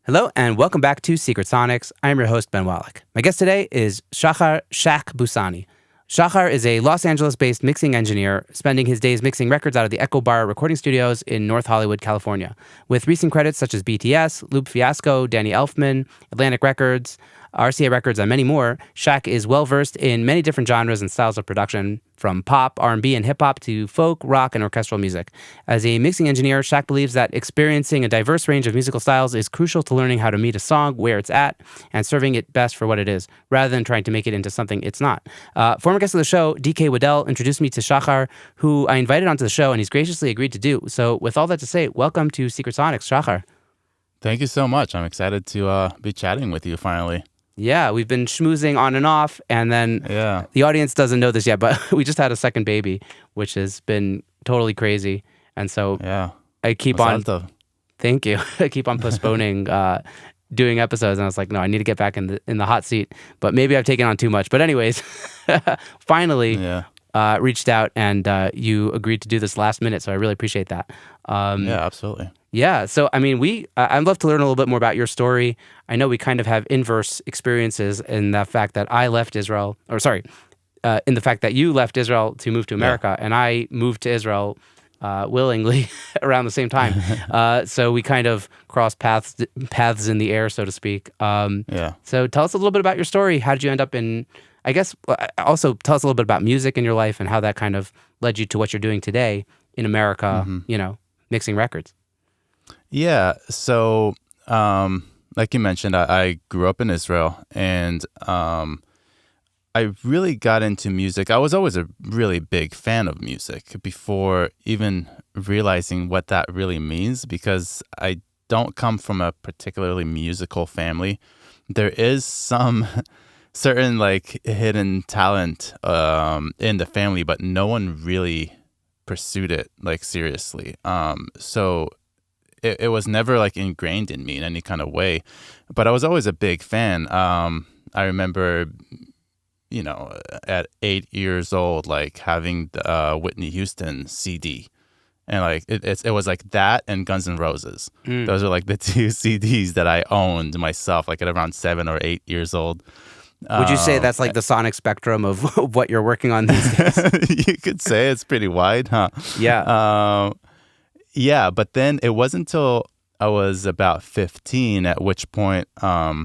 Hello and welcome back to Secret Sonics. I'm your host, Ben Wallach. My guest today is Shachar Boussani. Shachar is a Los Angeles-based mixing engineer, spending his days mixing records out of the Echo Bar recording studios in North Hollywood, California. With recent credits such as BTS, Loop Fiasco, Danny Elfman, Atlantic Records, RCA Records, and many more, Shaq is well-versed in many different genres and styles of production, from pop, R&B, and hip-hop to folk, rock, and orchestral music. As a mixing engineer, Shaq believes that experiencing a diverse range of musical styles is crucial to learning how to meet a song where it's at and serving it best for what it is, rather than trying to make it into something it's not. Former guest of the show, DK Waddell, introduced me to Shachar, who I invited onto the show, and he's graciously agreed to do. So with all that to say, welcome to Secret Sonics, Shachar. Thank you so much. I'm excited to be chatting with you finally. Yeah, we've been schmoozing on and off, and then the audience doesn't know this yet, but we just had a second baby, which has been totally crazy. And so I keep on, thank you, I keep on postponing doing episodes, and I was like, no, I need to get back in the hot seat, but maybe I've taken on too much. But anyways, finally reached out, and you agreed to do this last minute, so I really appreciate that. Yeah, absolutely. Yeah, so I mean, I'd love to learn a little bit more about your story. I know we kind of have inverse experiences in the fact that I left Israel, in the fact that you left Israel to move to America, and I moved to Israel willingly around the same time. So we kind of crossed paths in the air, so to speak. So tell us a little bit about your story. How did you end up in? I guess also tell us a little bit about music in your life and how that kind of led you to what you're doing today in America. Mixing records. Yeah, so like you mentioned, I grew up in Israel, and I really got into music. I was always a really big fan of music before even realizing what that really means, because I don't come from a particularly musical family. There is some certain like hidden talent in the family, but no one really pursued it like seriously. So it was never like ingrained in me in any kind of way, but I was always a big fan. I remember, at 8 years old, like having the Whitney Houston CD, and like it was like that and Guns N' Roses. Those are like the two CDs that I owned myself, like at around 7 or 8 years old. Would you say that's like the sonic spectrum of what you're working on these days? You could say it's pretty wide, huh? Yeah. Yeah, but then it wasn't until I was about 15, at which point I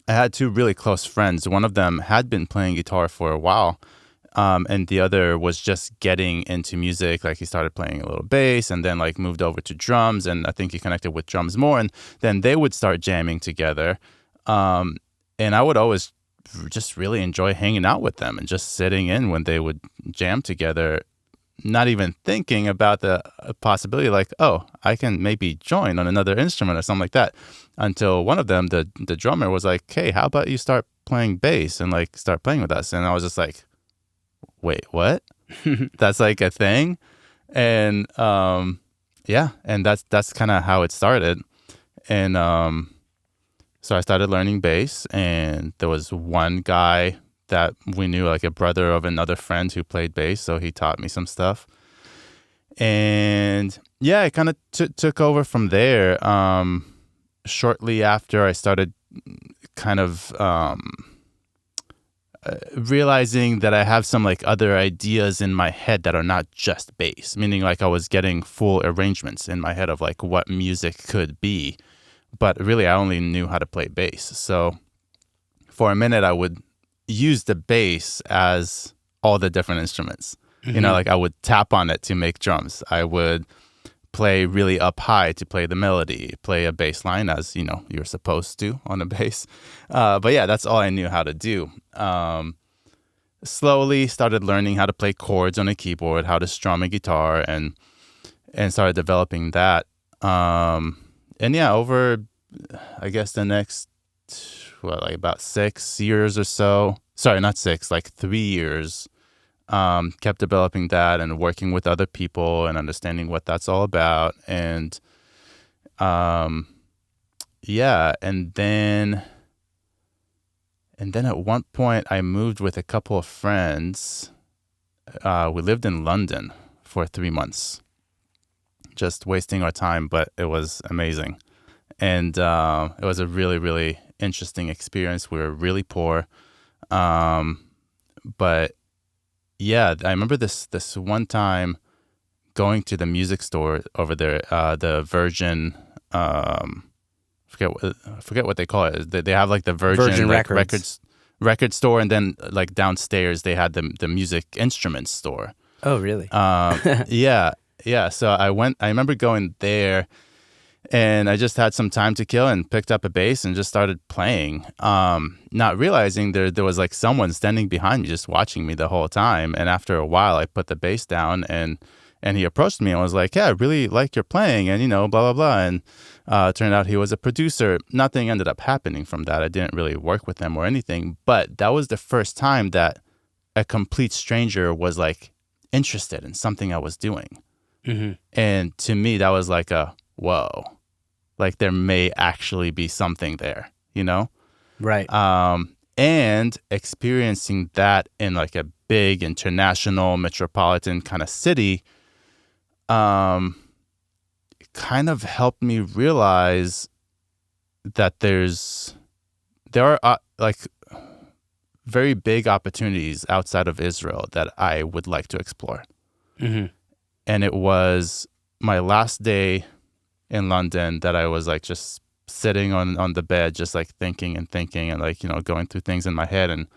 had two really close friends. One of them had been playing guitar for a while, and the other was just getting into music. Like he started playing a little bass and then like moved over to drums, and I think he connected with drums more, and then they would start jamming together. And I would always just really enjoy hanging out with them and just sitting in when they would jam together, not even thinking about the possibility like, oh, I can maybe join on another instrument or something like that, until one of them, the drummer, was like, hey, how about you start playing bass and like start playing with us? And I was just like, wait, what? That's like a thing? And and that's kind of how it started. And so I started learning bass, and there was one guy that we knew, like a brother of another friend who played bass, so he taught me some stuff. And yeah, it kind of took over from there. Shortly after, I started kind of realizing that I have some like other ideas in my head that are not just bass, meaning like I was getting full arrangements in my head of like what music could be, but really I only knew how to play bass. So for a minute I would use the bass as all the different instruments. Like I would tap on it to make drums. I would play really up high to play the melody, play a bass line as, you're supposed to on a bass. But yeah, that's all I knew how to do. Slowly started learning how to play chords on a keyboard, how to strum a guitar, and started developing that. And yeah, over, I guess the next, about 6 years or so. Sorry, not 6, like 3 years. Kept developing that and working with other people and understanding what that's all about. And and then at one point I moved with a couple of friends. We lived in London for 3 months, just wasting our time, but it was amazing. And it was a really, really interesting experience. We were really poor. But yeah, I remember this one time going to the music store over there, the Virgin, forget what they call it. They have like the Virgin like, record store, and then like downstairs they had the music instruments store. Oh, really? Yeah. So I remember going there, and I just had some time to kill and picked up a bass and just started playing, not realizing there was like someone standing behind me just watching me the whole time. And after a while, I put the bass down, and he approached me and was like, yeah, I really like your playing, and, blah, blah, blah. And it turned out he was a producer. Nothing ended up happening from that. I didn't really work with him or anything. But that was the first time that a complete stranger was like interested in something I was doing. Mm-hmm. And to me, that was like whoa, like there may actually be something there, Right. And experiencing that in like a big international metropolitan kind of city, kind of helped me realize that there are like very big opportunities outside of Israel that I would like to explore. Mm-hmm. And it was my last day in London that I was like just sitting on the bed, just like thinking and like, going through things in my head. And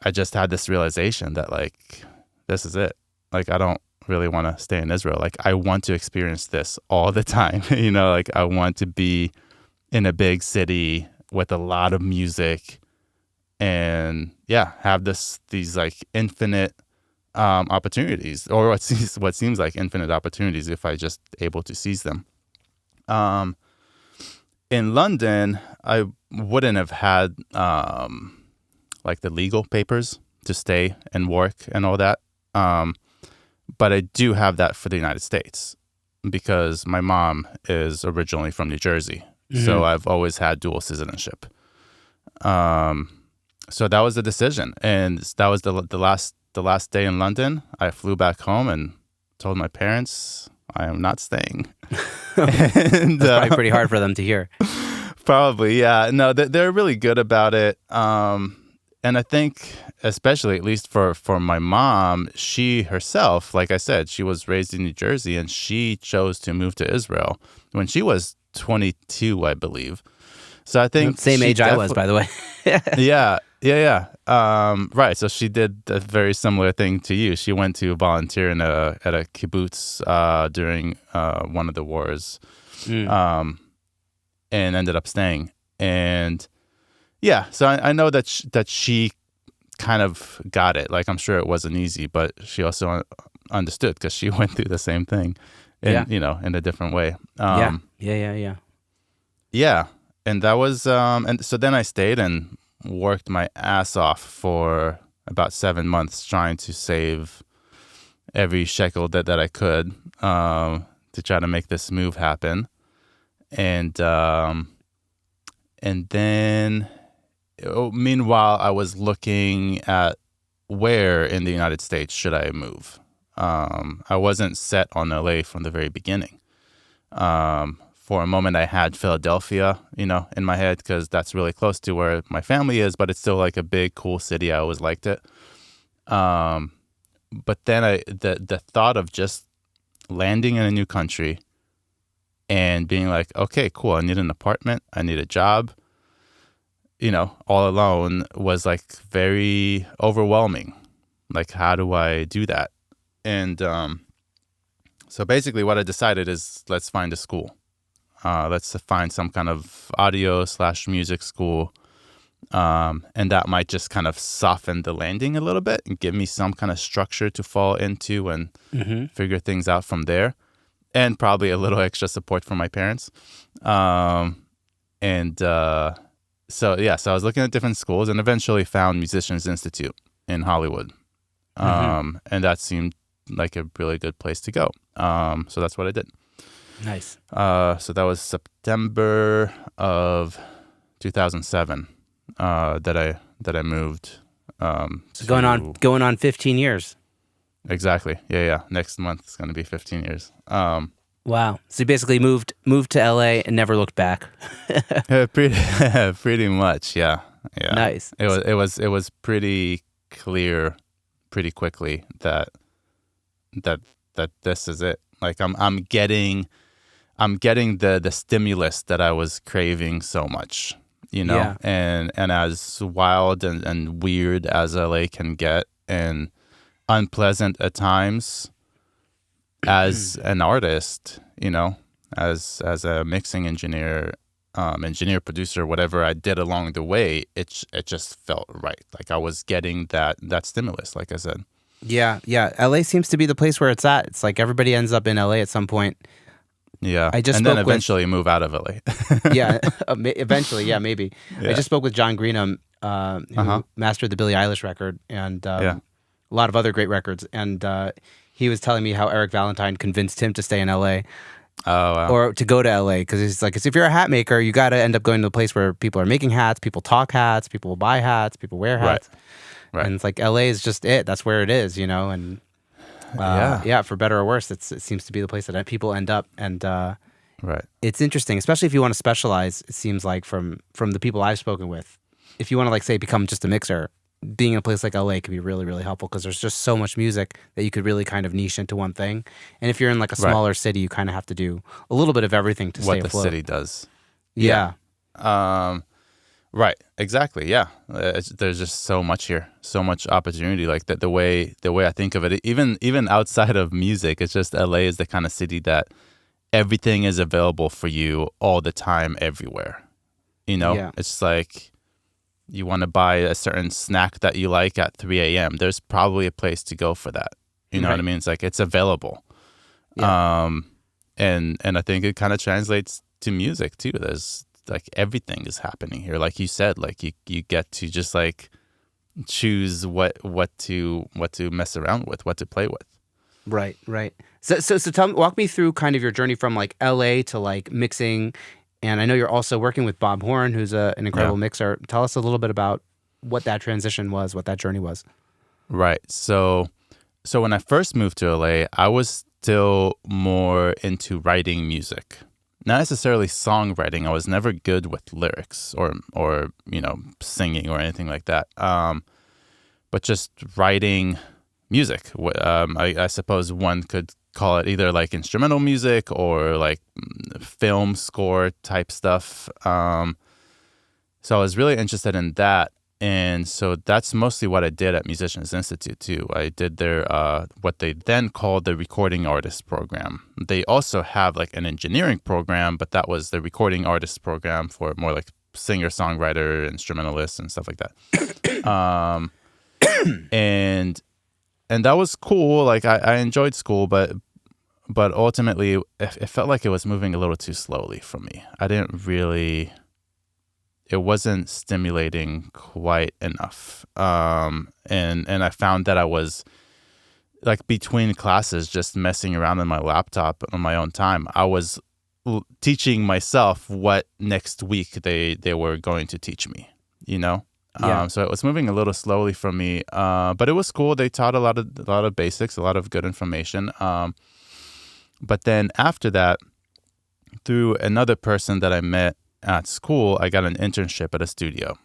I just had this realization that like, this is it. Like, I don't really want to stay in Israel. Like, I want to experience this all the time. Like I want to be in a big city with a lot of music and have these like infinite opportunities, or what seems like infinite opportunities if I just able to seize them. In London, I wouldn't have had like the legal papers to stay and work and all that. But I do have that for the United States because my mom is originally from New Jersey. Mm-hmm. So I've always had dual citizenship. So that was the decision. And that was the last day in London. I flew back home and told my parents I am not staying. And, that's probably pretty hard for them to hear. Probably, yeah. No, they're really good about it. And I think, especially at least for my mom, she herself, like I said, she was raised in New Jersey, and she chose to move to Israel when she was 22, I believe. So I think same age I was, by the way. Yeah. Right. So she did a very similar thing to you. She went to volunteer at a kibbutz during one of the wars, and ended up staying. And so I know that she kind of got it. Like, I'm sure it wasn't easy, but she also understood because she went through the same thing, in a different way. Yeah. And that was, and so then I stayed and worked my ass off for about 7 months trying to save every shekel that I could to try to make this move happen. And then, meanwhile, I was looking at where in the United States should I move. I wasn't set on LA from the very beginning. For a moment, I had Philadelphia, in my head because that's really close to where my family is, but it's still like a big, cool city. I always liked it. But then the thought of just landing in a new country and being like, okay, cool, I need an apartment, I need a job, all alone was like very overwhelming. Like, how do I do that? And so basically what I decided is let's find a school. Let's find some kind of audio/music school. And that might just kind of soften the landing a little bit and give me some kind of structure to fall into and figure things out from there. And probably a little extra support from my parents. So I was looking at different schools and eventually found Musicians Institute in Hollywood. And that seemed like a really good place to go. So that's what I did. Nice. So that was September of 2007 that I moved. Going on 15 years. Exactly. Yeah. Next month it's going to be 15 years. Wow. So you basically moved to LA and never looked back. Pretty pretty much, yeah. Yeah. Nice. It was pretty clear pretty quickly that that this is it. Like I'm getting the stimulus that I was craving so much, Yeah. and as wild and weird as LA can get and unpleasant at times as an artist, as a mixing engineer, engineer producer, whatever I did along the way, it just felt right. Like I was getting that stimulus, like I said. Yeah, yeah. LA seems to be the place where it's at. It's like everybody ends up in LA at some point. Yeah, I just and then spoke with eventually move out of LA. yeah, eventually, yeah, maybe. I Yeah. just spoke with John Greenham, who Uh-huh. mastered the Billie Eilish record and Yeah. a lot of other great records. And he was telling me how Eric Valentine convinced him to stay in LA Oh wow. or to go to LA because he's like, 'cause if you're a hat maker, you got to end up going to a place where people are making hats, people talk hats, people buy hats, people wear Right. hats. Right. And it's like LA is just it. That's where it is, And Yeah. yeah, for better or worse, it seems to be the place that people end up. And Right. it's interesting, especially if you want to specialize. It seems like from the people I've spoken with, if you want to like say become just a mixer, being in a place like LA could be really really helpful because there's just so much music that you could really kind of niche into one thing. And if you're in like a Right. smaller city, you kind of have to do a little bit of everything to What stay the afloat. city does. Yeah. Right. Exactly. Yeah. There's just so much here, so much opportunity. Like that, the way I think of it, even outside of music, it's just LA is the kind of city that everything is available for you all the time, everywhere. Yeah. It's like you want to buy a certain snack that you like at 3 a.m. There's probably a place to go for that. You know what I Right. mean? It's like it's available. Yeah. And I think it kind of translates to music too. There's like everything is happening here. Like you said, like you get to just like choose what to mess around with, what to play with. Right, right. So tell me, walk me through kind of your journey from like LA to like mixing, and I know you're also working with Bob Horn, who's an incredible mixer. Tell us a little bit about what that transition was, what that journey was. Right. So when I first moved to LA, I was still more into writing music. Not necessarily songwriting. I was never good with lyrics or singing or anything like that. But just writing music. I suppose one could call it either like instrumental music or like film score type stuff. So I was really interested in that. And so that's mostly what I did at Musicians Institute too. I did their what they then called the recording artist program. They also have like an engineering program, but that was the recording artist program for more like singer, songwriter, instrumentalists, and stuff like that. And that was cool. Like I enjoyed school, but ultimately it felt like it was moving a little too slowly for me. It wasn't stimulating quite enough. And I found that I was like between classes just messing around on my laptop on my own time. I was teaching myself what next week they were going to teach me, Yeah. So it was moving a little slowly for me, but it was cool. They taught a lot of basics, a lot of good information. But then after that, through another person that I met at school, I got an internship at a studio.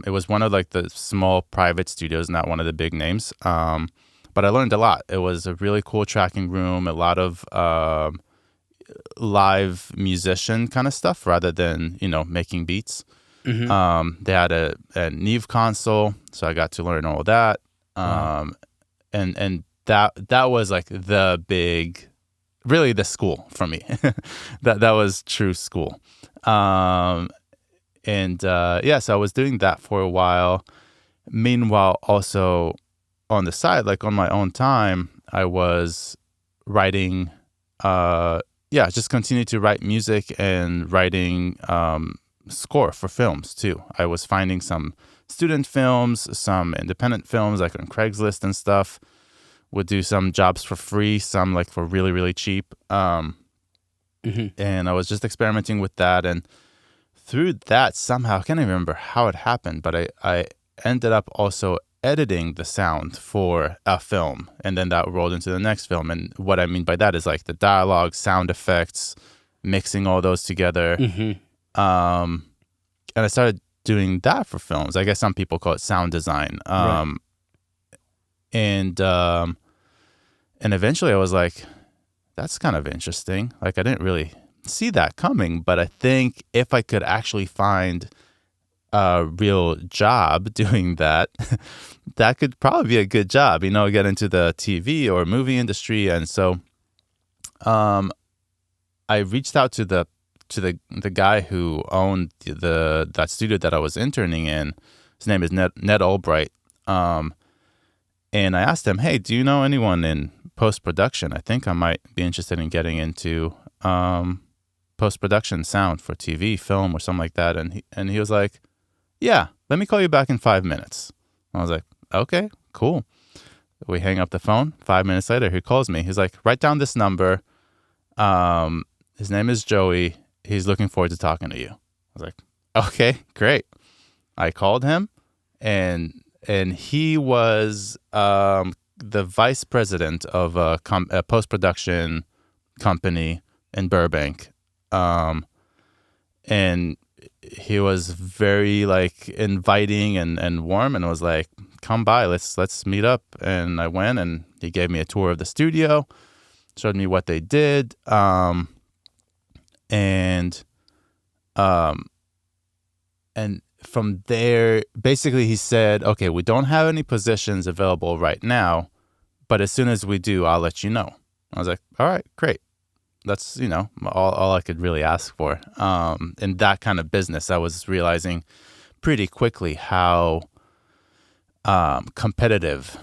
It was one of like the small private studios, not one of the big names. But I learned a lot. It was a really cool tracking room, a lot of live musician kind of stuff rather than, making beats. Mm-hmm. They had a Neve console, so I got to learn all of that. And that was like the big, really the school for me. that was true school. So I was doing that for a while. Meanwhile, also on the side, like on my own time, I was writing, just continued to write music and writing score for films too. I was finding some student films, some independent films like on Craigslist and stuff. Would do some jobs for free, some like for really, really cheap. And I was just experimenting with that. And through that, somehow, I can't even remember how it happened, but I ended up also editing the sound for a film, and then that rolled into the next film. And what I mean by that is like the dialogue, sound effects, mixing all those together. And I started doing that for films. I guess some people call it sound design. Right. And eventually I was like, that's kind of interesting. Like I didn't really see that coming, but I think if I could actually find a real job doing that, that could probably be a good job, get into the TV or movie industry. And so I reached out to the guy who owned that studio that I was interning in. His name is Ned Albright. And I asked him, hey, do you know anyone in post-production? I think I might be interested in getting into post-production sound for TV, film, or something like that. And he was like, yeah, let me call you back in 5 minutes. I was like, okay, cool. We hang up the phone. 5 minutes later, he calls me. He's like, write down this number. His name is Joey. He's looking forward to talking to you. I was like, okay, great. I called him, and he was the vice president of a post-production company in Burbank. And he was very like inviting and warm, and was like, come by, let's meet up. And I went, and he gave me a tour of the studio, showed me what they did. And from there, basically he said, okay, we don't have any positions available right now, but as soon as we do, I'll let you know. I was like, all right, great. That's, all I could really ask for. In that kind of business, I was realizing pretty quickly how competitive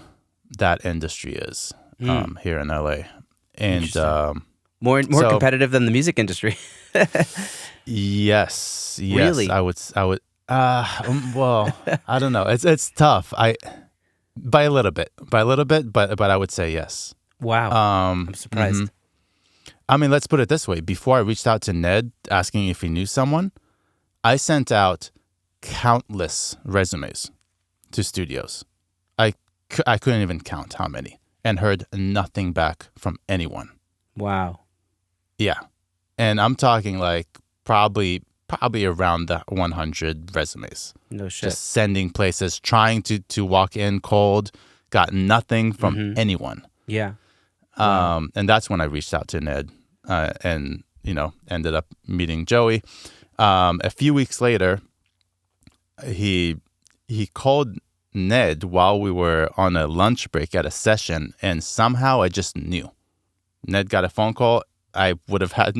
that industry is here in LA. And more competitive than the music industry. Yes. Really? I would. Well, I don't know. It's tough. By a little bit, but I would say yes. Wow. I'm surprised. Mm-hmm. I mean, let's put it this way. Before I reached out to Ned asking if he knew someone, I sent out countless resumes to studios. I couldn't even count how many, and heard nothing back from anyone. Wow. Yeah. And I'm talking like probably around the 100 resumes. No shit. Just sending places, trying to walk in cold, got nothing from anyone. Yeah. And that's when I reached out to Ned and, ended up meeting Joey. A few weeks later, he called Ned while we were on a lunch break at a session, and somehow I just knew. Ned got a phone call. I would have had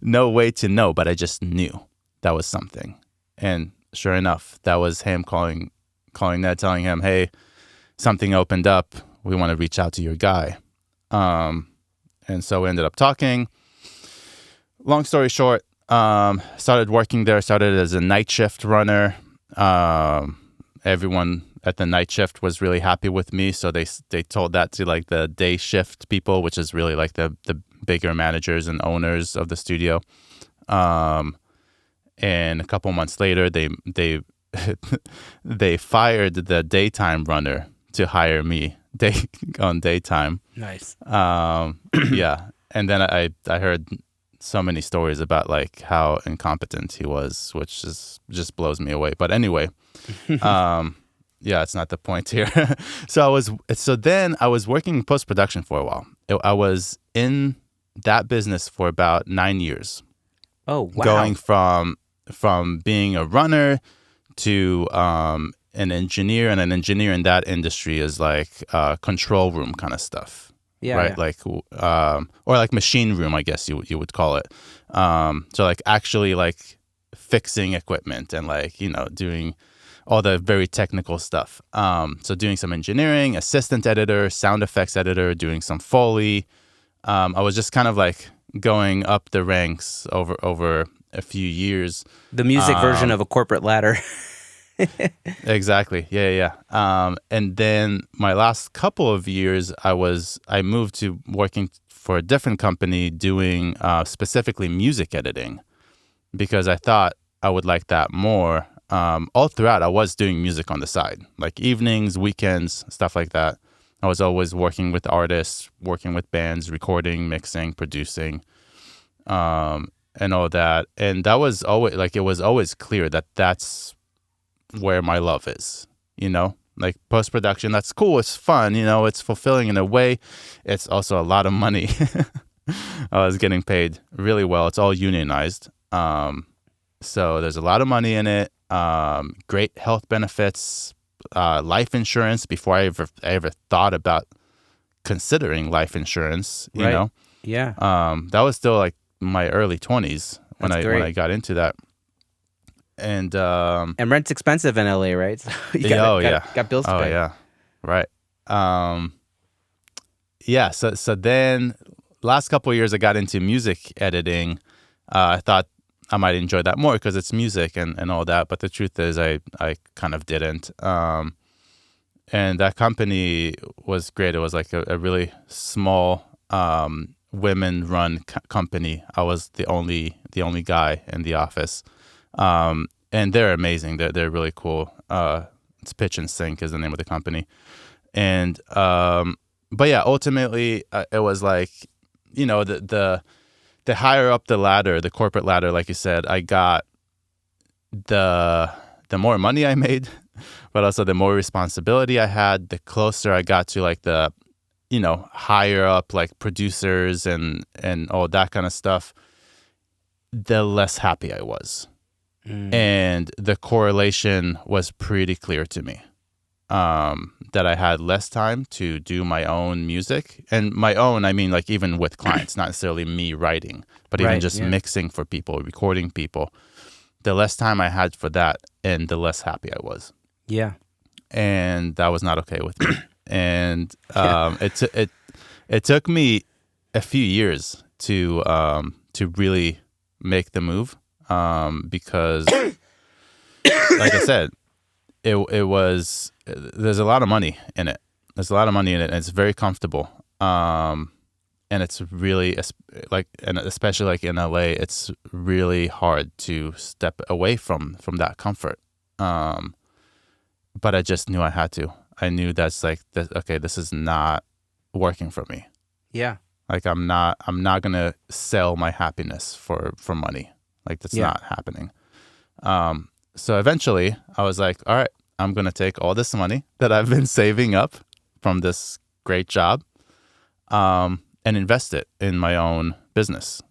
no way to know, but I just knew that was something. And sure enough, that was him calling Ned, telling him, hey, something opened up. We want to reach out to your guy. And so we ended up talking. Long story short, started working there, started as a night shift runner. Everyone at the night shift was really happy with me. So they told that to like the day shift people, which is really like the bigger managers and owners of the studio. And a couple months later, they they fired the daytime runner to hire me on daytime. Nice. Yeah. And then I heard so many stories about like how incompetent he was, which just blows me away. But anyway, yeah, it's not the point here. So then I was working in post-production for a while. I was in that business for about 9 years. Oh, wow. Going from being a runner to an engineer, and an engineer in that industry is like control room kind of stuff. Yeah, right. yeah. Like, or like machine room, I guess you would call it. So like actually like fixing equipment and like, doing all the very technical stuff. So doing some engineering, assistant editor, sound effects editor, doing some Foley. I was just kind of like going up the ranks over a few years. The music version of a corporate ladder. Exactly. Yeah. And then my last couple of years, I moved to working for a different company doing specifically music editing, because I thought I would like that more. all throughout, I was doing music on the side, like evenings, weekends, stuff like that. I was always working with artists, working with bands, recording, mixing, producing, and all that. And that was always like, it was always clear that that's where my love is, like post-production. That's cool. It's fun. It's fulfilling in a way. It's also a lot of money. I was getting paid really well. It's all unionized. So there's a lot of money in it. Great health benefits, life insurance before I ever thought about considering life insurance, you know? Yeah. That was still like my early 20s when I got into that. And rent's expensive in LA, right? So you got bills to pay. Oh yeah. Right. Yeah, so then last couple of years I got into music editing. I thought I might enjoy that more because it's music and all that. But the truth is I kind of didn't. And that company was great. It was like a really small women-run company. I was the only guy in the office. And they're amazing. They're really cool. It's Pitch and Sync is the name of the company. And but yeah, ultimately it was like, the higher up the ladder, the corporate ladder, like you said, I got the more money I made, but also the more responsibility I had, the closer I got to like the, higher up like producers and all that kind of stuff, the less happy I was. And the correlation was pretty clear to me. That I had less time to do my own music. And my own, I mean, like even with clients, not necessarily me writing, but even just mixing for people, recording people. The less time I had for that and the less happy I was. Yeah. And that was not okay with me. And it took me a few years to really make the move. Because like I said, it was, there's a lot of money in it. There's a lot of money in it, and it's very comfortable. And it's really and especially like in LA, it's really hard to step away from that comfort. But I just knew I had to. I knew that's like, okay, this is not working for me. Yeah. Like I'm not gonna sell my happiness for money. Like that's not happening. So eventually I was like, all right, I'm going to take all this money that I've been saving up from this great job and invest it in my own business.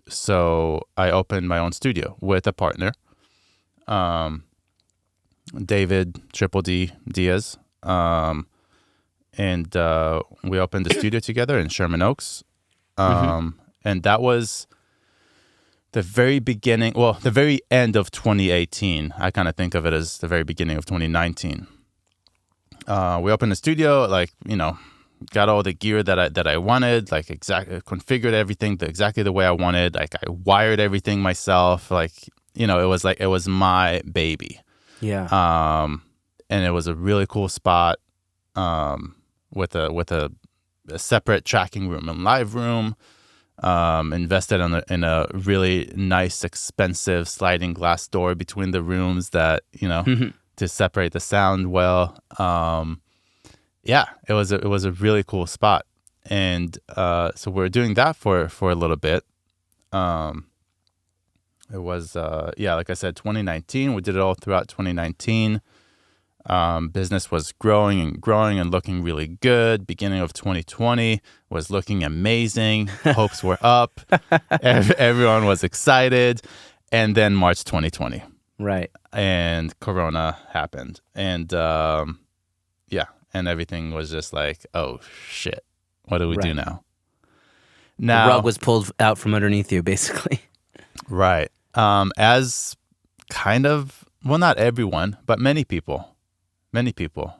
So I opened my own studio with a partner, David Triple D Diaz. And we opened the studio together in Sherman Oaks. And that was the very beginning, the very end of 2018. I kind of think of it as the very beginning of 2019. We opened the studio, got all the gear that I wanted, configured everything exactly the way I wanted. Like I wired everything myself. It was my baby. Yeah. And it was a really cool spot with a separate tracking room and live room. Invested in a really nice, expensive sliding glass door between the rooms that, to separate the sound well. It was a really cool spot. And so we're doing that for a little bit. It was, like I said, 2019. We did it all throughout 2019. Business was growing and looking really good. Beginning of 2020 was looking amazing. Hopes were up. Everyone was excited. And then March 2020. Right. And Corona happened. And and everything was just like, oh, shit. What do we do now? The rug was pulled out from underneath you, basically. Right. As kind of, well, not everyone, but many people. Many people,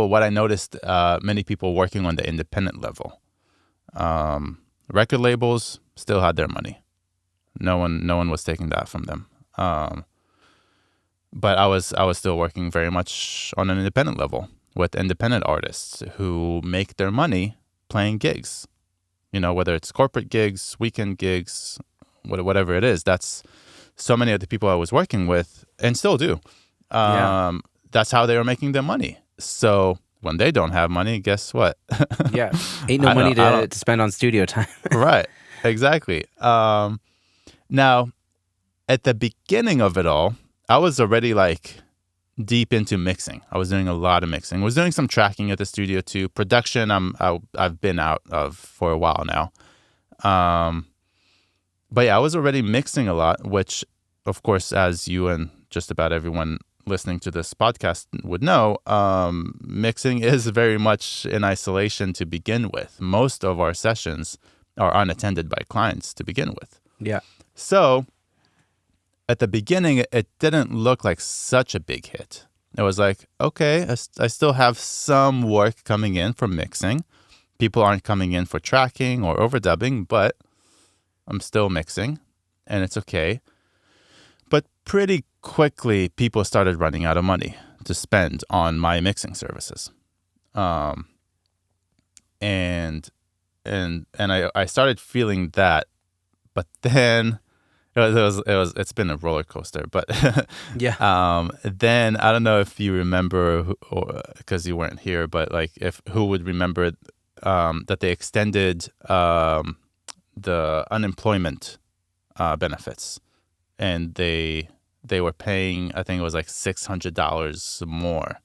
what I noticed, many people working on the independent level. Record labels still had their money. No one was taking that from them. But I was still working very much on an independent level with independent artists who make their money playing gigs. Whether it's corporate gigs, weekend gigs, whatever it is. That's so many of the people I was working with, and still do, that's how they were making their money. So when they don't have money, guess what? Yeah. Ain't no money to spend on studio time. Right. Exactly. Now, at the beginning of it all, I was already like deep into mixing. I was doing a lot of mixing. I was doing some tracking at the studio too. Production, I've been out of for a while now. But yeah, I was already mixing a lot, which, of course, as you and just about everyone listening to this podcast would know, mixing is very much in isolation to begin with. Most of our sessions are unattended by clients to begin with. Yeah. So at the beginning, it didn't look like such a big hit. It was like, okay, I still have some work coming in from mixing. People aren't coming in for tracking or overdubbing, but I'm still mixing, and it's okay. But pretty quickly, people started running out of money to spend on my mixing services, and I started feeling that. But then it's been a roller coaster. But Yeah. then I don't know if you remember, because you weren't here, but like who would remember that they extended the unemployment benefits, and they were paying, I think it was like $600 more,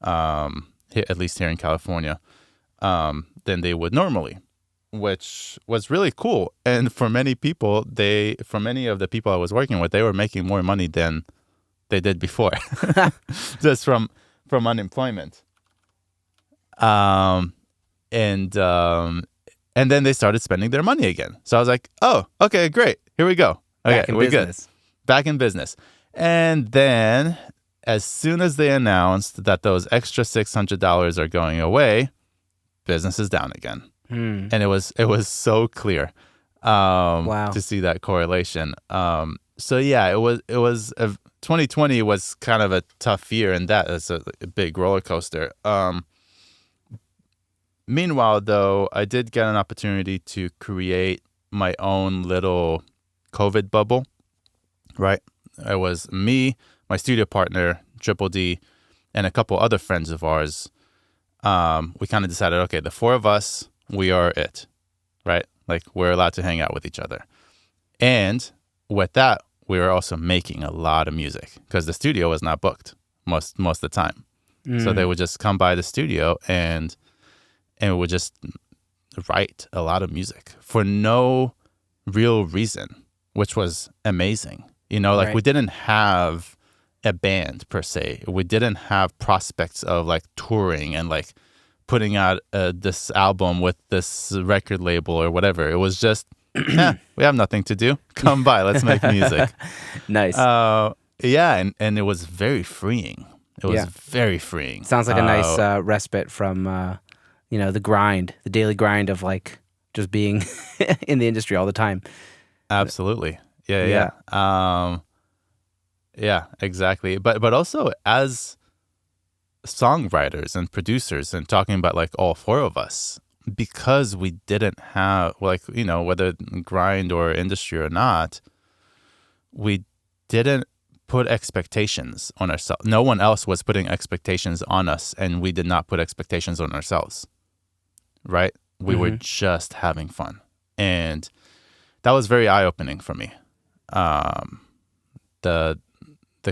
at least here in California, than they would normally, which was really cool. And for many of the people I was working with, they were making more money than they did before, just from unemployment. And then they started spending their money again. So I was like, oh, okay, great. Here we go. Okay, we're good. Back in business. And then as soon as they announced that those extra $600 are going away, business is down again. And it was so clear to see that correlation. So yeah, it was 2020 was kind of a tough year, and that is a big roller coaster. Meanwhile, though, I did get an opportunity to create my own little COVID bubble, right? It was me, my studio partner, Triple D, and a couple other friends of ours. We kind of decided, okay, the four of us, we are it, right? Like, we're allowed to hang out with each other. And with that, we were also making a lot of music because the studio was not booked most of the time. So they would just come by the studio and we would just write a lot of music for no real reason, which was amazing. You know, like, we didn't have a band per se. We didn't have prospects of like touring and like putting out this album with this record label or whatever. It was just, we have nothing to do. Come by, let's make music. Nice. Yeah, and it was very freeing. It was very freeing. Sounds like a nice respite from, the daily grind of like just being in the industry all the time. Absolutely. Yeah. Yeah, exactly. But also as songwriters and producers, and talking about like all four of us, because we didn't have, like, whether grind or industry or not, we didn't put expectations on ourselves. No one else was putting expectations on us, and we did not put expectations on ourselves, right? We were just having fun. And that was very eye-opening for me. The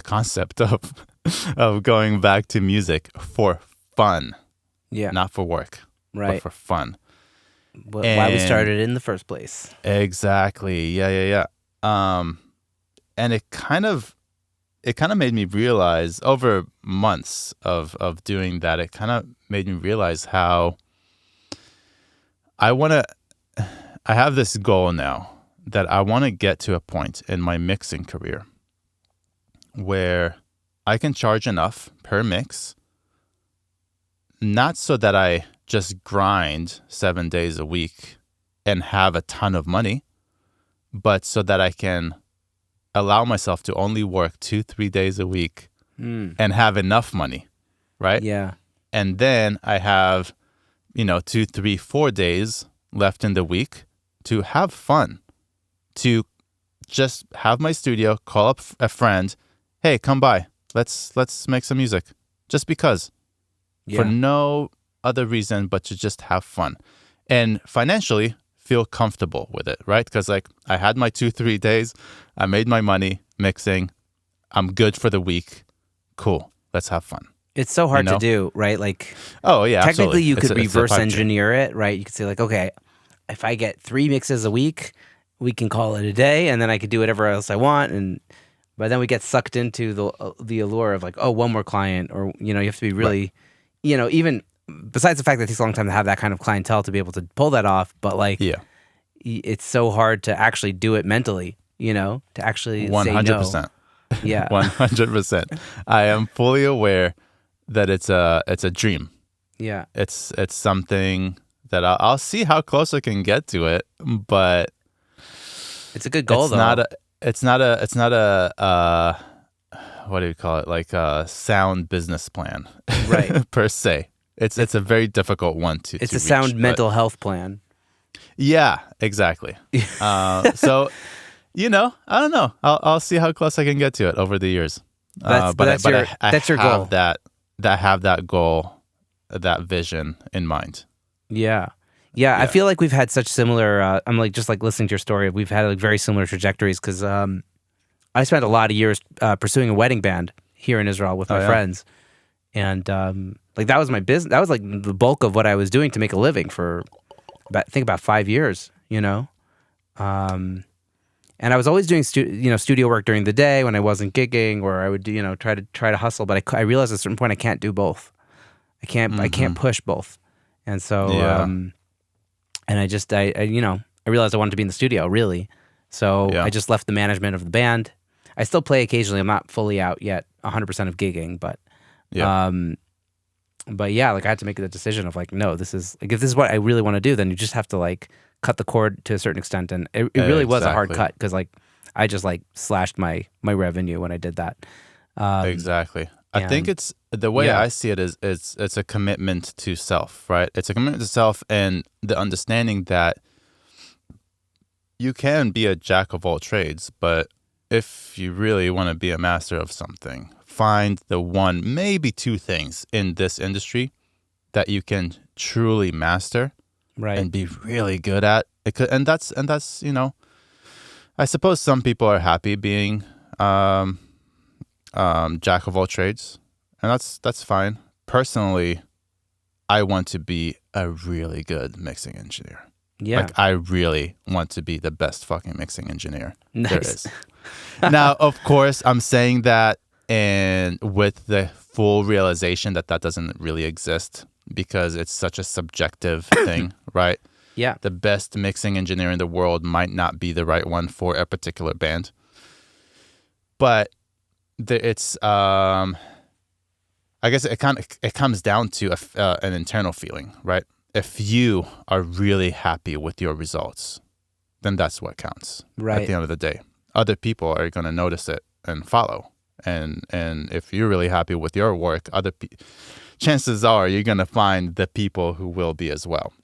concept of going back to music for fun, not for work, but for fun. Why we started in the first place. Exactly. Yeah. And it kind of made me realize, over months of doing that, it kind of made me realize how I have this goal now that I want to get to a point in my mixing career where I can charge enough per mix, not so that I just grind 7 days a week and have a ton of money, but so that I can allow myself to only work 2-3 days a week and have enough money, right? Yeah. And then I have, 2, 3, 4 days left in the week to have fun, to just have my studio, call up a friend, hey, come by, let's make some music, just because, for no other reason but to just have fun, and financially feel comfortable with it, right? Because like I had my 2-3 days, I made my money mixing, I'm good for the week, cool, let's have fun. It's so hard to do, right? Like, oh yeah, technically absolutely. you could reverse engineer it, right? You could say like, okay, if I get 3 mixes a week, we can call it a day, and then I could do whatever else I want. But then we get sucked into the allure of like, oh, one more client, or you have to be really, even besides the fact that it takes a long time to have that kind of clientele to be able to pull that off. But like, it's so hard to actually do it mentally, to actually 100%. Say no. Yeah, 100%. I am fully aware that it's a dream. Yeah, it's something that I'll see how close I can get to it, but it's a good goal. It's not a what do you call it? Like a sound business plan, right? Per se, it's a very difficult one to. It's to a reach, sound mental health plan. Yeah, exactly. So, I don't know. I'll see how close I can get to it over the years. That's your goal. I have that goal, that vision in mind. Yeah. I feel like we've had such similar. I'm like just like listening to your story. We've had like very similar trajectories because I spent a lot of years pursuing a wedding band here in Israel with my friends, and like that was my business. That was like the bulk of what I was doing to make a living for about 5 years. And I was always doing studio work during the day when I wasn't gigging, or I would try to hustle. But I realized at a certain point I can't do both. I can't push both, and so and I realized I wanted to be in the studio really. So I just left the management of the band. I still play occasionally. I'm not fully out yet, 100% of gigging, but like I had to make the decision of like, no, this is like if this is what I really want to do, then you just have to like cut the cord to a certain extent, and it really was a hard cut because like I just like slashed my revenue when I did that. Exactly. I think it's the way I see it is it's a commitment to self, right? It's a commitment to self and the understanding that you can be a jack of all trades, but if you really want to be a master of something, find the one, maybe 2 things in this industry that you can truly master, right, and be really good at. And that's I suppose some people are happy being jack of all trades, and that's fine. Personally, I want to be a really good mixing engineer. Yeah, like I really want to be the best fucking mixing engineer there is. Now, of course, I'm saying that and with the full realization that doesn't really exist because it's such a subjective thing, right? Yeah, the best mixing engineer in the world might not be the right one for a particular band, but it's I guess it comes down to an internal feeling, right? If you are really happy with your results, then that's what counts. Right. At the end of the day, other people are going to notice it and follow. And if you're really happy with your work, chances are you're going to find the people who will be as well.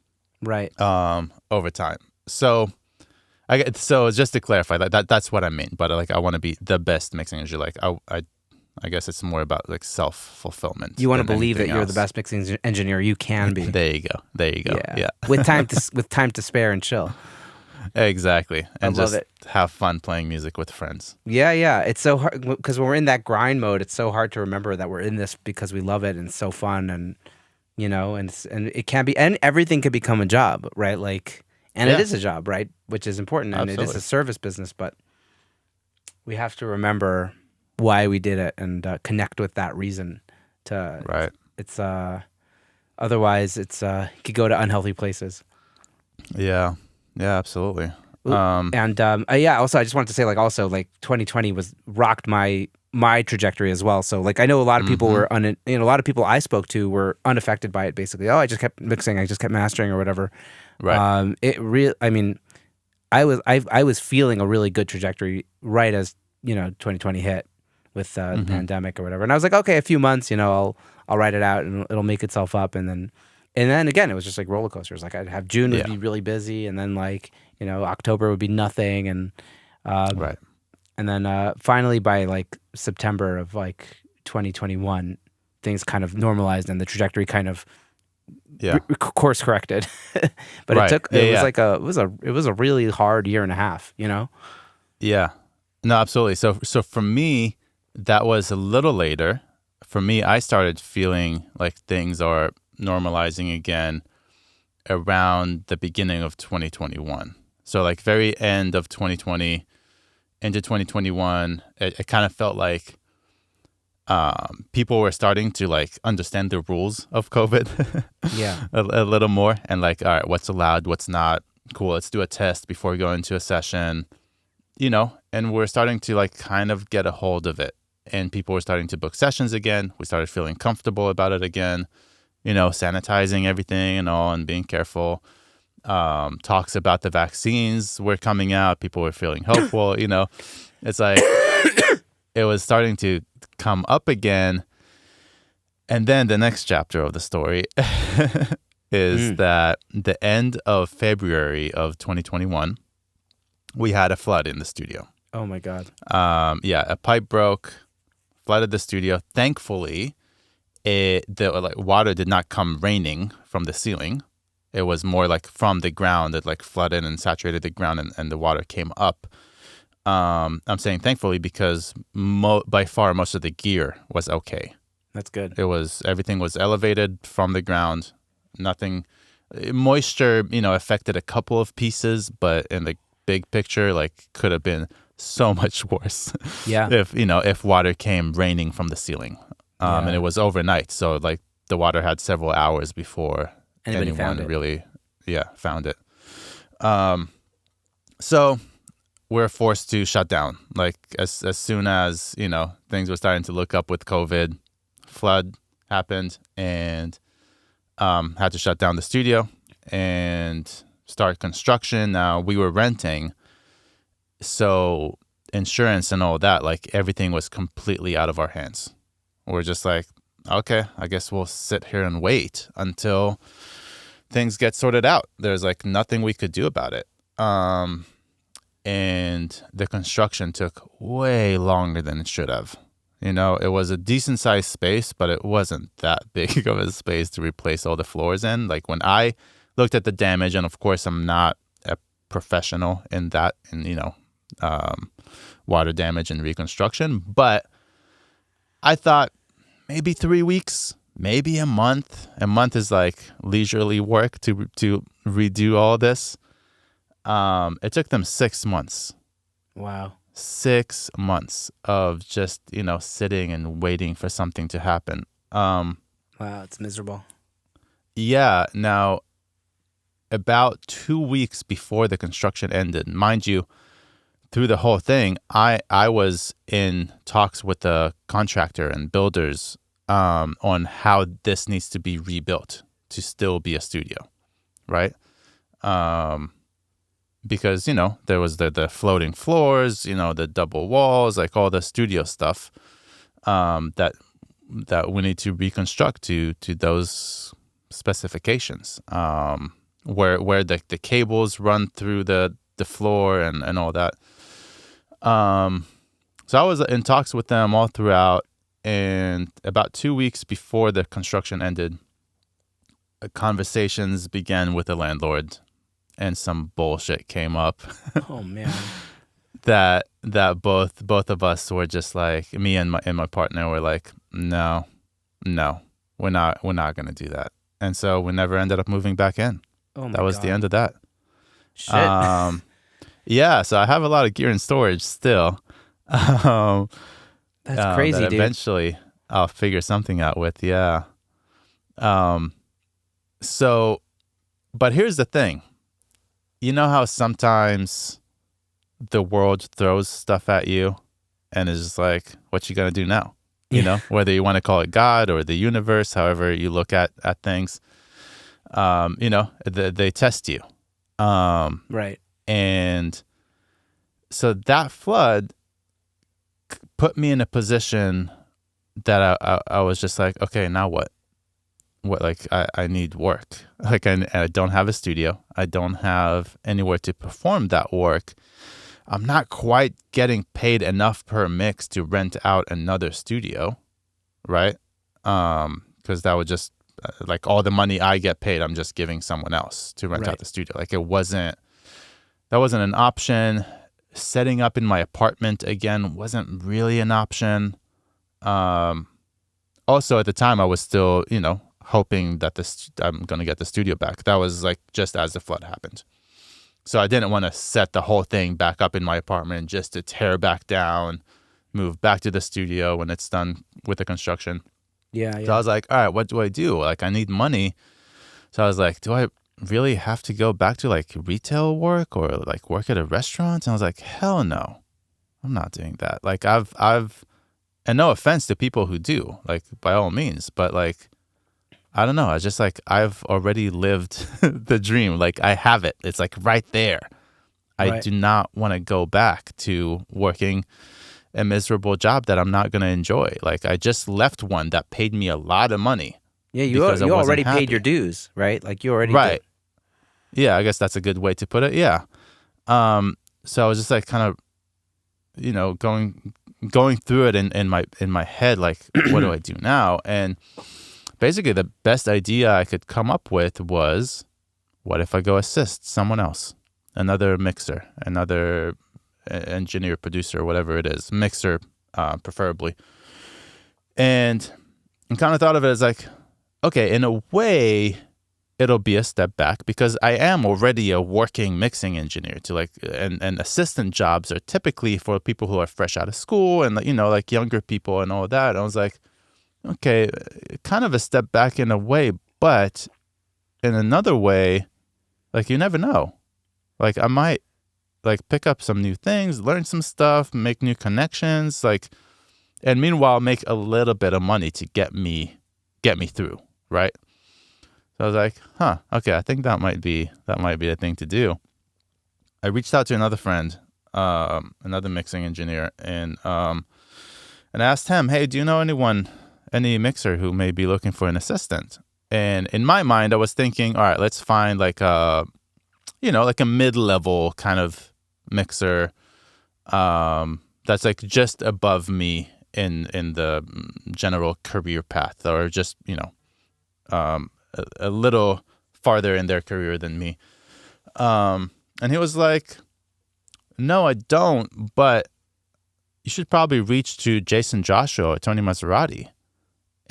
Right. Over time. So just to clarify that's what I mean. But like I want to be the best mixing engineer. Like I guess it's more about like self-fulfillment. You want to believe that you're the best mixing engineer you can be. There you go. Yeah. With time to spare and chill. Exactly. And just have fun playing music with friends. Yeah. It's so hard because when we're in that grind mode, it's so hard to remember that we're in this because we love it and it's so fun and and it can be, and everything can become a job, right? Like, and it is a job, right? Which is important, and Absolutely. It is a service business, but we have to remember why we did it and connect with that reason. Right. It's otherwise it's it could go to unhealthy places. Yeah. Absolutely. Also, I just wanted to say, like, also, like, 2020 rocked my trajectory as well. So, like, I know a lot of people were a lot of people I spoke to were unaffected by it. Basically, I just kept mixing, I just kept mastering or whatever. Right. I was feeling a really good trajectory right as 2020 hit with the pandemic or whatever, and I was like, okay, a few months, I'll write it out and it'll make itself up, and then again, it was just like roller coasters. Like I'd have June would be really busy, and then like October would be nothing, and Right. And then finally by like September of like 2021, things kind of normalized and the trajectory kind of Yeah. course corrected. But Right. Yeah. it was Yeah. like it was a really hard year and a half, you know? Yeah. No, absolutely. So for me, that was a little later. For me, I started feeling like things are normalizing again around the beginning of 2021. So like very end of 2020 into 2021, it kind of felt like people were starting to like understand the rules of COVID Yeah. a little more, and like, all right, what's allowed, what's not. Cool, let's do a test before we go into a session, and we're starting to like kind of get a hold of it. And people were starting to book sessions again. We started feeling comfortable about it again, sanitizing everything and all and being careful. Talks about the vaccines were coming out. People were feeling hopeful, It's like it was starting to come up again. And then the next chapter of the story is that the end of February of 2021, we had a flood in the studio. Oh my God. Yeah, a pipe broke, flooded the studio. Thankfully, the water did not come raining from the ceiling. It was more like from the ground. It like flooded and saturated the ground, and the water came up. I'm saying thankfully because by far most of the gear was okay. That's good. Everything was elevated from the ground. Nothing, moisture, affected a couple of pieces, but in the big picture, like could have been so much worse. Yeah. if water came raining from the ceiling. And it was overnight. So like the water had several hours before Anybody anyone found it. really, found it. So we're forced to shut down. Like as soon as, things were starting to look up with COVID, flood happened, and had to shut down the studio and start construction. Now we were renting, so insurance and all that, like everything was completely out of our hands. We're just like, okay, I guess we'll sit here and wait until things get sorted out. There's like nothing we could do about it. And the construction took way longer than it should have. It was a decent sized space, but it wasn't that big of a space to replace all the floors in. Like when I looked at the damage, and of course I'm not a professional in that, water damage and reconstruction, but I thought maybe 3 weeks, maybe a month. A month is like leisurely work to redo all this. It took them 6 months. Wow. 6 months of just, sitting and waiting for something to happen. Wow, it's miserable. Yeah. Now, about 2 weeks before the construction ended, mind you, through the whole thing, I was in talks with the contractor and builders on how this needs to be rebuilt to still be a studio, right? Because, there was the floating floors, the double walls, like all the studio stuff that we need to reconstruct to those specifications, where the cables run through the floor and all that. So I was in talks with them all throughout, and about 2 weeks before the construction ended, conversations began with the landlord, and some bullshit came up. Oh man. that both of us were just like, me and my partner were like, no, we're not gonna do that, and so we never ended up moving back in. Oh my That was God. the end of that. Shit. Yeah, so I have a lot of gear in storage still. That's crazy, that dude. eventually I'll figure something out with. Yeah. So, but here's the thing. You know how sometimes the world throws stuff at you and is just like, what you gonna do now? Whether you want to call it God or the universe, however you look at things, they test you. Right. And so that flood put me in a position that I was just like, okay, now what? Like I need work. Like I don't have a studio. I don't have anywhere to perform that work. I'm not quite getting paid enough per mix to rent out another studio, right? Because that would just like all the money I get paid, I'm just giving someone else to rent out the studio. Like that wasn't an option. Setting up in my apartment again wasn't really an option. Also at the time I was still, hoping that I'm going to get the studio back. That was like just as the flood happened. So I didn't want to set the whole thing back up in my apartment just to tear back down, move back to the studio when it's done with the construction. Yeah. So I was like, all right, what do I do? Like, I need money. So I was like, do I really have to go back to like retail work or like work at a restaurant? And I was like, hell no, I'm not doing that. Like and no offense to people who do, like by all means, but like, I don't know. I just like, I've already lived the dream. Like I have it. It's like right there. I do not want to go back to working a miserable job that I'm not going to enjoy. Like I just left one that paid me a lot of money. Yeah, you already paid your dues, right? Like you already right. did. Yeah, I guess that's a good way to put it. Yeah. So I was just like kind of, going through it in my head, like what do I do now? And basically the best idea I could come up with was, what if I go assist someone else, another mixer, another engineer, producer, whatever it is, mixer, preferably. And I kind of thought of it as like, okay, in a way, it'll be a step back because I am already a working mixing engineer and assistant jobs are typically for people who are fresh out of school and, like younger people and all that. And I was like, okay, kind of a step back in a way, but in another way, like you never know. Like I might like pick up some new things, learn some stuff, make new connections, like, and meanwhile make a little bit of money to get me through, right? So I was like, okay, I think that might be a thing to do. I reached out to another friend, another mixing engineer, and asked him, hey, do you know any mixer who may be looking for an assistant? And in my mind, I was thinking, all right, let's find like a mid-level kind of mixer that's like just above me in the general career path, or just, a little farther in their career than me. And he was like, no, I don't, but you should probably reach to Jason Joshua or Tony Maserati.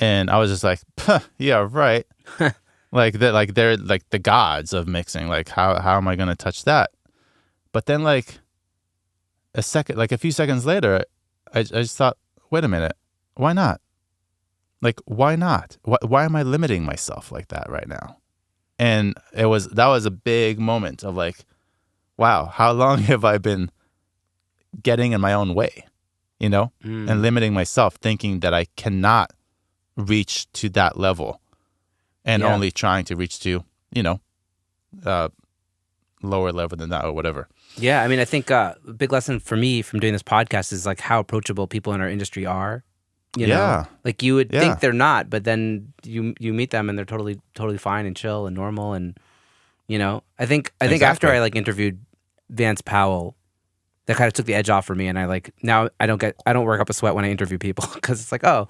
And I was just like, yeah, right. Like they're like the gods of mixing. Like how am I going to touch that? But then like a few seconds later, I just thought, wait a minute, why not? Like, why not? Why am I limiting myself like that right now? And that was a big moment of like, wow, how long have I been getting in my own way, and limiting myself, thinking that I cannot reach to that level and only trying to reach to, lower level than that or whatever. Yeah. I mean, I think a big lesson for me from doing this podcast is like how approachable people in our industry are. You know, like you would think they're not, but then you meet them and they're totally fine and chill and normal. And, I think after I like interviewed Vance Powell, that kind of took the edge off for me. And I like, now I don't work up a sweat when I interview people because it's like, oh,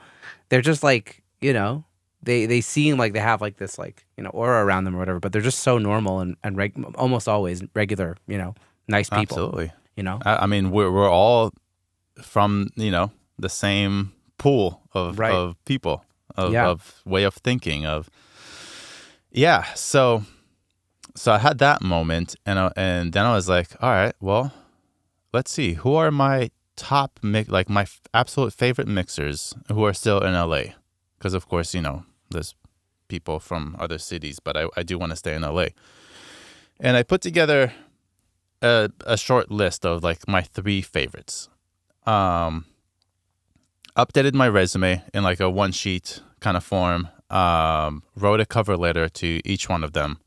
they're just like, they seem like they have like this like, aura around them or whatever, but they're just so normal and almost always regular, nice people. Absolutely. I mean, we're all from, the same pool of people, of way of thinking, so I had that moment, and then I was like, all right, well, let's see, who are my top my absolute favorite mixers who are still in LA, because of course there's people from other cities, but I do want to stay in LA, and I put together a short list of like my 3 favorites. Updated my resume in like a one-sheet kind of form, wrote a cover letter to each one of them.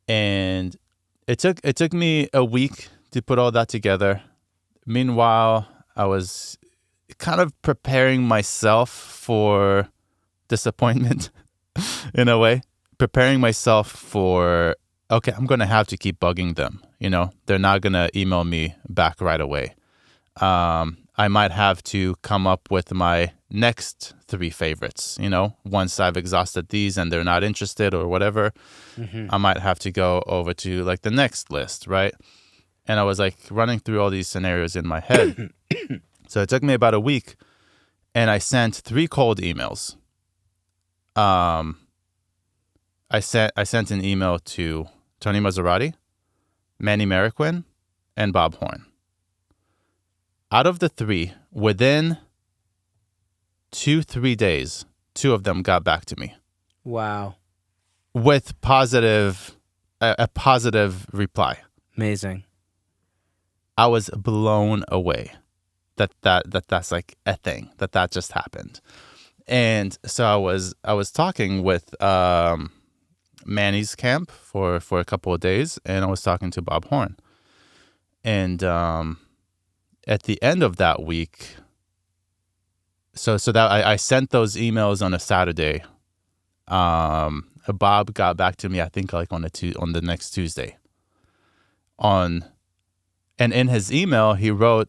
And it took me a week to put all that together. Meanwhile, I was kind of preparing myself for disappointment in a way, preparing myself for, okay, I'm going to have to keep bugging them, They're not going to email me back right away. I might have to come up with my next 3 favorites, once I've exhausted these and they're not interested or whatever. I might have to go over to like the next list, right? And I was like running through all these scenarios in my head. So it took me about a week, and I sent 3 cold emails. I sent an email to Tony Maserati, Manny Marroquin, and Bob Horn. Out of the 3, within 2-3 days, 2 of them got back to me. Wow. With a positive reply. Amazing. I was blown away that's like a thing, that just happened. And so I was talking with Manny's camp for a couple of days, and I was talking to Bob Horn. And at the end of that week, so that I sent those emails on a Saturday. Bob got back to me, I think, like on the next Tuesday. And in his email, he wrote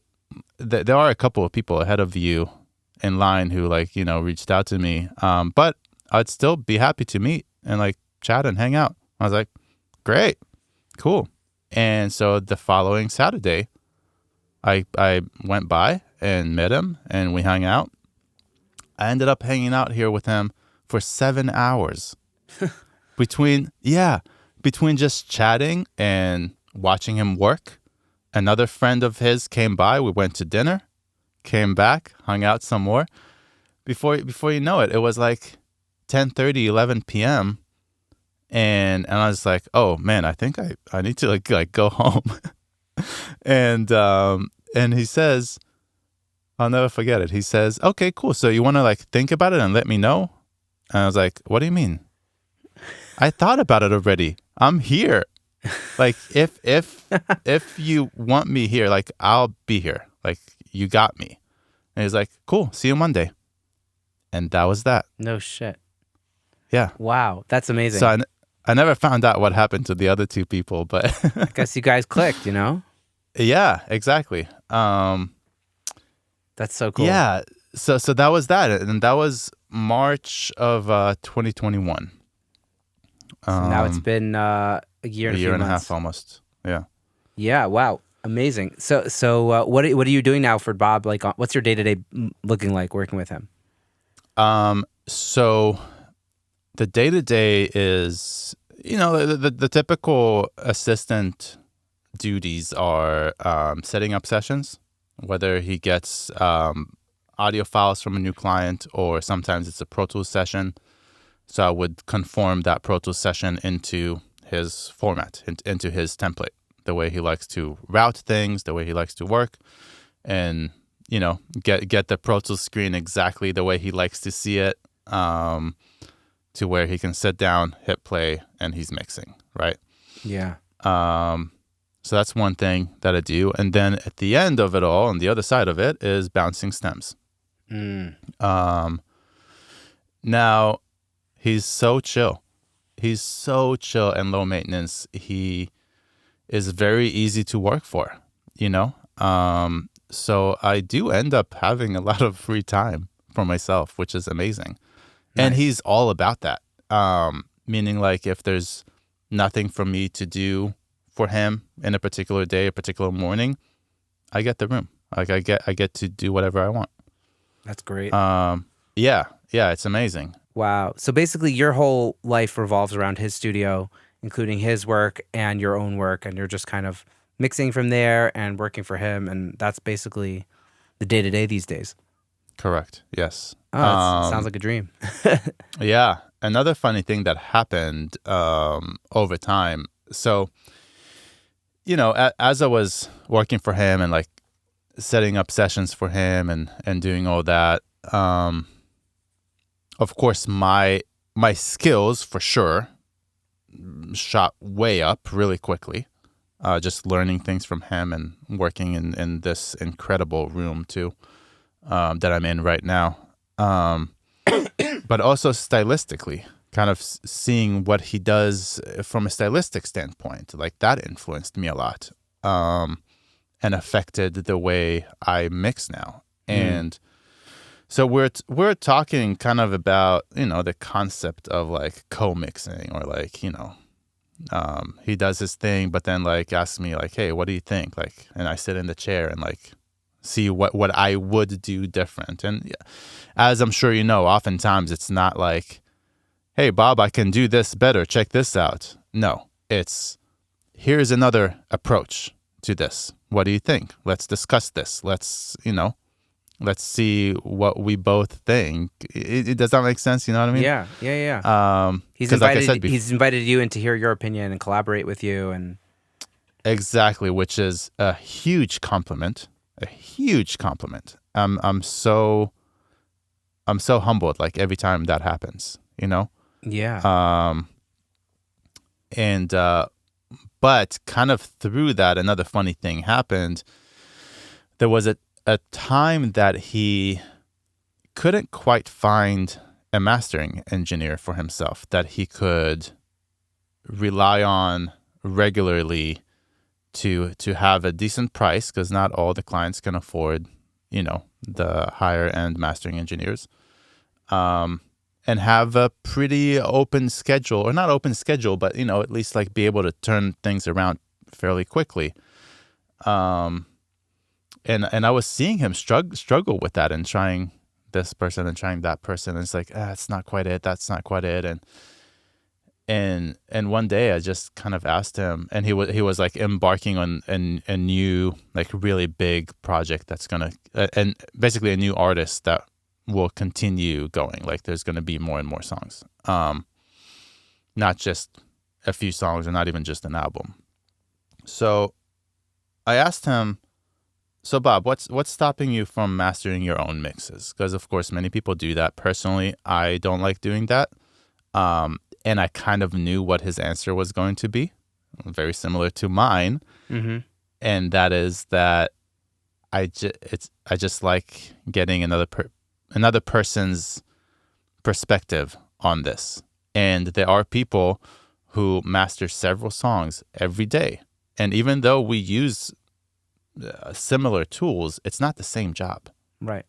that there are a couple of people ahead of you in line who reached out to me. But I'd still be happy to meet and like chat and hang out. I was like, great, cool. And so the following Saturday, I went by and met him and we hung out. I ended up hanging out here with him for 7 hours between just chatting and watching him work. Another friend of his came by. We went to dinner, came back, hung out some more. Before you know it, it was like 10:30, 11 p.m. And I was like, oh man, I think I need to like go home. And he says, I'll never forget it. He says, okay, cool. So you want to like think about it and let me know? And I was like, what do you mean? I thought about it already. I'm here. Like if you want me here, like I'll be here. Like you got me. And he's like, cool. See you Monday. And that was that. No shit. Yeah. Wow. That's amazing. So I never found out what happened to the other 2 people, but I guess you guys clicked, Yeah, exactly. That's so cool. Yeah. So that was that. And that was March of 2021. So now it's been a year and a few and a months. half almost. Yeah. Yeah. Wow. Amazing. So what are you doing now for Bob? Like, what's your day-to-day looking like working with him? So the day-to-day is, the typical assistant duties are setting up sessions, whether he gets audio files from a new client or sometimes it's a Pro Tools session. So I would conform that Pro Tools session into his format, into his template, the way he likes to route things, the way he likes to work, and, get the Pro Tools screen exactly the way he likes to see it, to where he can sit down, hit play, and he's mixing, right? Yeah. So that's one thing that I do. And then at the end of it all, on the other side of it, is bouncing stems. Now, he's so chill. He's so chill and low maintenance. He is very easy to work for, So I do end up having a lot of free time for myself, which is amazing. Nice. And he's all about that. Meaning like if there's nothing for me to do for him in a particular day, a particular morning, I get the room. Like I get to do whatever I want. That's great. Yeah, it's amazing. Wow. So basically your whole life revolves around his studio, including his work and your own work, and you're just kind of mixing from there and working for him, and that's basically the day-to-day these days. Correct. Yes. Oh, sounds like a dream. Yeah. Another funny thing that happened over time. So, as I was working for him and like setting up sessions for him and doing all that, of course, my skills for sure shot way up really quickly. Just learning things from him and working in this incredible room too, that I'm in right now. But also stylistically, kind of seeing what he does from a stylistic standpoint, like that influenced me a lot, and affected the way I mix now. And so we're talking kind of about, the concept of like co-mixing, or like, he does his thing, but then like asks me like, hey, what do you think? Like, and I sit in the chair and like see what I would do different. And as I'm sure oftentimes it's not like, hey, Bob, I can do this better. Check this out. No, it's here's another approach to this. What do you think? Let's discuss this. Let's see what we both think. Does that make sense? You know what I mean? Yeah. He's 'cause like I said he's invited you in to hear your opinion and collaborate with you, and exactly, which is a huge compliment. A huge compliment. I'm so humbled like every time that happens. Yeah. And but kind of through that, another funny thing happened. There was a time that he couldn't quite find a mastering engineer for himself that he could rely on regularly to have a decent price, because not all the clients can afford, the higher end mastering engineers. And have a pretty open schedule, or not open schedule, but, at least like be able to turn things around fairly quickly. And I was seeing him struggle with that, and trying this person and trying that person. And it's like, it's not quite it. That's not quite it. And one day I just kind of asked him, and he was like embarking on a new, like really big project that's gonna, and basically a new artist that will continue going. Like there's going to be more and more songs, not just a few songs, or not even just an album. So I asked him, so Bob, what's stopping you from mastering your own mixes? Because of course many people do that. Personally, I don't like doing that. And I kind of knew what his answer was going to be, very similar to mine. Mm-hmm. And that is that I just like getting another person's perspective on this. And there are people who master several songs every day. And even though we use similar tools, it's not the same job. Right.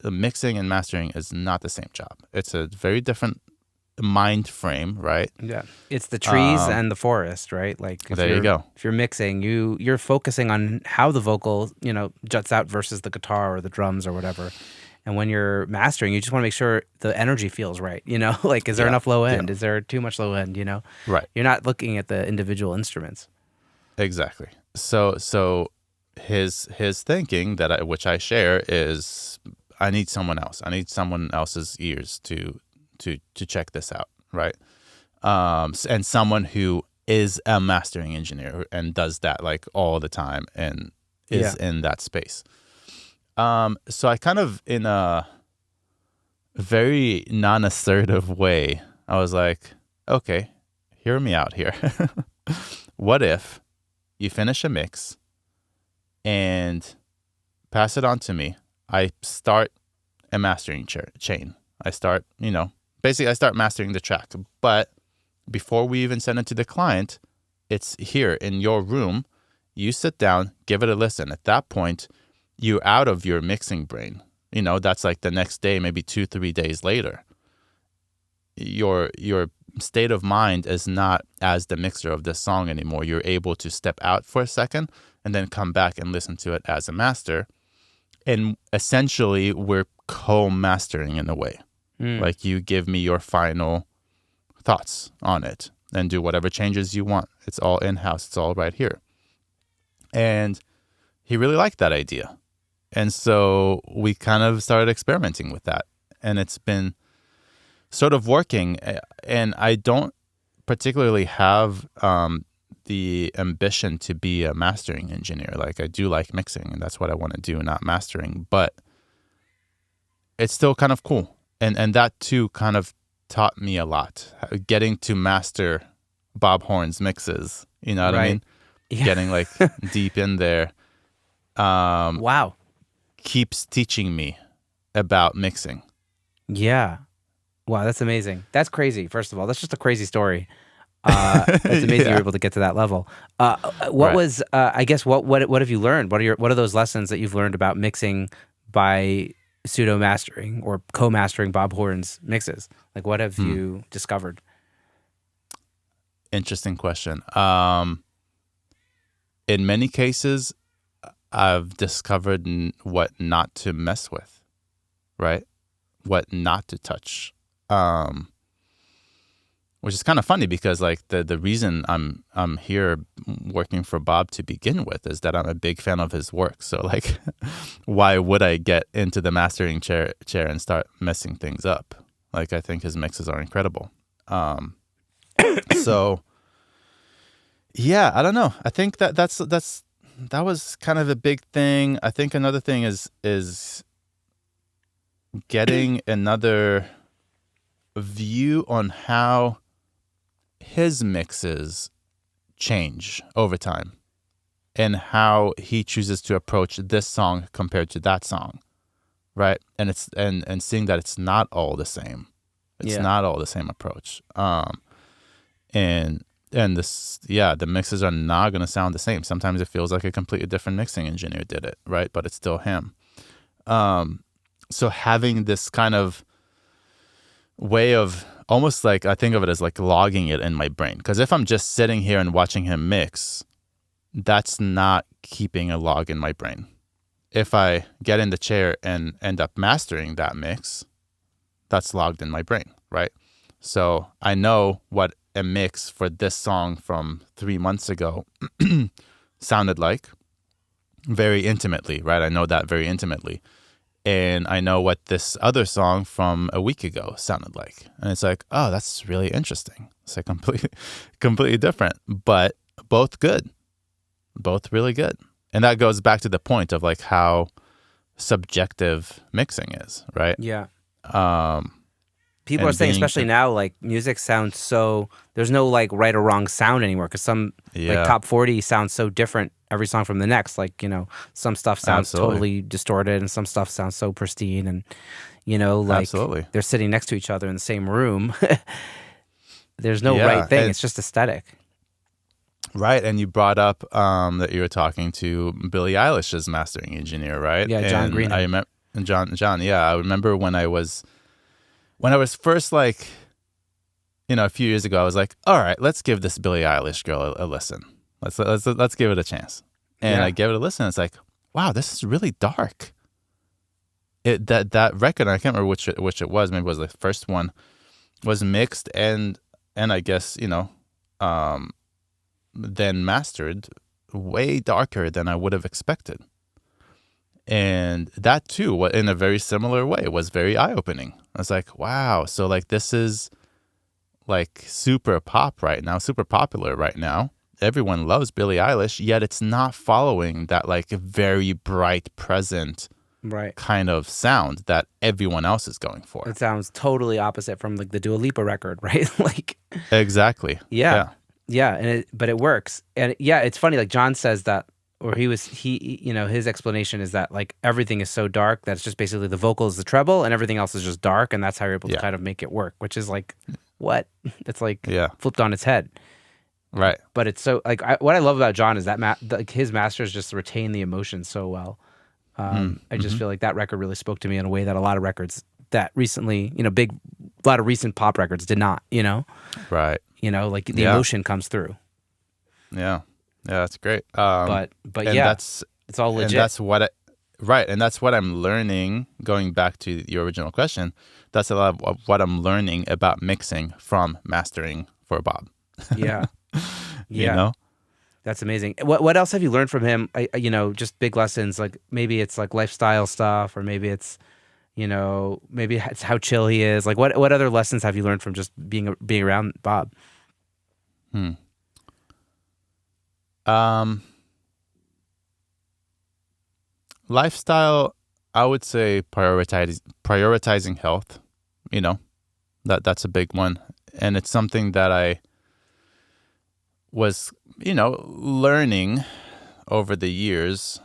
Mixing and mastering is not the same job. It's a very different mind frame, right? Yeah. It's the trees and the forest, right? Like there you go. If you're mixing, you're focusing on how the vocal, juts out versus the guitar or the drums or whatever. And when you're mastering, you just want to make sure the energy feels right. Like, is there enough low end? Is there too much low end? Right. You're not looking at the individual instruments. Exactly. So his thinking which I share is, I need someone else. I need someone else's ears to check this out, right? And someone who is a mastering engineer and does that like all the time and is in that space. So I kind of, in a very non-assertive way, I was like, okay, hear me out here. What if you finish a mix and pass it on to me? I start a mastering chain. I start, basically I start mastering the track. But before we even send it to the client, it's here in your room. You sit down, give it a listen. At that point, you're out of your mixing brain. That's like the next day, maybe 2-3 days later. Your state of mind is not as the mixer of this song anymore. You're able to step out for a second and then come back and listen to it as a master. And essentially, we're co-mastering in a way. Like you give me your final thoughts on it and do whatever changes you want. It's all in-house. It's all right here. And he really liked that idea. And so we kind of started experimenting with that. And it's been sort of working. And I don't particularly have the ambition to be a mastering engineer. Like I do like mixing, and that's what I want to do, not mastering. But it's still kind of cool. And that too kind of taught me a lot. Getting to master Bob Horn's mixes, you know what I mean? Yeah. Getting like deep in there. Wow. Keeps teaching me about mixing. Yeah. Wow, that's amazing. That's crazy. First of all, that's just a crazy story. That's amazing you're Yeah. able to get to that level. What Right. was I guess what have you learned? What are those lessons that you've learned about mixing by pseudo mastering or co-mastering Bob Horn's mixes? Like what have Hmm. you discovered? Interesting question. In many cases, I've discovered what not to mess with, right? What not to touch. Um, which is kind of funny because like the reason I'm here working for Bob to begin with is that I'm a big fan of his work. So like, why would I get into the mastering chair and start messing things up? Like I think his mixes are incredible. Um, so yeah, I don't know. I think that was kind of a big thing. I think another thing is getting another view on how his mixes change over time and how he chooses to approach this song compared to that song, right? And it's and seeing that it's not all the same. It's Yeah. not all the same approach. And this, yeah, the mixes are not going to sound the same. Sometimes it feels like a completely different mixing engineer did it, right? But it's still him. So having this kind of way of almost like, I think of it as like logging it in my brain. Because if I'm just sitting here and watching him mix, that's not keeping a log in my brain. If I get in the chair and end up mastering that mix, that's logged in my brain, right? So I know what a mix for this song from 3 months ago sounded like very intimately, right? I know that very intimately. And I know what this other song from a week ago sounded like. And it's like, oh, that's really interesting. It's like completely different, but both good, both really good. And that goes back to the point of like how subjective mixing is, right? Yeah. Um, People are and saying, being, especially now, like music sounds so there's no like right or wrong sound anymore because some like yeah, top 40 sounds so different every song from the next. Like, some stuff sounds absolutely, totally distorted and some stuff sounds so pristine and, like absolutely. they're sitting next to each other in the same room. There's no right Yeah, thing. and It's just aesthetic. right, and you brought up that you were talking to Billie Eilish's mastering engineer, right? Yeah, John And I Greenham. remember John. Yeah, I remember when I was first like, a few years ago, I was like, all right, let's give this Billie Eilish girl a listen. Let's give it a chance. And I Yeah. gave it a listen. It's like, wow, this is really dark. That record, I can't remember which it was. Maybe it was the first one. Was mixed and I guess then mastered way darker than I would have expected. And that too, in a very similar way, was very eye opening. I was like, wow, so like this is like super pop right now, super popular right now. Everyone loves Billie Eilish, yet it's not following that like very bright, present Right. kind of sound that everyone else is going for. It sounds totally opposite from like the Dua Lipa record, right? Like, Exactly. yeah, Yeah. yeah, but it works, and yeah, it's funny. Like John says that, or his explanation is that like everything is so dark that it's just basically the vocal is the treble and everything else is just dark, and that's how you're able to Yeah. kind of make it work. Which is like, what? It's like Yeah. flipped on its head. Right. But it's so like what I love about John is that like his masters just retain the emotion so well. I just Mm-hmm. feel like that record really spoke to me in a way that a lot of records that recently, a lot of recent pop records did not, Right. like the Yeah. emotion comes through. Yeah. Yeah. That's great. But And yeah, it's all legit. that's what right. And that's what I'm learning. Going back to your original question, that's a lot of what I'm learning about mixing from mastering for Bob. Yeah. You Yeah. know? That's amazing. What else have you learned from him? Just big lessons, like maybe it's like lifestyle stuff, or maybe it's, maybe it's how chill he is. Like what other lessons have you learned from just being around Bob? Hmm. Um, Lifestyle, I would say prioritizing health. You know, that's a big one, and it's something that I was, learning over the years.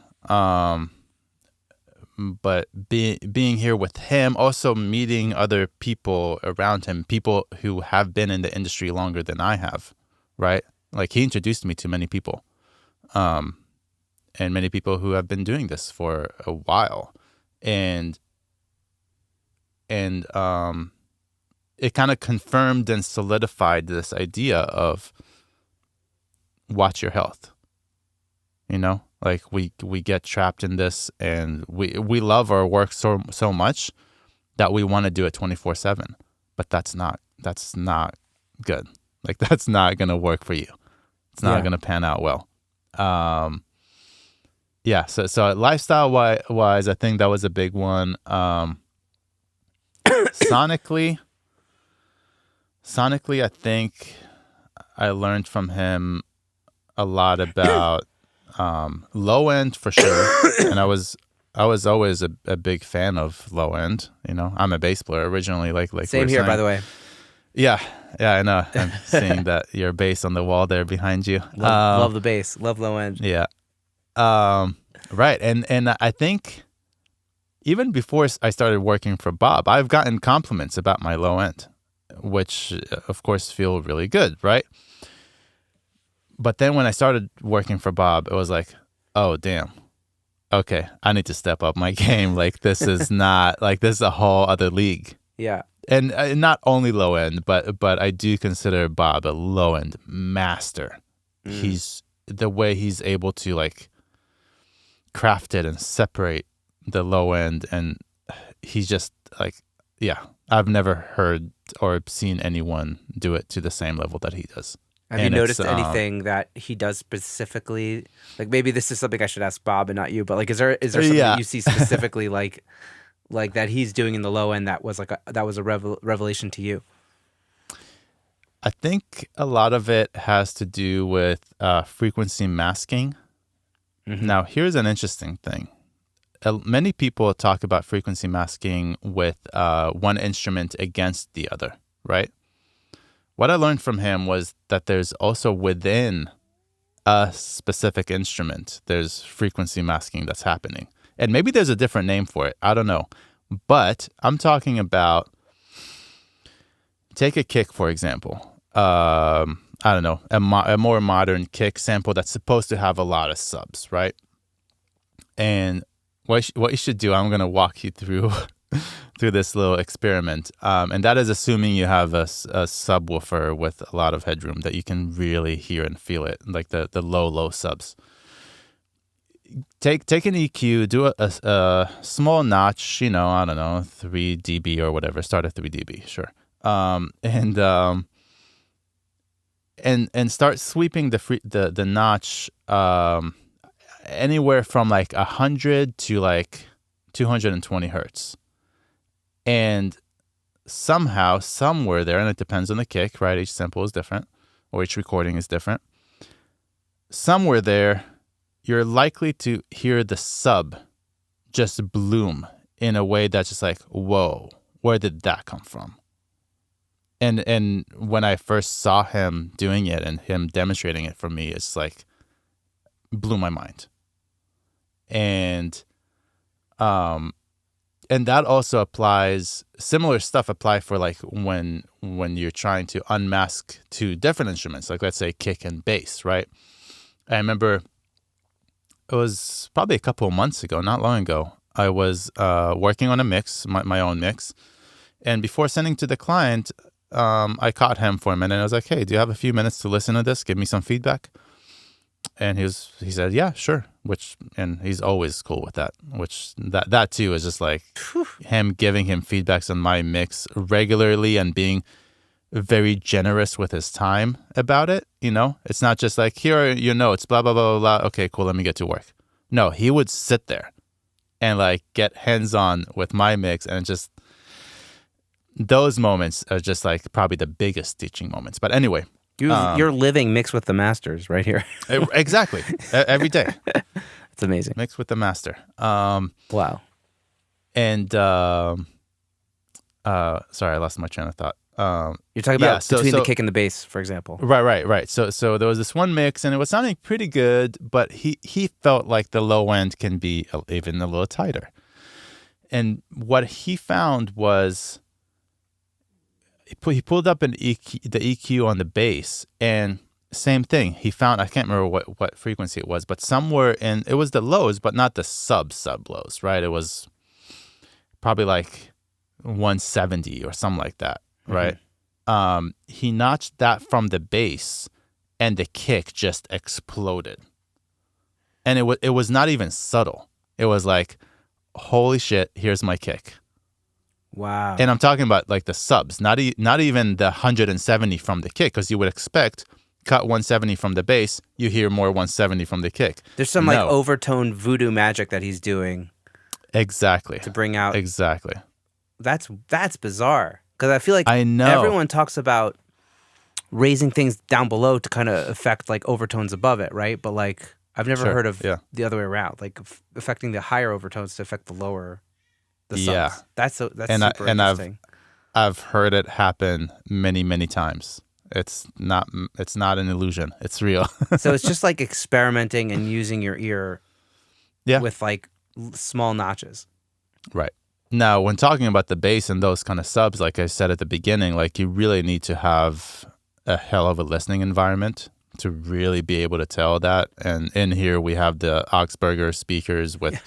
being here with him, also meeting other people around him, people who have been in the industry longer than I have, right? Like he introduced me to many people, and many people who have been doing this for a while, and it kind of confirmed and solidified this idea of watch your health. Like we get trapped in this, and we love our work so much that we want to do it 24/7, but that's not good. Like that's not gonna work for you. It's not gonna pan out well. So lifestyle wise, I think that was a big one. Sonically, I think I learned from him a lot about low end for sure, and I was always a big fan of low end. I'm a bass player originally, like same here, by the way. Yeah, I know. I'm seeing that your bass on the wall there behind you. Love the bass, love low end. Yeah, right. And I think even before I started working for Bob, I've gotten compliments about my low end, which of course feel really good, right? But then when I started working for Bob, it was like, oh, damn. Okay, I need to step up my game. Like, this is not, like, this is a whole other league. Yeah. And not only low end, but I do consider Bob a low end master. He's, the way he's able to, like, craft it and separate the low end. And he's just, like, I've never heard or seen anyone do it to the same level that he does. Have you noticed anything that he does specifically? Like maybe this is something I should ask Bob and not you, but like, is there something that you see specifically like that he's doing in the low end that was a revelation to you? I think a lot of it has to do with frequency masking. Mm-hmm. Now, here's an interesting thing. Many people talk about frequency masking with one instrument against the other, right? What I learned from him was that there's also within a specific instrument, there's frequency masking that's happening. And maybe there's a different name for it. I don't know. But I'm talking about, take a kick, for example. I don't know, a more modern kick sample that's supposed to have a lot of subs, right? And what you should do, I'm going to walk you through this little experiment. And that is assuming you have a subwoofer with a lot of headroom that you can really hear and feel it, like the low subs. Take an EQ, do a small notch, I don't know, 3 dB or whatever. Start at 3 dB, sure. And start sweeping the notch anywhere from like 100 to like 220 hertz. And somehow, somewhere there, and it depends on the kick, right? Each sample is different, or each recording is different. Somewhere there, you're likely to hear the sub just bloom in a way that's just like, whoa, where did that come from? And when I first saw him doing it and him demonstrating it for me, it's like blew my mind. And that also applies, similar stuff apply for like when you're trying to unmask two different instruments, like let's say kick and bass, right? I remember it was probably a couple of months ago, not long ago, I was working on a mix, my own mix. And before sending to the client, I caught him for a minute and I was like, hey, do you have a few minutes to listen to this? Give me some feedback. And he said, yeah, sure. And he's always cool with that, which that too is just like him giving him feedbacks on my mix regularly and being very generous with his time about it. It's not just like, here are your notes, blah, blah, blah, blah, blah. Okay, cool. Let me get to work. No, he would sit there and like get hands-on with my mix. And just those moments are just like probably the biggest teaching moments. But anyway, you're living Mix with the Masters right here. Exactly. Every day. It's amazing. Mix with the master. Wow. And sorry, I lost my train of thought. You're talking about between the kick and the bass, for example. Right. So there was this one mix, and it was sounding pretty good, but he felt like the low end can be even a little tighter. And what he found was he pulled up the EQ on the bass, and same thing. He found, I can't remember what frequency it was, but somewhere it was the lows, but not the sub lows, right? It was probably like 170 or something like that, right? He notched that from the bass, and the kick just exploded. And it was not even subtle. It was like, holy shit, here's my kick. Wow. And I'm talking about like the subs, not even the 170 from the kick, because you would expect cut 170 from the bass, you hear more 170 from the kick. There's some like overtone voodoo magic that he's doing. Exactly. To bring out. Exactly. That's bizarre. Because I feel like I know everyone talks about raising things down below to kind of affect like overtones above it, right? But like I've never heard of the other way around, like affecting the higher overtones to affect the lower, the subs. Yeah. That's super interesting. I've heard it happen many, many times. It's not an illusion. It's real. So it's just like experimenting and using your ear with like small notches. Right. Now, when talking about the bass and those kind of subs, like I said at the beginning, like you really need to have a hell of a listening environment to really be able to tell that. And in here we have the Augsburger speakers with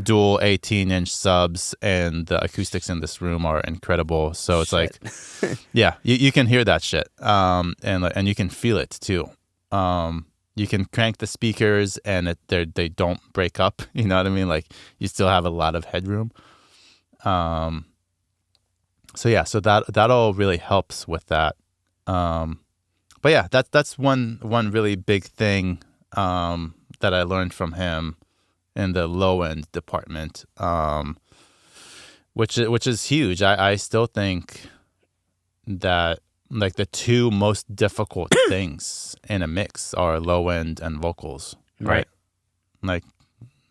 dual 18-inch subs, and the acoustics in this room are incredible. So it's like, you can hear that shit, and you can feel it too. You can crank the speakers, and they don't break up. You know what I mean? Like you still have a lot of headroom. So that all really helps with that. But yeah, that's one really big thing that I learned from him in the low end department, which is huge. I still think that like the two most difficult things in a mix are low end and vocals, right? Like,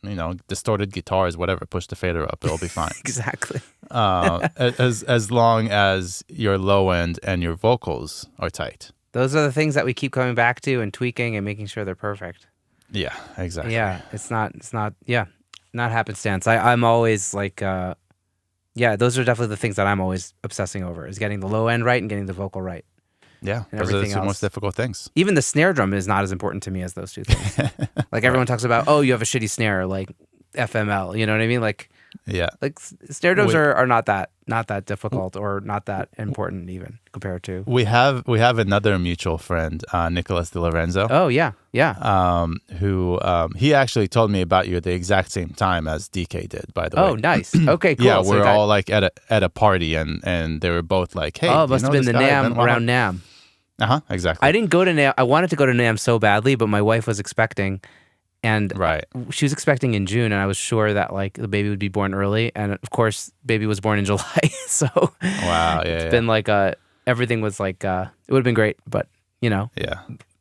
you know, distorted guitars, whatever, push the fader up, it'll be fine. Exactly. As long as your low end and your vocals are tight. Those are the things that we keep coming back to and tweaking and making sure they're perfect. Yeah, exactly. Yeah, it's not happenstance. I'm always like, those are definitely the things that I'm always obsessing over, is getting the low end right and getting the vocal right. Yeah, and those are the two most difficult things. Even the snare drum is not as important to me as those two things. Like everyone talks about, oh, you have a shitty snare, like FML, you know what I mean? Like, like snare drums are not that difficult or not that important even compared to. We have another mutual friend, Nicholas De Lorenzo. Oh yeah. Who he actually told me about you at the exact same time as DK did, by the way. Oh, nice. Okay, cool. Yeah, we're all like at a party, and they were both like, hey, it must have been the NAMM around NAMM. Exactly. I didn't go to NAMM. I wanted to go to NAMM so badly, but my wife was expecting, and she was expecting in June, and I was sure that like the baby would be born early, and of course, baby was born in July. So wow, it's been like everything was like it would have been great, but you know,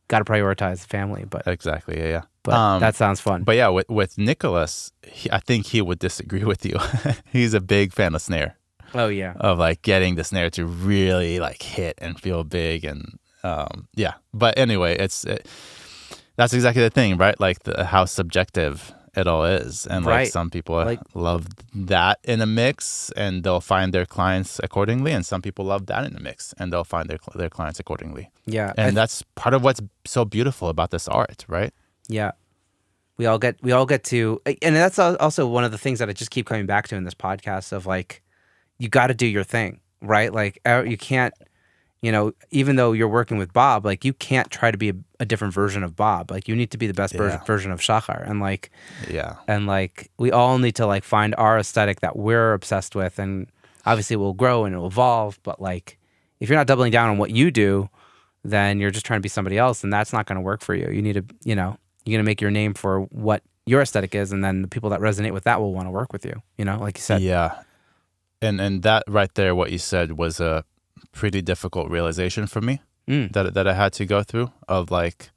got to prioritize the family. But exactly, yeah. But that sounds fun. But yeah, with Nicholas, I think he would disagree with you. He's a big fan of snare. Oh yeah, of like getting the snare to really like hit and feel big, and But anyway, that's exactly the thing, right? Like how subjective it all is, and like some people love that in a mix, and they'll find their clients accordingly, and some people love that in a mix, and they'll find their clients accordingly. Yeah, and that's part of what's so beautiful about this art, right? Yeah, we all get to, and that's also one of the things that I just keep coming back to in this podcast of like, you got to do your thing, right? Like you can't. You know, even though you're working with Bob, like you can't try to be a different version of Bob. Like you need to be the best version of Shachar, and like, and like we all need to like find our aesthetic that we're obsessed with, and obviously it will grow and it will evolve. But like, if you're not doubling down on what you do, then you're just trying to be somebody else, and that's not going to work for you. You need to, you know, you're going to make your name for what your aesthetic is, and then the people that resonate with that will want to work with you. You know, like you said. Yeah, and that right there, what you said was a pretty difficult realization for me that I had to go through, of like,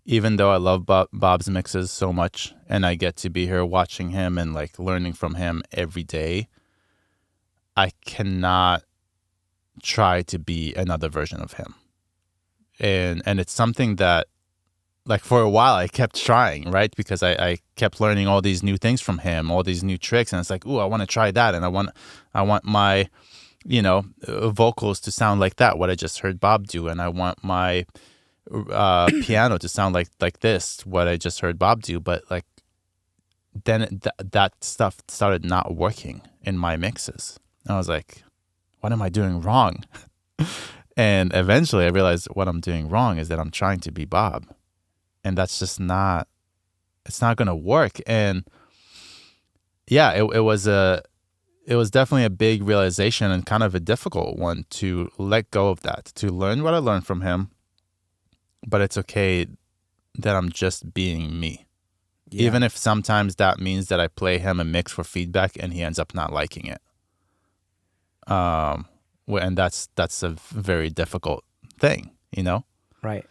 even though I love Bob's mixes so much and I get to be here watching him and like learning from him every day, I cannot try to be another version of him. And it's something that like for a while I kept trying, right? Because I kept learning all these new things from him, all these new tricks, and it's like, ooh, I want to try that, and I want my, vocals to sound like that, what I just heard Bob do, and I want my piano to sound like this, what I just heard Bob do. But like then that stuff started not working in my mixes. I was like, what am I doing wrong? And eventually I realized what I'm doing wrong is that I'm trying to be Bob. And that's just it's not going to work. And yeah, it was definitely a big realization and kind of a difficult one to let go of that, to learn what I learned from him. But it's okay that I'm just being me. Yeah. Even if sometimes that means that I play him a mix for feedback and he ends up not liking it. And that's a very difficult thing, Right.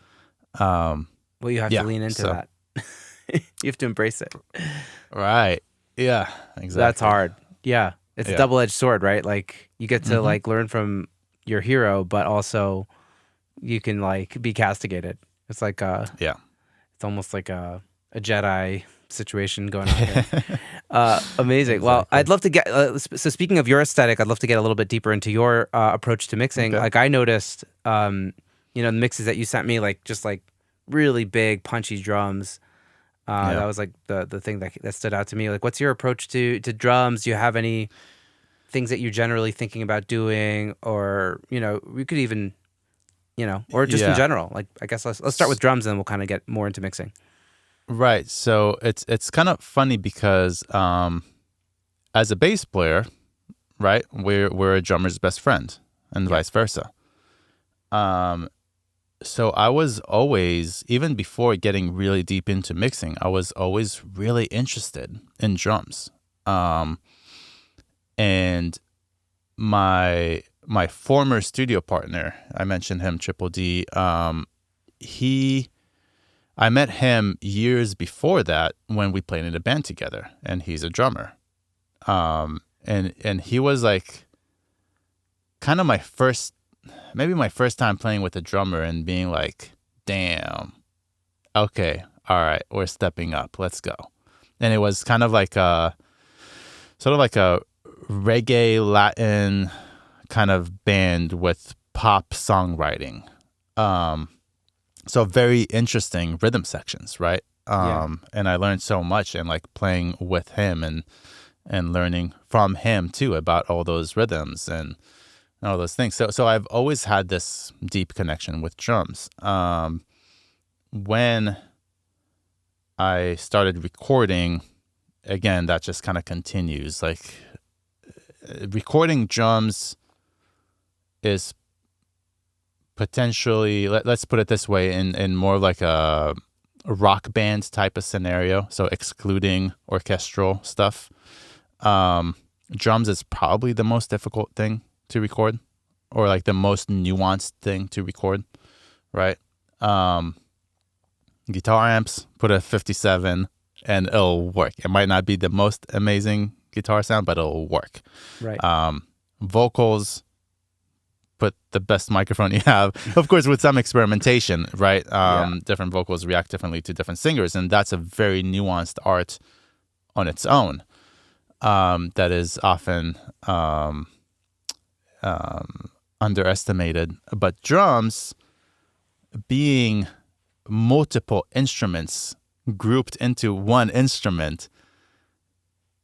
Well, you have to lean into that. You have to embrace it. Right. Yeah, exactly. That's hard. Yeah. It's a double-edged sword, right? Like you get to like learn from your hero, but also you can like be castigated. It's like it's almost like a Jedi situation going on here. Amazing. Exactly. Well, I'd love to get so speaking of your aesthetic, I'd love to get a little bit deeper into your approach to mixing. Okay. Like I noticed the mixes that you sent me, like just like really big punchy drums. That was like the thing that stood out to me. Like, what's your approach to drums? Do you have any things that you're generally thinking about doing, or we could even, or just in general? Like, I guess let's start with drums, and then we'll kind of get more into mixing. Right. So it's kind of funny because as a bass player, right, we're a drummer's best friend, and vice versa. So I was always, even before getting really deep into mixing, I was always really interested in drums. And my former studio partner, I mentioned him, Triple D, I met him years before that when we played in a band together, and he's a drummer. And he was like kind of my first time playing with a drummer and being like, damn, okay, all right, we're stepping up, let's go. And it was kind of like a reggae Latin kind of band with pop songwriting. So very interesting rhythm sections, right? And I learned so much, and like playing with him and learning from him too about all those rhythms and all those things. So I've always had this deep connection with drums. When I started recording, again, that just kind of continues. Like recording drums is potentially, let's put it this way, in more like a rock band type of scenario. So excluding orchestral stuff. Drums is probably the most difficult thing to record, or like the most nuanced thing to record, right? Guitar amps, put a 57 and it'll work. It might not be the most amazing guitar sound, but it'll work. Right. Vocals, put the best microphone you have, of course, with some experimentation, right? Different vocals react differently to different singers, and that's a very nuanced art on its own. That is often underestimated. But drums, being multiple instruments grouped into one instrument,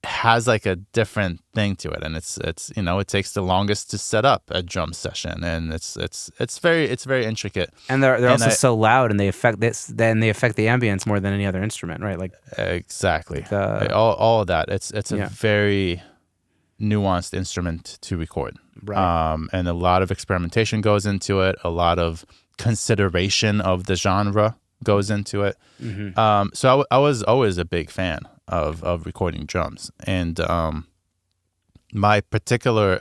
has like a different thing to it, and it's it takes the longest to set up a drum session, and it's very intricate. And they're also so loud, and they affect the ambience more than any other instrument, right? Like exactly all of that. It's a very nuanced instrument to record, right? And a lot of experimentation goes into it. A lot of consideration of the genre goes into it. Mm-hmm. So I was always a big fan of recording drums, and my particular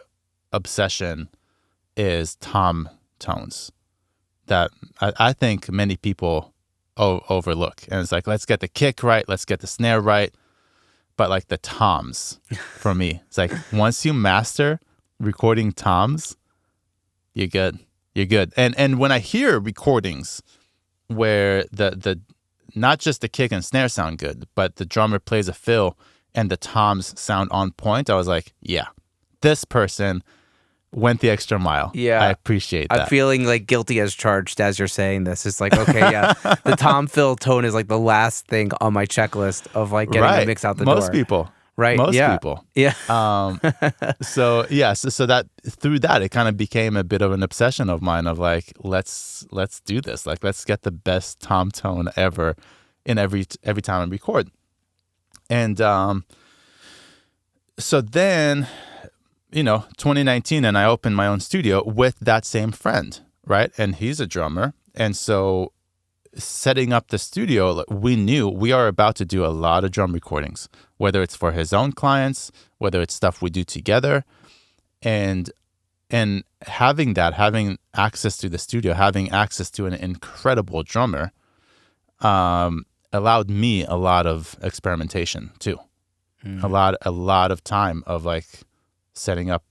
obsession is tom tones that I think many people overlook. And it's like, let's get the kick right, let's get the snare right, but like the toms, for me, it's like once you master recording toms, you're good. And when I hear recordings where the not just the kick and snare sound good, but the drummer plays a fill and the toms sound on point, I was like, yeah, this person went the extra mile. Yeah. I appreciate that. I'm feeling like guilty as charged as you're saying this. It's like, okay, yeah, the tom fill tone is like the last thing on my checklist of like getting the mix out the door. Most people. Right. Most people. Yeah. So that through that, it kind of became a bit of an obsession of mine of like, let's do this. Like, let's get the best tom tone ever in every time I record. And so then, 2019, and I opened my own studio with that same friend, right? And he's a drummer. And so setting up the studio, we knew we are about to do a lot of drum recordings, whether it's for his own clients, whether it's stuff we do together. And having access to the studio, having access to an incredible drummer, allowed me a lot of experimentation too. A lot of time of like setting up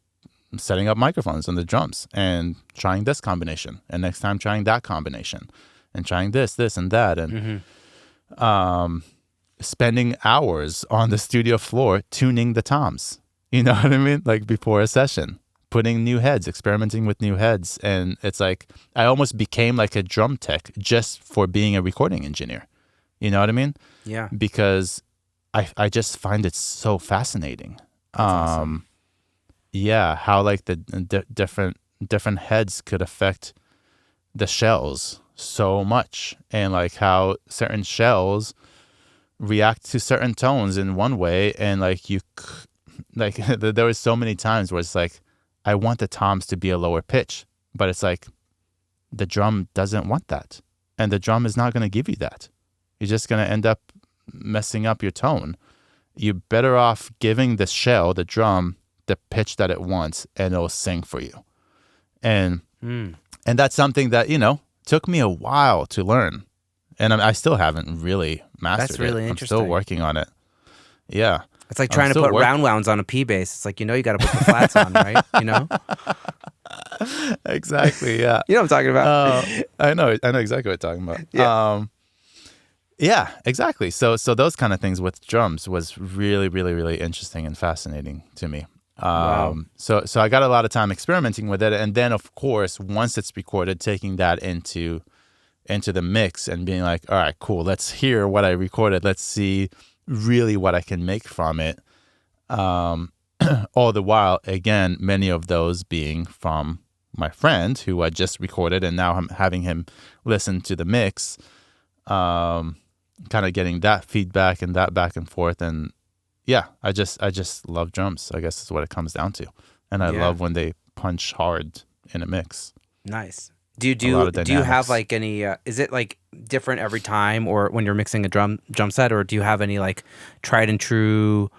microphones on the drums and trying this combination, and next time trying that combination, and trying this and that, and spending hours on the studio floor tuning the toms. You know what I mean? Like before a session, putting new heads, experimenting with new heads, and it's like I almost became like a drum tech just for being a recording engineer. You know what I mean? Yeah. Because I just find it so fascinating. That's awesome. Yeah, how like the different heads could affect the shells so much, and like how certain shells react to certain tones in one way, and like there was so many times where it's like I want the toms to be a lower pitch, but it's like the drum doesn't want that, and the drum is not going to give you that. You're just going to end up messing up your tone. You're better off giving the shell, the drum, the pitch that it wants, and it'll sing for you. And that's something that, took me a while to learn. And I still haven't really mastered it. That's really interesting. I'm still working on it. Yeah. It's like trying to put round wounds on a P bass. It's like, you got to put the flats on, right? Exactly, yeah. You know what I'm talking about. I know exactly what you're talking about. Yeah. Yeah, exactly. So those kind of things with drums was really, really, really interesting and fascinating to me. Wow. So I got a lot of time experimenting with it, and then of course once it's recorded, taking that into the mix and being like, all right, cool, let's hear what I recorded. Let's see really what I can make from it. All the while, again, many of those being from my friend who I just recorded, and now I'm having him listen to the mix. Kind of getting that feedback and that back and forth, and yeah, I just love drums. I guess is what it comes down to, and I love when they punch hard in a mix. Nice. Do you have like any? Is it like different every time, or when you're mixing a drum set, or do you have any like tried and true,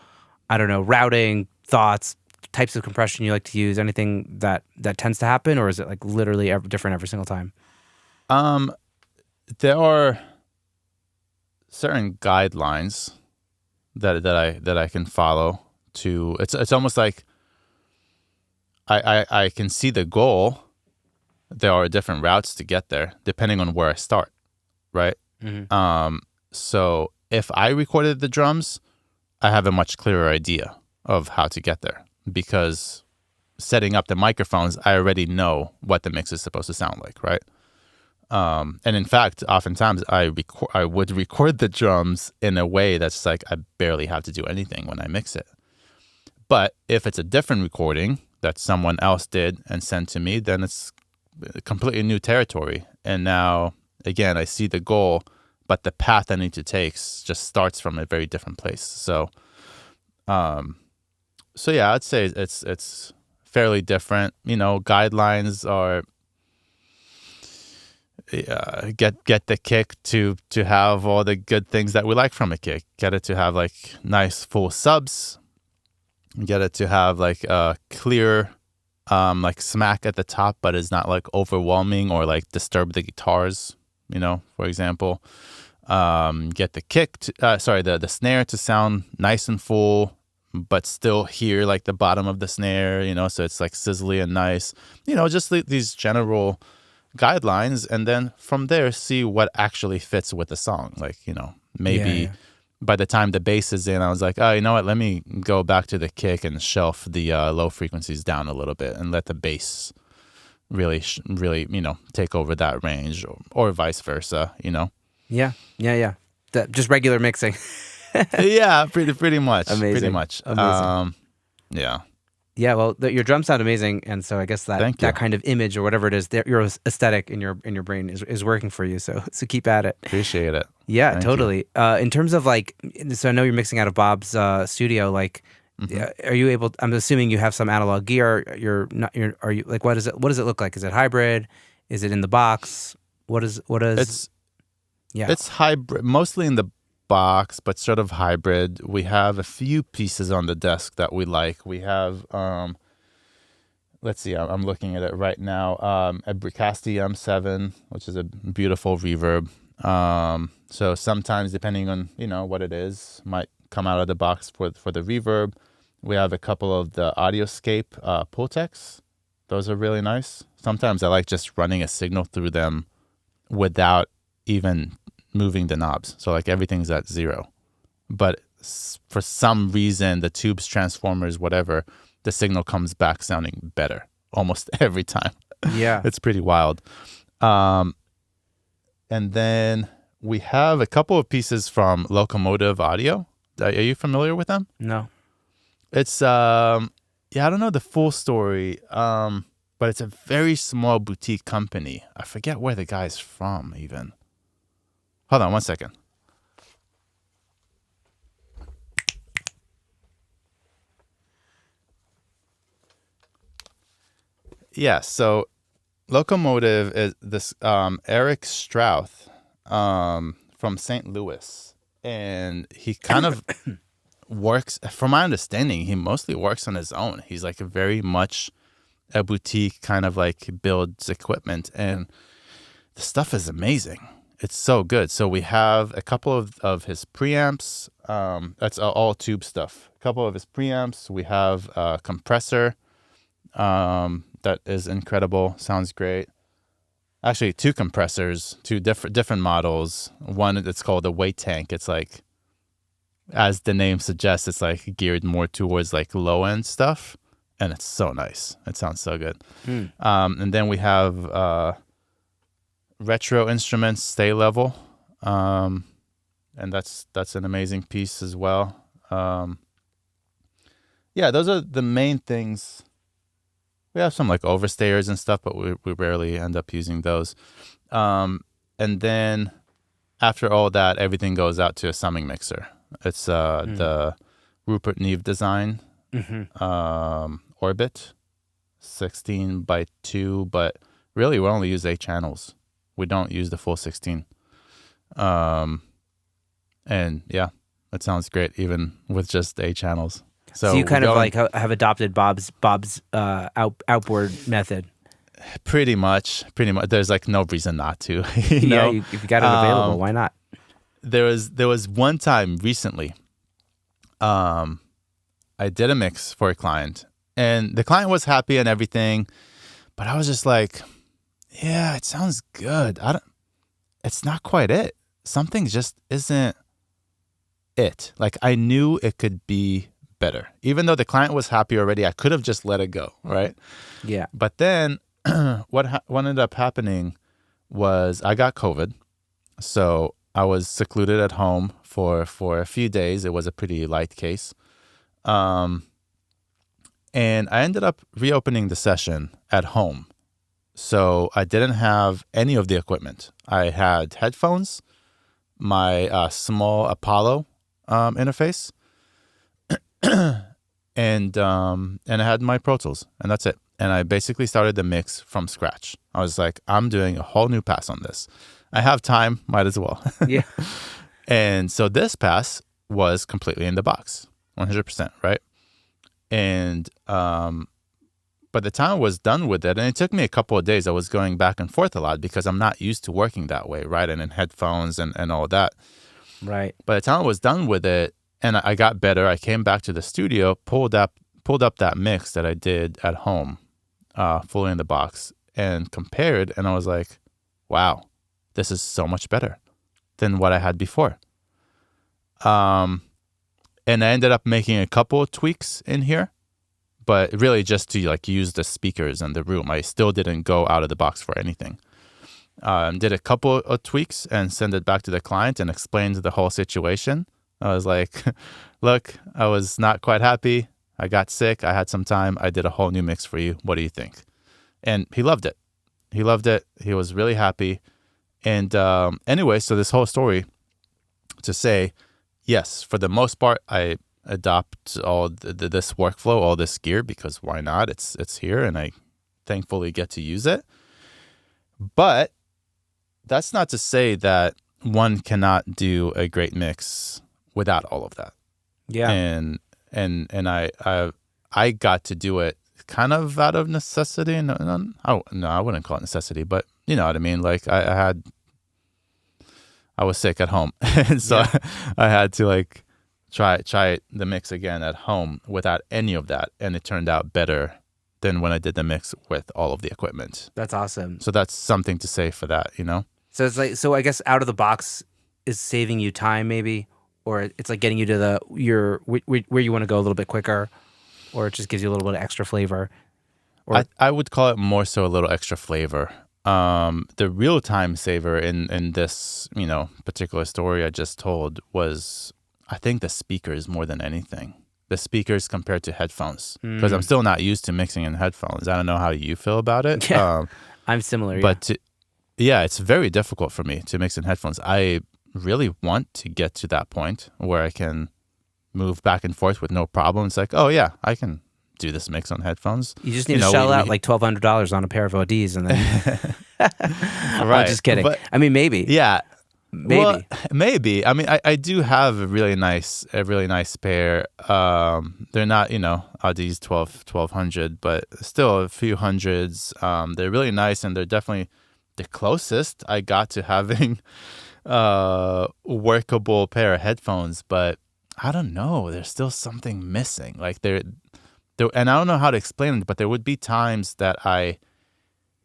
I don't know, routing thoughts, types of compression you like to use? Anything that tends to happen, or is it like literally different every single time? There are certain guidelines that I can follow to. It's almost like I can see the goal. There are different routes to get there depending on where I start, right? Mm-hmm. So if I recorded the drums, I have a much clearer idea of how to get there, because setting up the microphones, I already know what the mix is supposed to sound like, right? And in fact, oftentimes I would record the drums in a way that's like I barely have to do anything when I mix it. But if it's a different recording that someone else did and sent to me, then it's completely new territory. And now, again, I see the goal, but the path I need to take just starts from a very different place. So yeah, I'd say it's fairly different. Guidelines are get the kick to have all the good things that we like from a kick. Get it to have like nice full subs. Get it to have like a clear like smack at the top, but it's not like overwhelming or like disturb the guitars, for example. Get the kick the snare to sound nice and full, but still hear like the bottom of the snare, so it's like sizzly and nice. Just these general guidelines, and then from there see what actually fits with the song. Like, maybe by the time the bass is in, I was like, oh, you know what? Let me go back to the kick and shelf the low frequencies down a little bit and let the bass really, take over that range, or vice versa. Yeah. Just regular mixing. Yeah, pretty much. Amazing. Pretty much. Amazing. Yeah. Yeah, well, your drums sound amazing, and so I guess that kind of image or whatever it is, your aesthetic in your brain is working for you. So keep at it. Appreciate it. Yeah, Thank totally. In terms of so I know you're mixing out of Bob's studio. Are you able? I'm assuming you have some analog gear. You're not. Are you like? What does it look like? Is it hybrid? Is it in the box? What is? It's hybrid, mostly in the box, but sort of hybrid. We have a few pieces on the desk that we like. We have, let's see, I'm looking at it right now. A Bricasti M7, which is a beautiful reverb. So sometimes, depending on what it is, might come out of the box for the reverb. We have a couple of the Audioscape Pultecs. Those are really nice. Sometimes I like just running a signal through them without even moving the knobs. So everything's at 0. But for some reason, the tubes, transformers, whatever, the signal comes back sounding better almost every time. Yeah. It's pretty wild. And then we have a couple of pieces from Locomotive Audio. Are you familiar with them? No. It's, I don't know the full story, but it's a very small boutique company. I forget where the guy's from even. Hold on one second. Yeah, so Locomotive is this Eric Strouth from St. Louis. And he kind of works, from my understanding, he mostly works on his own. He's very much a boutique, kind of builds equipment. And the stuff is amazing. It's so good. So we have a couple of his preamps. That's all tube stuff. A couple of his preamps. We have a compressor that is incredible. Sounds great. Actually, 2 compressors, 2 different models. One that's called the weight tank. It's as the name suggests, it's geared more towards low end stuff, and it's so nice. It sounds so good. And then we have Retro Instruments Stay Level, and that's an amazing piece as well. Those are the main things. We have some overstayers and stuff, but we rarely end up using those. And then after all that, everything goes out to a summing mixer. It's the Rupert Neve design Orbit 16x2, but really we only use 8 channels. We don't use the full 16. And yeah, it sounds great even with just 8 channels. So you kind of have adopted Bob's outboard method. Pretty much. There's no reason not to. Yeah, if you got it available, why not? There was one time recently, I did a mix for a client, and the client was happy and everything, but I was just yeah, it sounds good. It's not quite it. Something just isn't it. I knew it could be better. Even though the client was happy already, I could have just let it go, right? Yeah. But then what ended up happening was I got COVID. So I was secluded at home for a few days. It was a pretty light case. And I ended up reopening the session at home. So I didn't have any of the equipment. I had headphones, my small Apollo interface, and I had my Pro Tools, and that's it. And I basically started the mix from scratch. I was I'm doing a whole new pass on this. I have time, might as well. Yeah. And so this pass was completely in the box, 100%, right? And by the time I was done with it, and it took me a couple of days, I was going back and forth a lot because I'm not used to working that way, right? And in headphones and all that. Right. By the time I was done with it, and I got better, I came back to the studio, pulled up that mix that I did at home, fully in the box, and compared, and I was like, wow, this is so much better than what I had before. And I ended up making a couple of tweaks in here, but really just to like use the speakers in the room. I still didn't go out of the box for anything. Did a couple of tweaks and send it back to the client and explained the whole situation. I was like, look, I was not quite happy. I got sick. I had some time. I did a whole new mix for you. What do you think? And he loved it. He loved it. He was really happy. And anyway, so this whole story to say, yes, for the most part, I adopt all this workflow, all this gear, because why not? It's here, and I thankfully get to use it. But that's not to say that one cannot do a great mix without all of that. Yeah. And I got to do it kind of out of necessity. No, I wouldn't call it necessity, but you know what I mean? Like I was sick at home. And so I had to like try the mix again at home without any of that. And it turned out better than when I did the mix with all of the equipment. That's awesome. So that's something to say for that, you know? So it's like, so I guess out of the box is saving you time maybe, or it's like getting you to where you want to go a little bit quicker, or it just gives you a little bit of extra flavor. Or I would call it more so a little extra flavor. The real time saver in this, you know, particular story I just told was, I think, the speakers more than anything. The speakers compared to headphones, because I'm still not used to mixing in headphones. I don't know how you feel about it. Yeah, I'm similar. But it's very difficult for me to mix in headphones. I really want to get to that point where I can move back and forth with no problem. It's like, oh yeah, I can do this mix on headphones. You just need to shell out like $1,200 on a pair of ODs, and then right. I'm just kidding. But, I mean, maybe. Yeah. Maybe. Well, maybe. I mean, I do have a really nice pair. They're not, you know, Audi's 1200, but still a few hundreds. They're really nice, and they're definitely the closest I got to having workable pair of headphones. But I don't know. There's still something missing. Like there, and I don't know how to explain it, but there would be times that I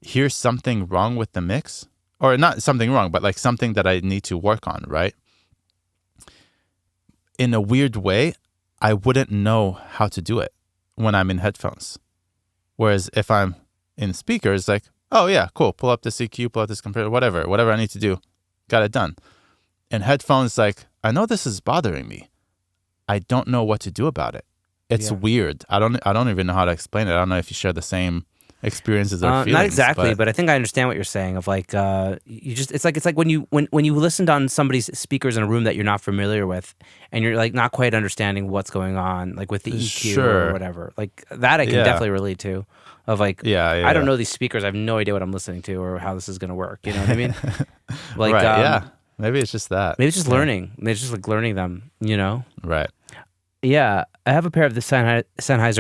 hear something wrong with the mix. Or not something wrong, but like something that I need to work on, right? In a weird way, I wouldn't know how to do it when I'm in headphones. Whereas if I'm in speakers, like, oh yeah, cool, pull up the CQ, pull up this compressor, whatever I need to do, got it done. In headphones, like, I know this is bothering me. I don't know what to do about it. It's weird. I don't even know how to explain it. I don't know if you share the same experiences or feelings. Not exactly, but I think I understand what you're saying. Of like, you just it's like when you listened on somebody's speakers in a room that you're not familiar with, and you're like not quite understanding what's going on, like with the EQ or whatever. Like that, I can definitely relate to. Of like, I don't know these speakers. I have no idea what I'm listening to or how this is going to work. You know what I mean? Like, right, maybe it's just that. Maybe it's just learning. Maybe it's just like learning them. You know? Right. Yeah, I have a pair of the Sennheiser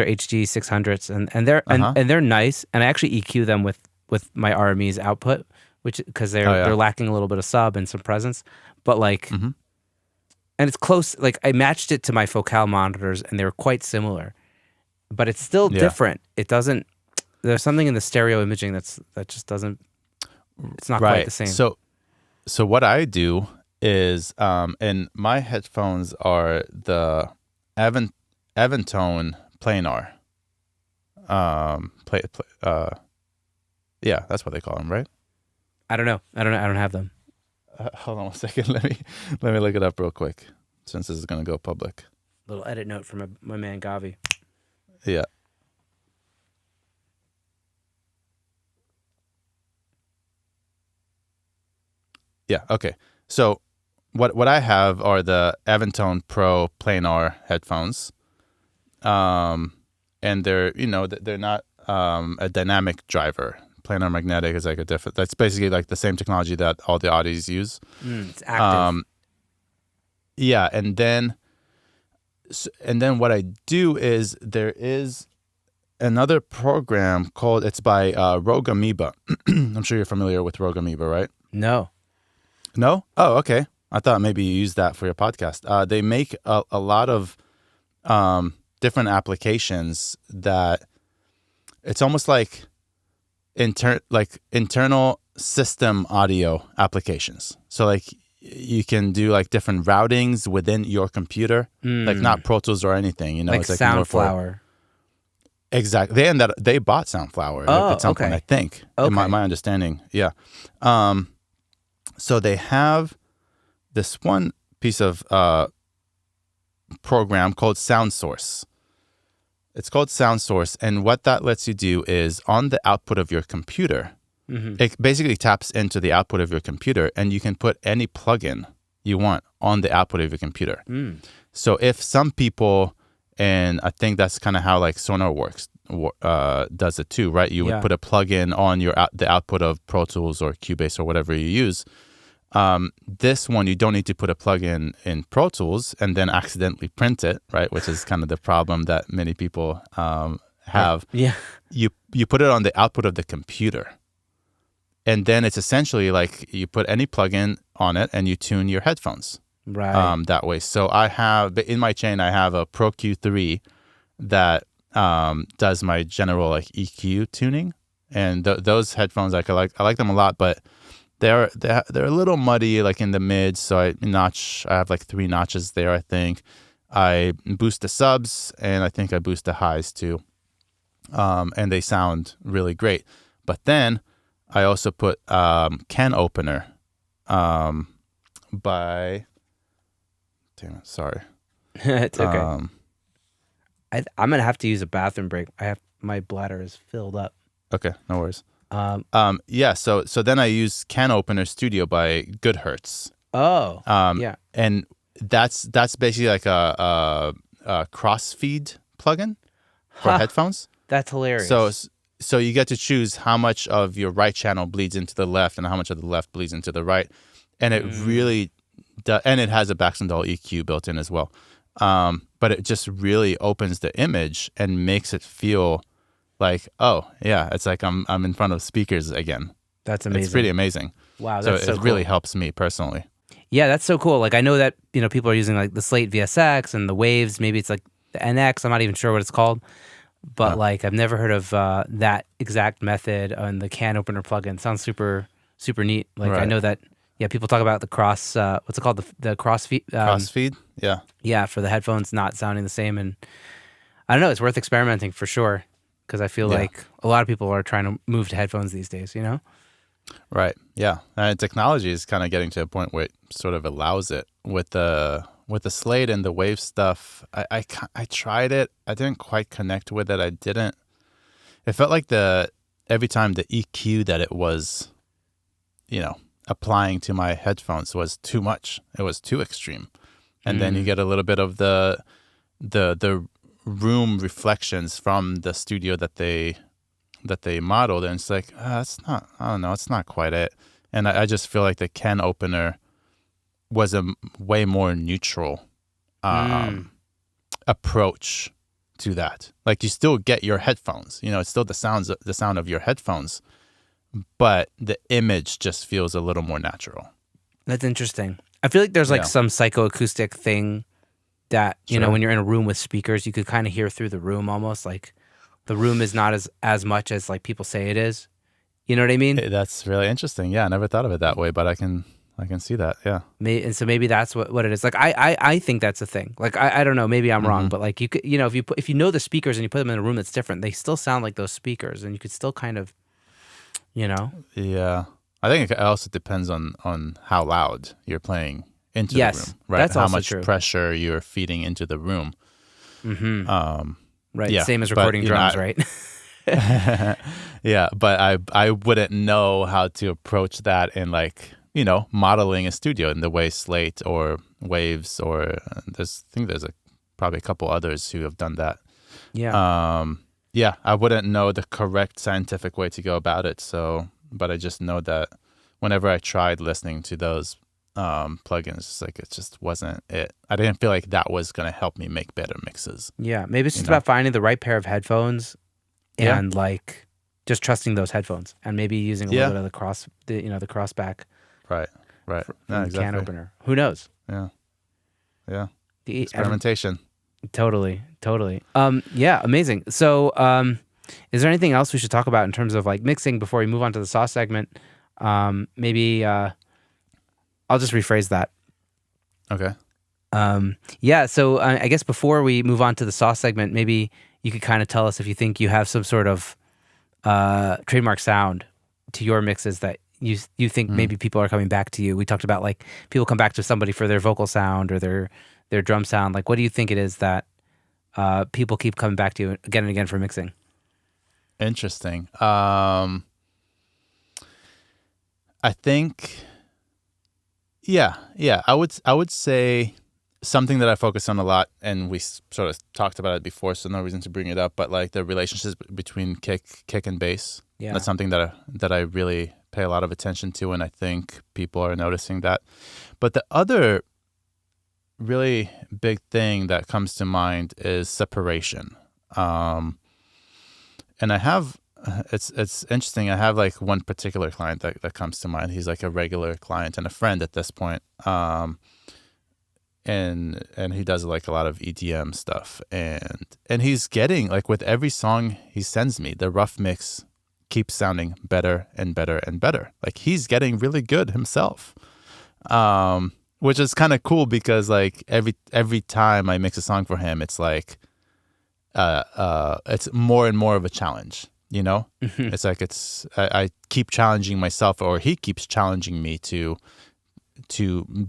HD 600s, and they're and they're nice, and I actually EQ them with my RME's output, which because they're lacking a little bit of sub and some presence, but like, and it's close. Like I matched it to my Focal monitors, and they were quite similar, but it's still different. It doesn't. There's something in the stereo imaging that just doesn't. It's not quite the same. So what I do is, and my headphones are the Aventone planar. Yeah, that's what they call them, right? I don't know. I don't have them. Hold on one second. Let me look it up real quick, since this is going to go public. Little edit note from my man Gavi. Yeah. Yeah. Okay. So what I have are the Aventone Pro planar headphones, and they're they're not a dynamic driver. Planar magnetic is like a different. That's basically like the same technology that all the Audis use. It's active. Yeah, and then what I do is there is another program called, it's by Rogue Amoeba. I'm sure you're familiar with Rogue Amoeba, right? No. No? Oh, okay. I thought maybe you used that for your podcast. They make a lot of different applications that it's almost like internal system audio applications. So like you can do like different routings within your computer, like not Pro Tools or anything. Like it's like more for Soundflower. exactly. They bought Soundflower at some point, I think. Okay. In my understanding, yeah. So they have this one piece of program called SoundSource. It's called SoundSource, and what that lets you do is on the output of your computer, it basically taps into the output of your computer, and you can put any plugin you want on the output of your computer. So if some people, and I think that's kind of how like Sonar works, does it too, right? You would put a plugin on the output of Pro Tools or Cubase or whatever you use. This one, you don't need to put a plugin in Pro Tools and then accidentally print it, right? Which is kind of the problem that many people have. Yeah. You put it on the output of the computer. And then it's essentially like you put any plugin on it and you tune your headphones that way. So I have, in my chain, I have a Pro Q3 that does my general like EQ tuning. And those headphones, I like them a lot, but they're a little muddy, like in the mids. So I have like 3 notches there, I think. I boost the subs, and I think I boost the highs too. And they sound really great. But then I also put Can Opener by... Damn it, sorry. It's okay. I'm going to have to use a bathroom break. My bladder is filled up. Okay, no worries. So then I use Can Opener Studio by Goodhertz. Oh, yeah. And that's basically like a crossfeed plugin for headphones. That's hilarious. So you get to choose how much of your right channel bleeds into the left and how much of the left bleeds into the right. And it really does, and it has a Baxendal EQ built in as well. But it just really opens the image and makes it feel like, oh yeah, it's like I'm in front of speakers again. That's amazing. It's pretty amazing. Wow, that's so it cool. really helps me personally. Yeah, that's so cool. Like I know that people are using like the Slate VSX and the Waves. Maybe it's like the NX. I'm not even sure what it's called. But like I've never heard of that exact method on the Can Opener plugin. Sounds super super neat. Like I know that people talk about the cross. What's it called? The crossfeed. Crossfeed. Yeah. Yeah, for the headphones not sounding the same, and I don't know. It's worth experimenting for sure because I feel like a lot of people are trying to move to headphones these days. Right. Yeah. And technology is kind of getting to a point where it sort of allows it with the Slate and the Wave stuff. I tried it. I didn't quite connect with it. It felt like every time the EQ that it was, applying to my headphones was too much. It was too extreme. And then you get a little bit of the room reflections from the studio that they modeled, and it's like it's not. I don't know. It's not quite it. And I just feel like the Can Opener was a way more neutral approach to that. Like you still get your headphones. It's still the sound of your headphones, but the image just feels a little more natural. That's interesting. I feel like there's like some psychoacoustic thing that when you're in a room with speakers, you could kind of hear through the room almost. Like the room is not as much as like people say it is. You know what I mean? That's really interesting. Yeah, I never thought of it that way, but I can see that. Yeah. And so maybe that's what it is. Like I think that's a thing. Like I don't know. Maybe I'm wrong, but like you could if you know the speakers and you put them in a room that's different, they still sound like those speakers, and you could still kind of, Yeah. I think it also depends on how loud you're playing into the room, right? That's how also much true. pressure you're feeding into the room. Mm-hmm. Right. Yeah, same as recording drums, right? Yeah, but I wouldn't know how to approach that in like, modeling a studio in the way Slate or Waves or there's probably a couple others who have done that. Yeah. I wouldn't know the correct scientific way to go about it. But I just know that whenever I tried listening to those plugins, like it just wasn't it. I didn't feel like that was going to help me make better mixes. Yeah, maybe it's just about finding the right pair of headphones and like just trusting those headphones and maybe using a little bit of the crossback. Right. Exactly. Can Opener. Who knows? Yeah. Experimentation. Totally. Yeah, amazing. So, Is there anything else we should talk about in terms of like mixing before we move on to the sauce segment? Maybe I'll just rephrase that. Okay. Yeah, so I guess before we move on to the sauce segment, maybe you could kind of tell us if you think you have some sort of trademark sound to your mixes that you think maybe people are coming back to you. We talked about like people come back to somebody for their vocal sound or their drum sound. Like, what do you think it is that people keep coming back to you again and again for mixing? Interesting. I think, yeah. I would say something that I focus on a lot, and we sort of talked about it before, so no reason to bring it up. But like the relationships between kick and bass. Yeah, that's something that I really pay a lot of attention to, and I think people are noticing that. But the other really big thing that comes to mind is separation. And I have, it's interesting. I have like one particular client that comes to mind. He's like a regular client and a friend at this point. And he does like a lot of EDM stuff. And he's getting like with every song he sends me, the rough mix keeps sounding better and better and better. Like he's getting really good himself. Which is kind of cool because like every time I mix a song for him, it's like it's more and more of a challenge, you know? It's like I keep challenging myself, or he keeps challenging me to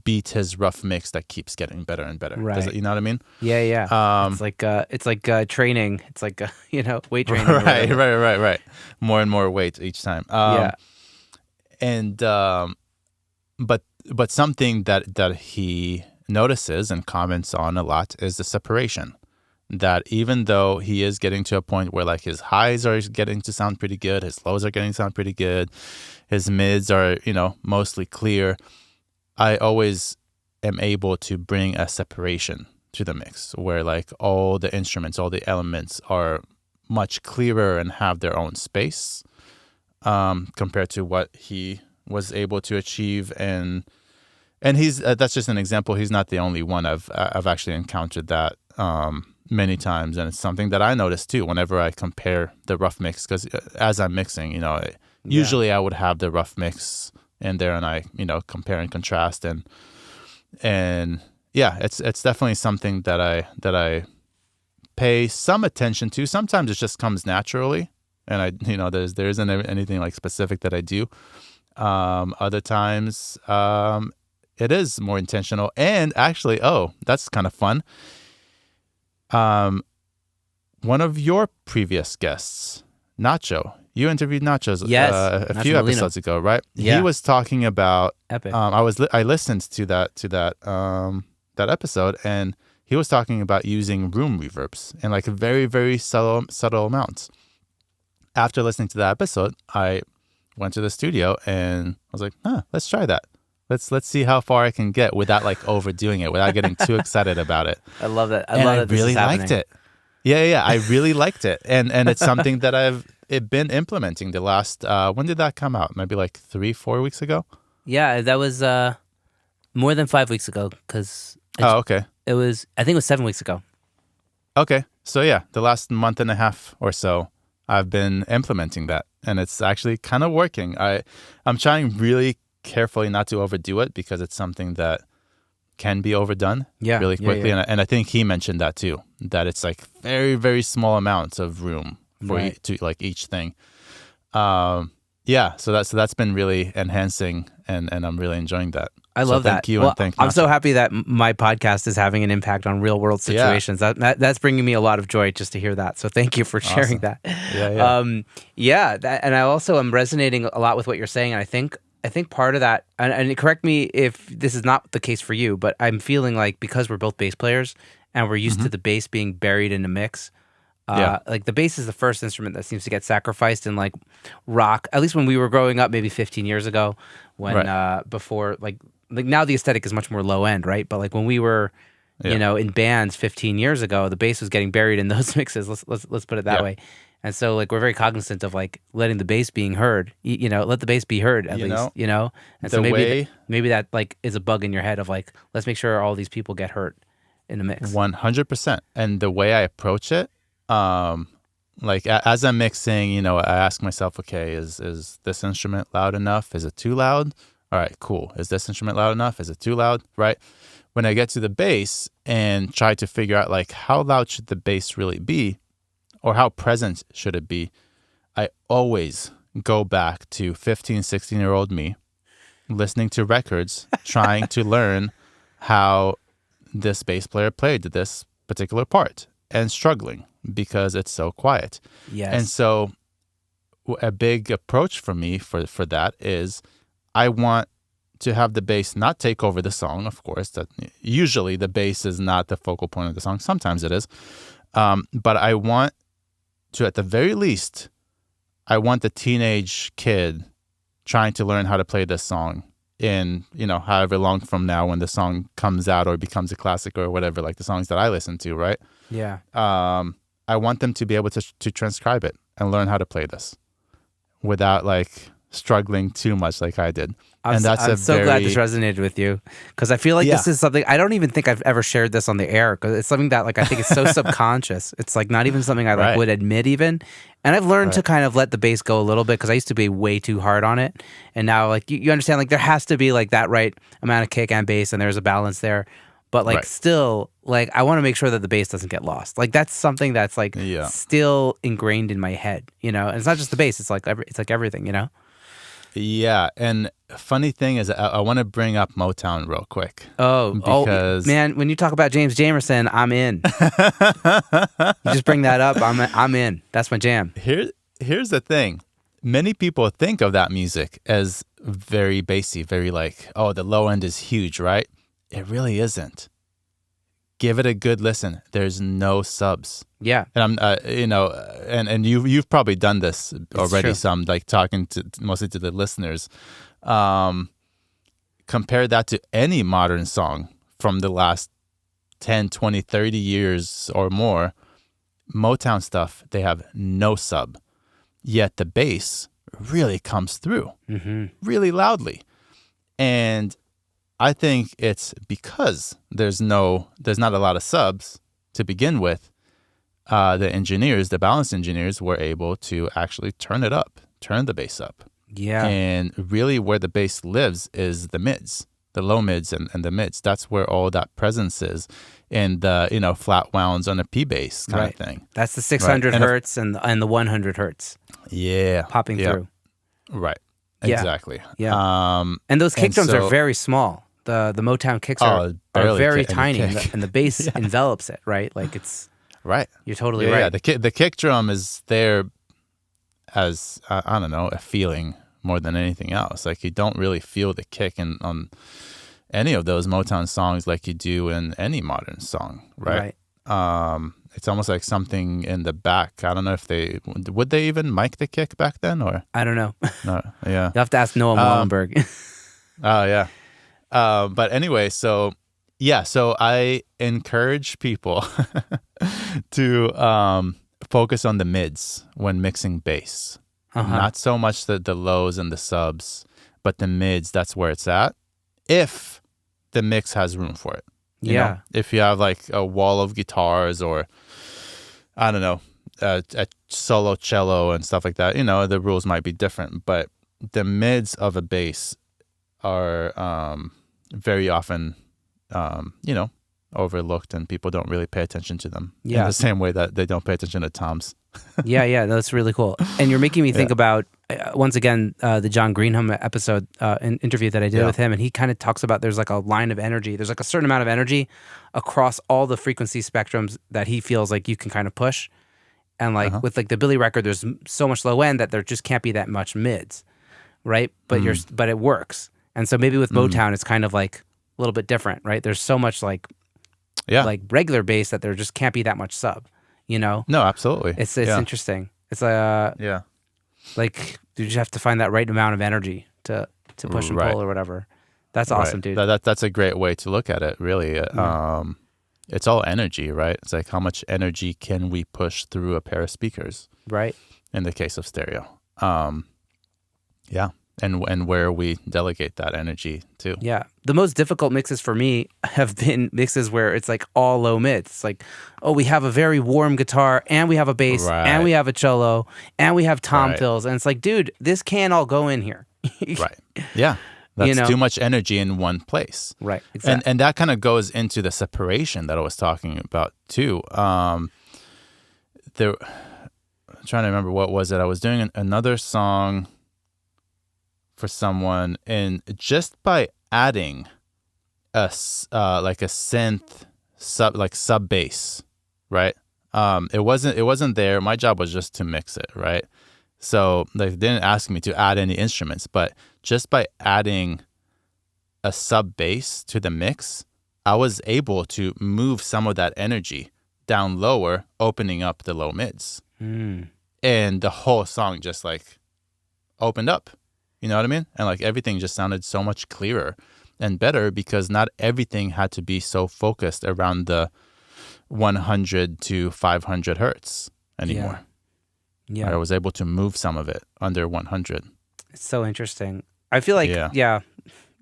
beat his rough mix that keeps getting better and better. Right. You know what I mean? Yeah. It's like training. It's like weight training. Right. More and more weight each time. And but something that he notices and comments on a lot is the separation. That even though he is getting to a point where like his highs are getting to sound pretty good, his lows are getting to sound pretty good, his mids are, mostly clear, I always am able to bring a separation to the mix where like all the instruments, all the elements are much clearer and have their own space compared to what he was able to achieve. And he's that's just an example. He's not the only one. I've actually encountered that many times, and it's something that I notice too whenever I compare the rough mix, because as I'm mixing, usually I would have the rough mix in there, and I compare and contrast, and yeah, it's definitely something that I pay some attention to. Sometimes it just comes naturally, and there isn't anything like specific that I do. Other times it is more intentional, and actually, that's kind of fun. One of your previous guests, Nacho, you interviewed Nacho's a few episodes ago, right? Yeah. He was talking about Epic. I listened to that episode, and he was talking about using room reverbs in like very, very subtle amounts. After listening to that episode, I went to the studio and I was like, let's try that. Let's see how far I can get without like overdoing it, without getting too excited about it. I love that. I really liked it. Yeah. I really liked it. And it's something that I've been implementing the last, when did that come out? Maybe like 3-4 weeks ago? Yeah, that was more than 5 weeks ago, because okay. I think it was 7 weeks ago. Okay. So yeah, the last month and a half or so, I've been implementing that, and it's actually kind of working. I'm trying really carefully not to overdo it, because it's something that can be overdone really quickly. Yeah. And I think he mentioned that too, that it's like very, very small amounts of room for each thing. So that's been really enhancing, and I'm really enjoying that. I love that. Thank you, and thank you. I'm so happy that my podcast is having an impact on real world situations. Yeah. That's bringing me a lot of joy just to hear that. So thank you for sharing that. Yeah. And I also am resonating a lot with what you're saying. And I think part of that, and correct me if this is not the case for you, but I'm feeling like because we're both bass players and we're used to the bass being buried in the mix, like the bass is the first instrument that seems to get sacrificed in like rock, at least when we were growing up, maybe 15 years ago, when before like now the aesthetic is much more low end, right? But like when we were, in bands 15 years ago, the bass was getting buried in those mixes. Let's put it that way. And so like we're very cognizant of like letting the bass being heard, let the bass be heard at least, And so maybe that like is a bug in your head of like, let's make sure all these people get heard in the mix. 100%. And the way I approach it, like as I'm mixing, I ask myself, okay, is this instrument loud enough? Is it too loud? All right, cool. Is this instrument loud enough? Is it too loud? Right. When I get to the bass and try to figure out like how loud should the bass really be, or how present should it be, I always go back to 15, 16-year-old me, listening to records, trying to learn how this bass player played this particular part, and struggling because it's so quiet. Yes. And so a big approach for me for that is I want to have the bass not take over the song, of course. That usually the bass is not the focal point of the song. Sometimes it is. But I want to, at the very least, I want the teenage kid trying to learn how to play this song in, however long from now when the song comes out or becomes a classic or whatever, like the songs that I listen to, right? Yeah. I want them to be able to transcribe it and learn how to play this without like struggling too much like I did. I'm so glad this resonated with you, because I feel like this is something, I don't even think I've ever shared this on the air, because it's something that like I think is so subconscious. It's like not even something I like would admit even. And I've learned to kind of let the bass go a little bit, because I used to be way too hard on it. And now like you understand, like there has to be like that right amount of kick and bass, and there's a balance there. But like still, like I want to make sure that the bass doesn't get lost. Like that's something that's like still ingrained in my head, And it's not just the bass; it's like everything, Yeah, and funny thing is, I want to bring up Motown real quick. Because man, when you talk about James Jamerson, I'm in. You just bring that up, I'm in. That's my jam. Here's the thing: many people think of that music as very bassy, very like, oh, the low end is huge, right? It really isn't. Give it a good listen. There's no subs. Yeah, and I'm, and you've probably done this already. True. Some like talking to mostly to the listeners. Compare that to any modern song from the last 10, 20, 30 years or more. Motown stuff, they have no sub, yet the bass really comes through really loudly, and I think it's because there's not a lot of subs to begin with. The balance engineers were able to actually turn the bass up. Yeah. And really where the bass lives is the mids, the low mids and the mids. That's where all that presence is in the, flat wounds on a P bass kind of thing. That's the 600 hertz and the 100 hertz. Yeah. Popping through. Right. Exactly. Yeah. And those kick drums are very small. The Motown kicks are very tiny, and the bass envelops it, right? Like it's right. You're totally right. Yeah, the kick drum is there as I don't know, a feeling more than anything else. Like you don't really feel the kick on any of those Motown songs like you do in any modern song, right? It's almost like something in the back. I don't know if would they even mic the kick back then, or I don't know. No, yeah, you'll have to ask Noah Wallenberg. Oh yeah. But anyway, so I encourage people to focus on the mids when mixing bass. Not so much the lows and the subs, but the mids, that's where it's at. If the mix has room for it. You know? If you have like a wall of guitars or, I don't know, a solo cello and stuff like that, the rules might be different. But the mids of a bass are very often, overlooked, and people don't really pay attention to them in the same way that they don't pay attention to toms. Yeah, that's really cool. And you're making me think about, once again, the John Greenham episode, an interview that I did with him, and he kind of talks about there's like a line of energy. There's like a certain amount of energy across all the frequency spectrums that he feels like you can kind of push. And like with like the Billy record, there's so much low end that there just can't be that much mids, right? But but it works. And so maybe with Motown, it's kind of like a little bit different, right? There's so much like regular bass that there just can't be that much sub, No, absolutely. It's interesting. It's like you just have to find that right amount of energy to push and pull or whatever. That's awesome, dude. That's a great way to look at it, really. It's all energy, right? It's like how much energy can we push through a pair of speakers, right? In the case of stereo. and where we delegate that energy to. Yeah. The most difficult mixes for me have been mixes where it's like all low mids. It's like, oh, we have a very warm guitar and we have a bass and we have a cello and we have tom fills. And it's like, dude, this can't all go in here. Right. Yeah. That's too much energy in one place. Right. Exactly. And that kind of goes into the separation that I was talking about too. I'm trying to remember what was it. I was doing another song for someone, and just by adding like a synth sub bass, right? It wasn't there. My job was just to mix it, right? So they didn't ask me to add any instruments, but just by adding a sub bass to the mix, I was able to move some of that energy down lower, opening up the low mids. And the whole song just like opened up. You know what I mean? And like everything just sounded so much clearer and better because not everything had to be so focused around the 100 to 500 hertz anymore. Yeah. I was able to move some of it under 100. It's so interesting. I feel like, we got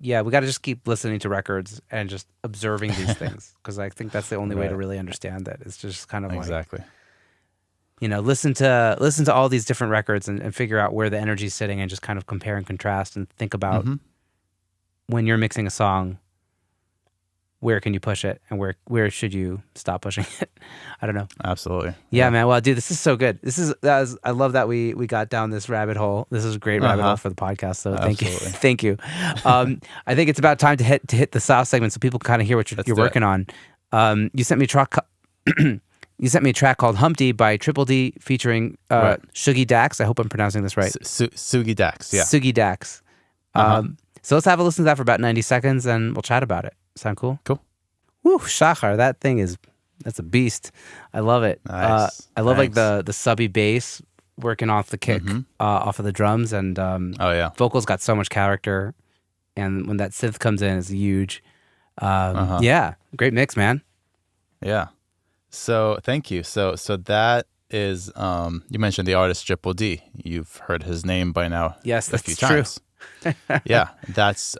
to just keep listening to records and just observing these things because I think that's the only way to really understand it. It's just kind of exactly. Listen to all these different records and figure out where the energy's sitting and just kind of compare and contrast and think about when you're mixing a song, where can you push it and where should you stop pushing it? I don't know. Absolutely. Yeah, man. Well, dude, this is so good. I love that we got down this rabbit hole. This is a great rabbit hole for the podcast. So thank you. Thank you. I think it's about time to hit the South segment so people can kind of hear what you're working on. You sent me a track. You sent me a track called Humpty by Triple D featuring Shuggy Dax. I hope I'm pronouncing this right. Sugi Dax, yeah. Sugi Dax. So let's have a listen to that for about 90 seconds and we'll chat about it. Sound cool? Woo, Shachar, that's a beast. I love it. Nice. I love like the subby bass working off the kick, off of the drums, and vocals got so much character. And when that synth comes in, it's huge. Yeah, great mix, man. Yeah. So thank you. So that is you mentioned the artist Triple D. You've heard his name by now. Yes, a few times. Yeah, that's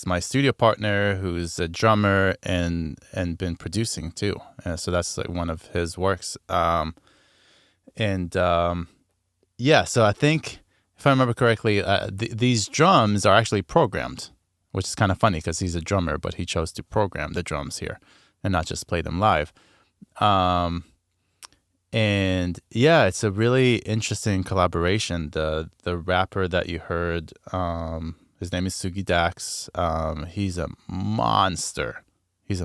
my studio partner who's a drummer and been producing too. So that's like one of his works. So I think if I remember correctly, these drums are actually programmed, which is kind of funny because he's a drummer, but he chose to program the drums here and not just play them live. It's a really interesting collaboration. The rapper that you heard, his name is Sugi Dax. He's a monster. He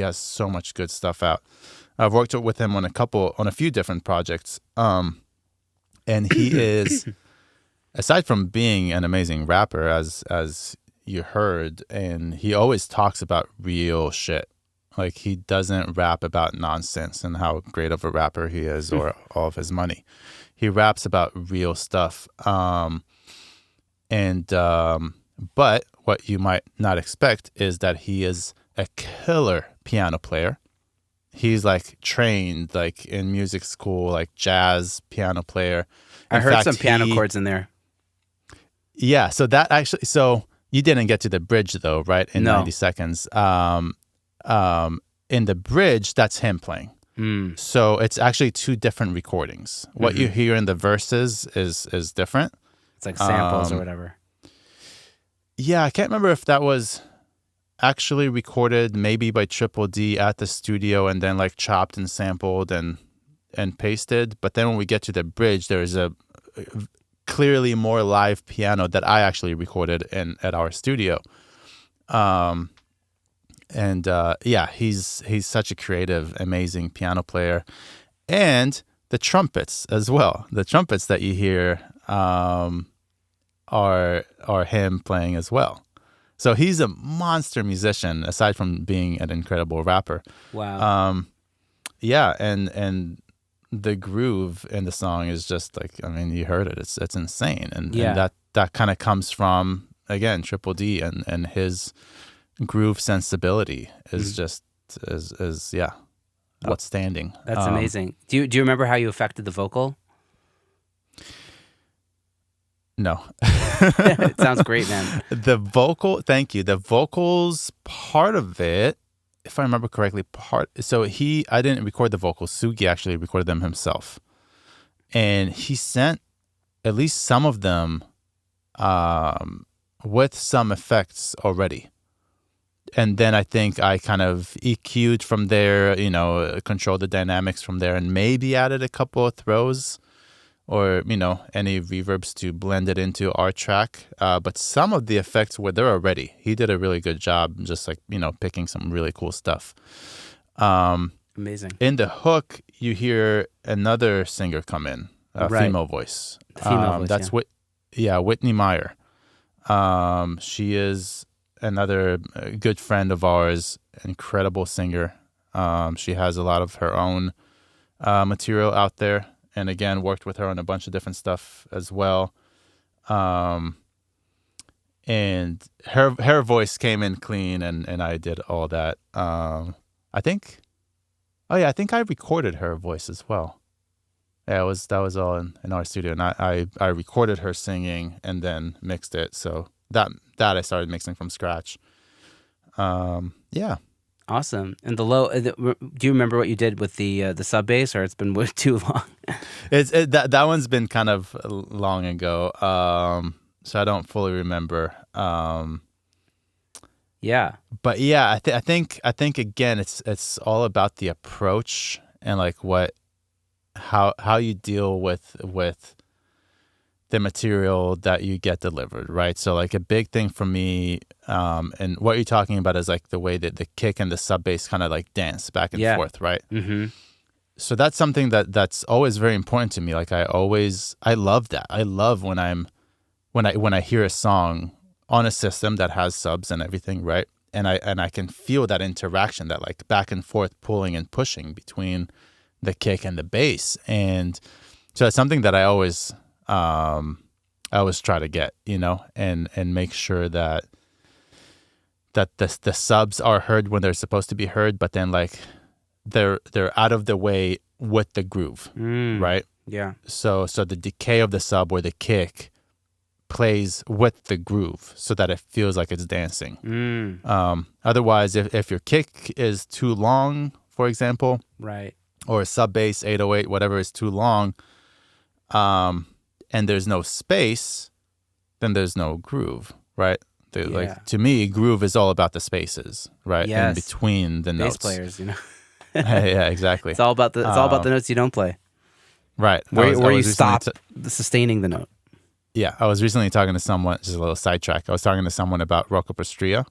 has so much good stuff out. I've worked with him on a few different projects. And he is, aside from being an amazing rapper, as you heard, and he always talks about real shit. Like, he doesn't rap about nonsense and how great of a rapper he is or all of his money. He raps about real stuff. But what you might not expect is that he is a killer piano player. He's like trained like in music school, like jazz piano player. I heard some piano chords in there. Yeah, so you didn't get to the bridge though, right? In 90 seconds. In the bridge, that's him playing. So it's actually two different recordings. What you hear in the verses is different. It's like samples or whatever. Yeah, I can't remember if that was actually recorded maybe by Triple D at the studio and then like chopped and sampled and pasted. But then when we get to the bridge, there's a clearly more live piano that I actually recorded at our studio. He's such a creative, amazing piano player. And the trumpets as well. The trumpets that you hear are him playing as well. So he's a monster musician, aside from being an incredible rapper. Wow. And the groove in the song is just like, I mean, you heard it. It's insane. And that kind of comes from, again, Triple D and his groove sensibility is just outstanding. That's amazing. Do you remember how you affected the vocal? No. It sounds great, man. Thank you. The vocals part of it, if I remember correctly, I didn't record the vocals. Sugi actually recorded them himself. And he sent at least some of them with some effects already. And then I think I kind of EQ'd from there, controlled the dynamics from there, and maybe added a couple of throws or, any reverbs to blend it into our track. But some of the effects were there already. He did a really good job, just like, picking some really cool stuff. Amazing. In the hook, you hear another singer come in, a female voice. Female voice, that's Whitney Meyer. She is another good friend of ours, incredible singer. She has a lot of her own material out there, and again, worked with her on a bunch of different stuff as well. And her voice came in clean, and I did all that. I think I recorded her voice as well. Yeah, that was all in our studio, and I recorded her singing and then mixed it. So that I started mixing from scratch. Yeah. Awesome. And do you remember what you did with the sub bass, or it's been too long? That one's been kind of long ago, so I don't fully remember. Yeah. But yeah, I think again, it's all about the approach and like how you deal with the material that you get delivered, right? So like a big thing for me, and what you're talking about is like the way that the kick and the sub bass kind of like dance back and forth, right? Mm-hmm. So that's something that's always very important to me. Like I love that. I love when I hear a song on a system that has subs and everything, right? And I can feel that interaction, that like back and forth pulling and pushing between the kick and the bass. And so it's something that I always try to get, and make sure that the subs are heard when they're supposed to be heard, but then like they're out of the way with the groove, right? Yeah. So the decay of the sub or the kick plays with the groove so that it feels like it's dancing. Otherwise, if your kick is too long, for example, right, or a sub bass 808, whatever is too long, and there's no space, then there's no groove, right? Like to me, groove is all about the spaces, right? Yes. In between the notes. Bass players, Yeah, exactly. It's all about the notes you don't play, right? Where you stop sustaining the note. Yeah, I was recently talking to someone. Just a little sidetrack. I was talking to someone about Rocco Pastria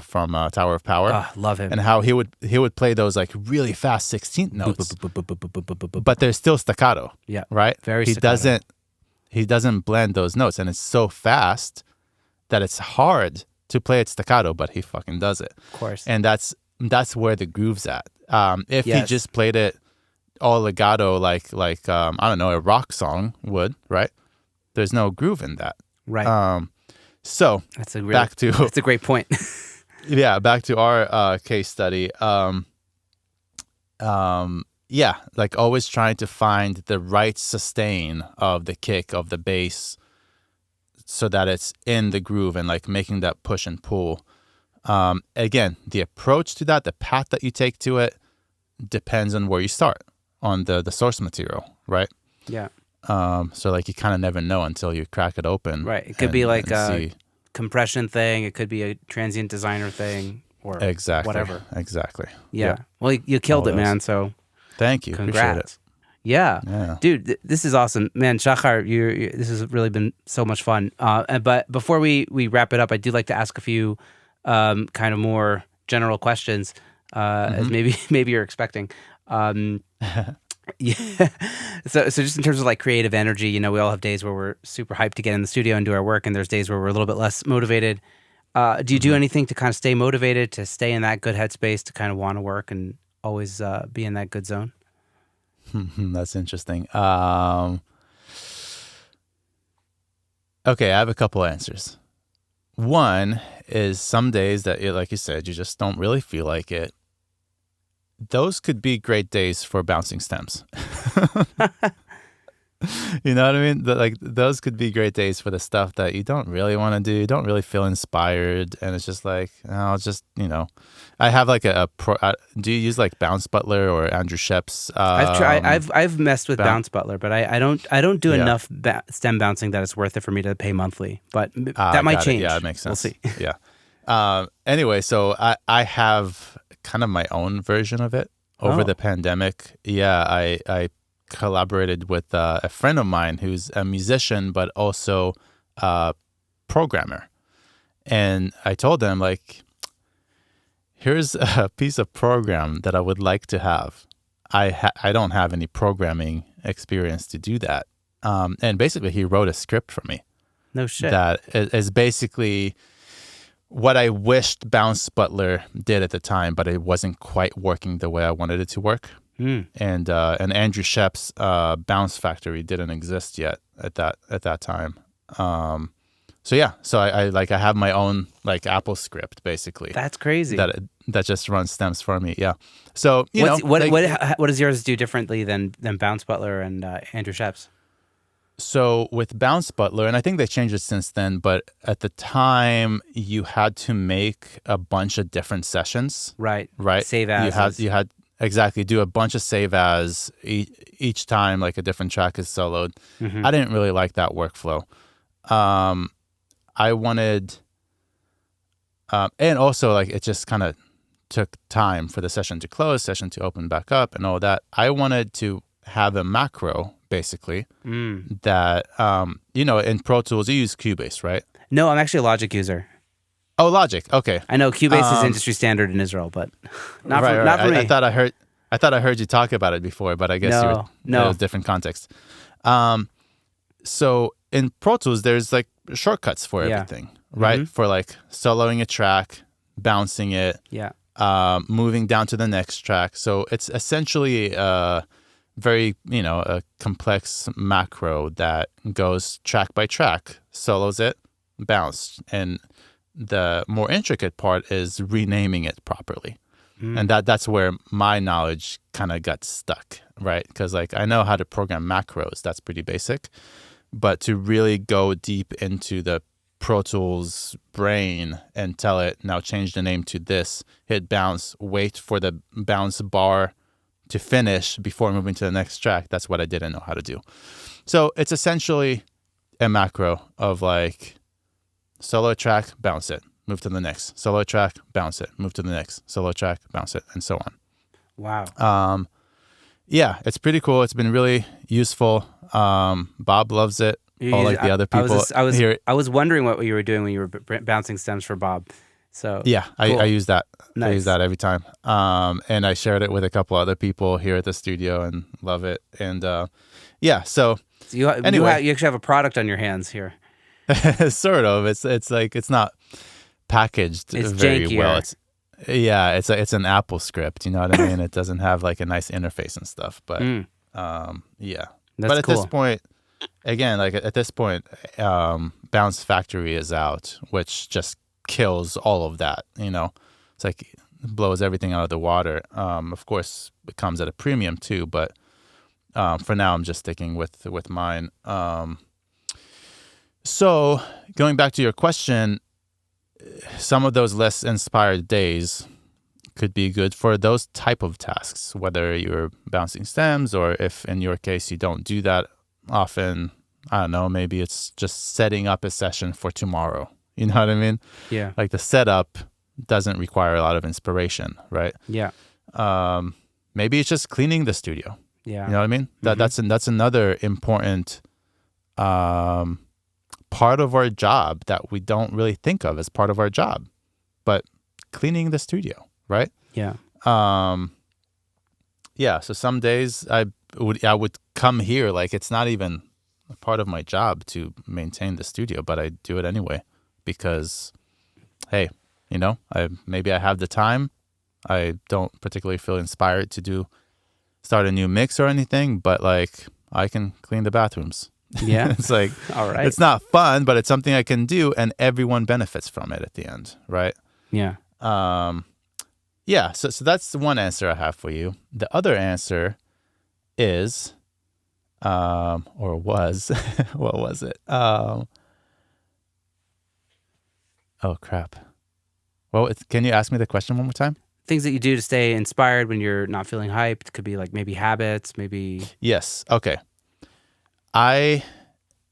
from Tower of Power. Oh, love him. And how he would play those like really fast 16th notes, but they're still staccato. Yeah, right. Very. He doesn't blend those notes, and it's so fast that it's hard to play it staccato, but he fucking does it. Of course. And that's where the groove's at. If he just played it all legato, like I don't know, a rock song would, right? There's no groove in that. Right. So that's a great point. Yeah, back to our case study. Yeah, like always trying to find the right sustain of the kick, of the bass, so that it's in the groove and like making that push and pull. Again, the approach to that, the path that you take to it, depends on where you start on the source material, right? Yeah. So like you kind of never know until you crack it open. Right. It could be like a compression thing. It could be a transient designer thing, or whatever. Exactly. Yeah. Well, you killed it, man. So thank you. Congrats. Appreciate it. Yeah. Dude, this is awesome, man. Shachar, this has really been so much fun. But before we wrap it up, I do like to ask a few kind of more general questions, as maybe you're expecting. Yeah. So just in terms of like creative energy, we all have days where we're super hyped to get in the studio and do our work, and there's days where we're a little bit less motivated. Do you do anything to kind of stay motivated, to stay in that good headspace, to kind of want to work and always be in that good zone? That's interesting. Okay, I have a couple answers. One is some days that, like you said, you just don't really feel like it. Those could be great days for bouncing stems. You know what I mean? Like those could be great days for the stuff that you don't really want to do. You don't really feel inspired, and it's just like I'll just I have like a pro. Do you use like Bounce Butler or Andrew Shep's? I've tried. I've messed with Bounce Butler, but I don't do Yeah. enough stem bouncing that it's worth it for me to pay monthly. But that might change. Yeah, it makes sense. We'll see. Yeah. Anyway, so I have kind of my own version of it over the pandemic. Yeah, I collaborated with a friend of mine who's a musician but also a programmer, and I told him like, here's a piece of program that I would like to have. I don't have any programming experience to do that, and basically he wrote a script for me. No shit. That is basically what I wished Bounce Butler did at the time, but it wasn't quite working the way I wanted it to work. And Andrew Shep's Bounce Factory didn't exist yet at that time. So I have my own like Apple script basically. That's crazy. That just runs stems for me. Yeah. So what does yours do differently than Bounce Butler and Andrew Shep's? So with Bounce Butler, and I think they changed it since then, but at the time you had to make a bunch of different sessions. Right. Save as. You had exactly do a bunch of save as each time like a different track is soloed. Mm-hmm. I didn't really like that workflow. I wanted, and also like it just kind of took time for the session to close, session to open back up, and all that. I wanted to have a macro basically that in Pro Tools you use Cubase, right? No, I'm actually a Logic user. Oh, Logic. Okay. I know Cubase is industry standard in Israel, but not for me. I thought I heard you talk about it before, but I guess it was different context. So in Pro Tools, there's like shortcuts for everything, right? Mm-hmm. For like soloing a track, bouncing it, moving down to the next track. So it's essentially very, a complex macro that goes track by track, solos it, bounce, and the more intricate part is renaming it properly. And that's where my knowledge kind of got stuck, right? Because like I know how to program macros, that's pretty basic, but to really go deep into the Pro Tools brain and tell it, now change the name to this, hit bounce, wait for the bounce bar to finish before moving to the next track, that's what I didn't know how to do. So it's essentially a macro of like solo track, bounce it, move to the next. Solo track, bounce it, move to the next. Solo track, bounce it, and so on. Wow. Yeah, it's pretty cool. It's been really useful. Bob loves it. All like the other people here. I was wondering what you were doing when you were bouncing stems for Bob. So yeah, cool. I use that. Nice. I use that every time. And I shared it with a couple other people here at the studio and love it. And yeah, so anyway, you actually have a product on your hands here. Sort of. It's like it's not packaged very jankier. well. It's an Apple script. You know what I mean? It doesn't have like a nice interface and stuff. But yeah. That's at cool. this point, again, like at this point, Bounce Factory is out, which just kills all of that. It's like it blows everything out of the water. Of course, it comes at a premium too, but for now, I'm just sticking with mine. So going back to your question, some of those less inspired days could be good for those type of tasks, whether you're bouncing stems or if in your case you don't do that often. I don't know, maybe it's just setting up a session for tomorrow. You know what I mean? Yeah. Like the setup doesn't require a lot of inspiration, right? Yeah. Maybe it's just cleaning the studio. Yeah. You know what I mean? Mm-hmm. That's another important part of our job that we don't really think of as part of our job, but cleaning the studio, right? Yeah. Yeah. So some days I would come here like it's not even a part of my job to maintain the studio, but I do it anyway because, hey, maybe I have the time. I don't particularly feel inspired to start a new mix or anything, but like I can clean the bathrooms. Yeah. It's like, all right. It's not fun, but it's something I can do and everyone benefits from it at the end, right? Yeah. Yeah. So that's the one answer I have for you. The other answer is or was. What was it? Oh crap. Well, can you ask me the question one more time? Things that you do to stay inspired when you're not feeling hyped. Could be like maybe habits, maybe. Yes. Okay. And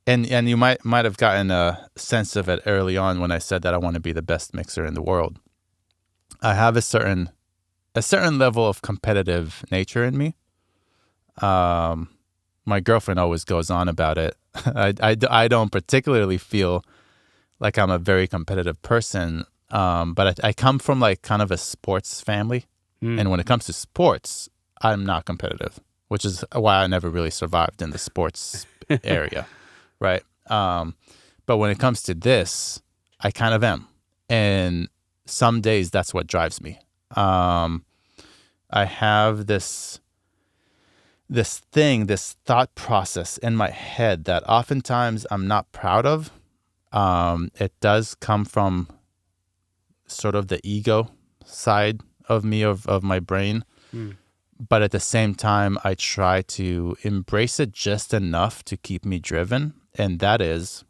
you might have gotten a sense of it early on when I said that I want to be the best mixer in the world. I have a certain level of competitive nature in me. My girlfriend always goes on about it. I don't particularly feel like I'm a very competitive person, but I come from like kind of a sports family. And when it comes to sports, I'm not competitive, which is why I never really survived in the sports area, right? But when it comes to this, I kind of am. And some days that's what drives me. I have this thought process in my head that oftentimes I'm not proud of. It does come from sort of the ego side of me, of my brain. But at the same time, I try to embrace it just enough to keep me driven. And that is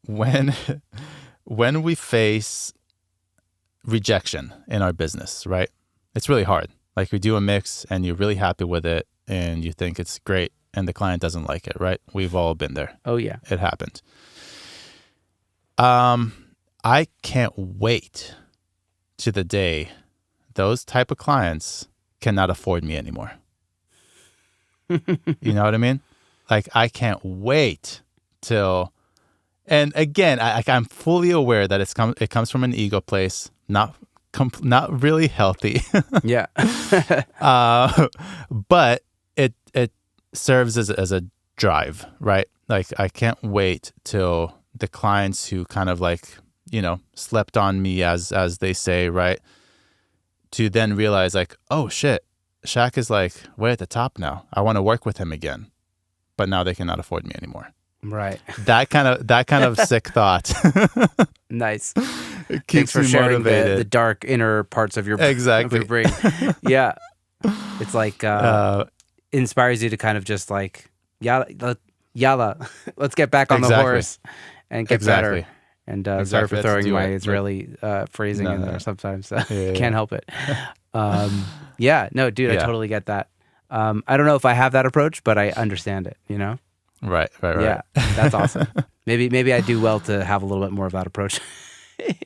when we face rejection in our business, right? It's really hard. Like we do a mix and you're really happy with it and you think it's great and the client doesn't like it, right? We've all been there. Oh, yeah. It happened. I can't wait to the day those type of clients cannot afford me anymore. You know what I mean? Like I can't wait till, and again, I'm fully aware that it comes from an ego place, not really healthy. Yeah. But it serves as a drive, right? Like I can't wait till the clients who kind of like, slept on me as they say, right? To then realize like, oh shit, Shaq is like way at the top now. I want to work with him again. But now they cannot afford me anymore. Right. That kind of sick thought. Nice. It keeps Thanks for me sharing motivated. the dark inner parts of your Exactly. of your brain. Yeah. It's like inspires you to kind of just like yalla, let's get back on the horse and get better. And sorry for throwing my Israeli phrasing in there sometimes. Can't help it. Yeah, no, dude, I totally get that. I don't know if I have that approach, but I understand it, Right. Yeah, that's awesome. Maybe I do well to have a little bit more of that approach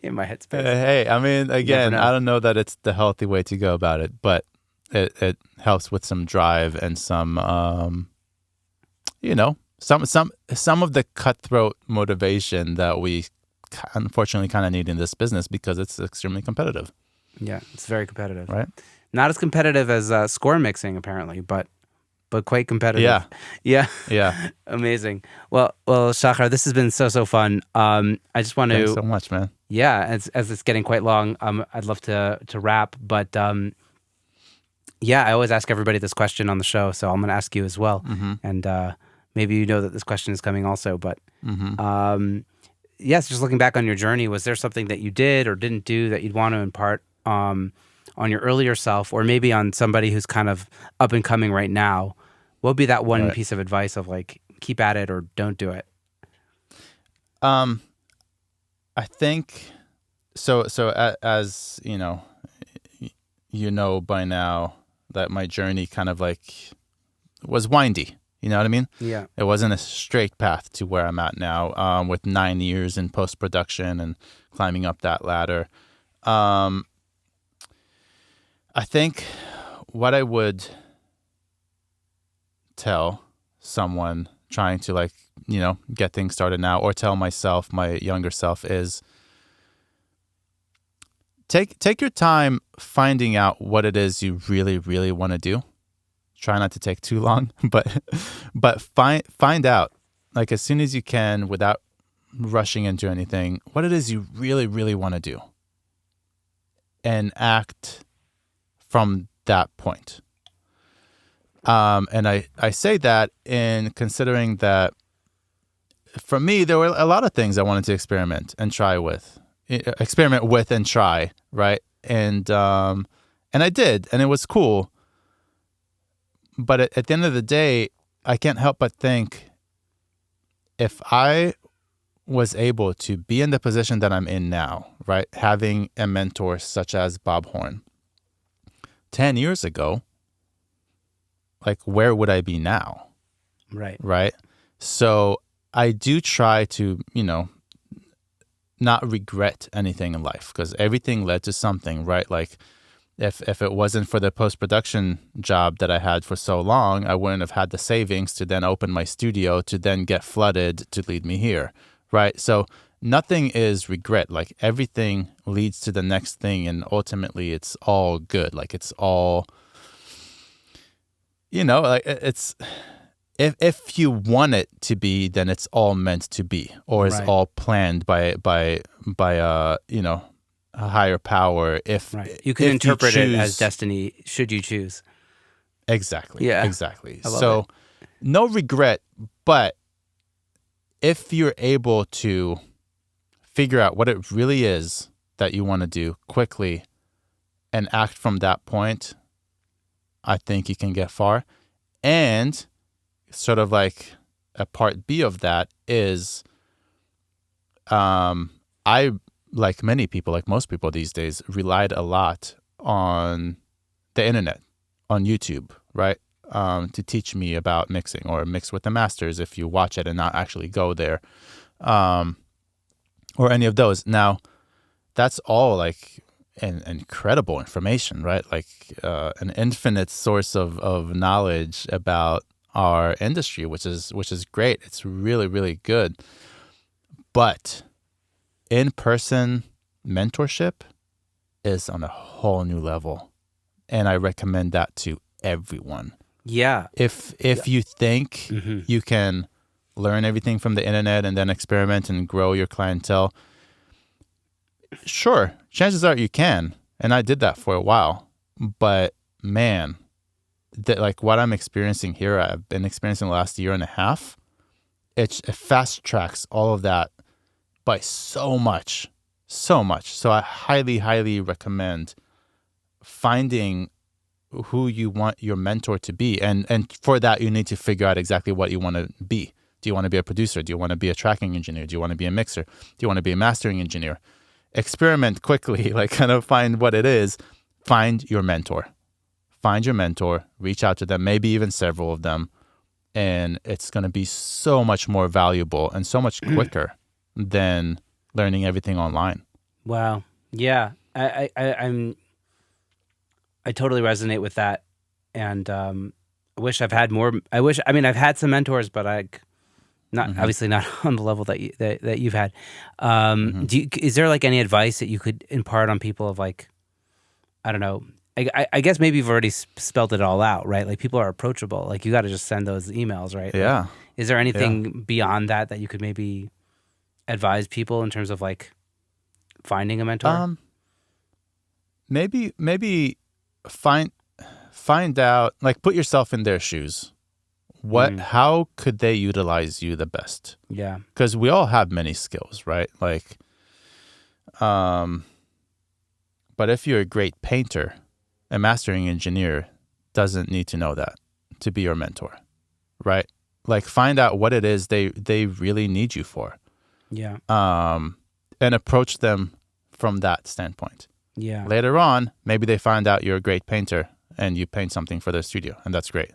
in my headspace. Hey, I mean, again, I don't know that it's the healthy way to go about it, but it helps with some drive and some, some of the cutthroat motivation that we unfortunately kind of need in this business because it's extremely competitive. Yeah, it's very competitive. Right. Not as competitive as score mixing, apparently, but quite competitive. Yeah. Amazing. Well, Shachar, this has been so fun. I just want to. Thanks so much, man. Yeah, as it's getting quite long, I'd love to wrap, but yeah, I always ask everybody this question on the show, so I'm going to ask you as well. Mm-hmm. And maybe you know that this question is coming also, but Mm-hmm. just looking back on your journey, was there something that you did or didn't do that you'd want to impart on your earlier self, or maybe on somebody who's kind of up and coming right now? What would be that one piece of advice of like, keep at it or don't do it? I think so. As you know by now that my journey kind of like was windy. You know what I mean? Yeah. It wasn't a straight path to where I'm at now, with 9 years in post-production and climbing up that ladder. I think what I would tell someone trying to like, get things started now, or tell myself, my younger self, is take your time finding out what it is you really, really want to do. Try not to take too long, but find out, like, as soon as you can, without rushing into anything, what it is you really, really want to do, and act from that point. And I say that in considering that for me, there were a lot of things I wanted to experiment with and try, right? And I did, and it was cool. but at the end of the day, I can't help but think if I was able to be in the position that I'm in now, right? Having a mentor such as Bob Horn 10 years ago, like where would I be now? Right. Right. So I do try to, not regret anything in life because everything led to something, right? Like if it wasn't for the post-production job that I had for so long, I wouldn't have had the savings to then open my studio to then get flooded to lead me here, right? So nothing is regret. Like everything leads to the next thing, and ultimately it's all good. Like it's all, like it's if you want it to be, then it's all meant to be, or it's all planned by a higher power. If you can if interpret you it choose, as destiny, should you choose. Exactly. Yeah. Exactly. I love So it. no regret, but if you're able to figure out what it really is that you want to do quickly and act from that point, I think you can get far. And sort of like a part B of that is I, like many people, like most people these days, relied a lot on the internet, on YouTube, right? To teach me about mixing, or mix with the masters if you watch it and not actually go there, or any of those. Now, that's all like an incredible information, right? Like an infinite source of knowledge about our industry, which is great. It's really, really good. But in-person mentorship is on a whole new level, and I recommend that to everyone. Yeah. If you think you can learn everything from the internet and then experiment and grow your clientele, sure, chances are you can. And I did that for a while. But man, like what I'm experiencing here, I've been experiencing the last year and a half, it fast tracks all of that by so much. So I highly, highly recommend finding who you want your mentor to be. And for that, you need to figure out exactly what you want to be. Do you want to be a producer? Do you want to be a tracking engineer? Do you want to be a mixer? Do you want to be a mastering engineer? Experiment quickly, like kind of find what it is. Find your mentor. Find your mentor, reach out to them, maybe even several of them. And it's going to be so much more valuable and so much quicker than learning everything online. Wow. Yeah. I totally resonate with that. And I wish I've had more. I've had some mentors, but obviously not on the level that you've had. Is there like any advice that you could impart on people of like, I don't know, I guess maybe you've already spelled it all out, right? Like people are approachable. Like you got to just send those emails, right? Yeah. Like, is there anything beyond that you could maybe advise people in terms of like finding a mentor? Maybe find out, like put yourself in their shoes. How could they utilize you the best? Yeah. Because we all have many skills, right? Like, but if you're a great painter, a mastering engineer doesn't need to know that to be your mentor, right? Like find out what it is they really need you for. Yeah. And approach them from that standpoint. Yeah. Later on, maybe they find out you're a great painter and you paint something for their studio, and that's great.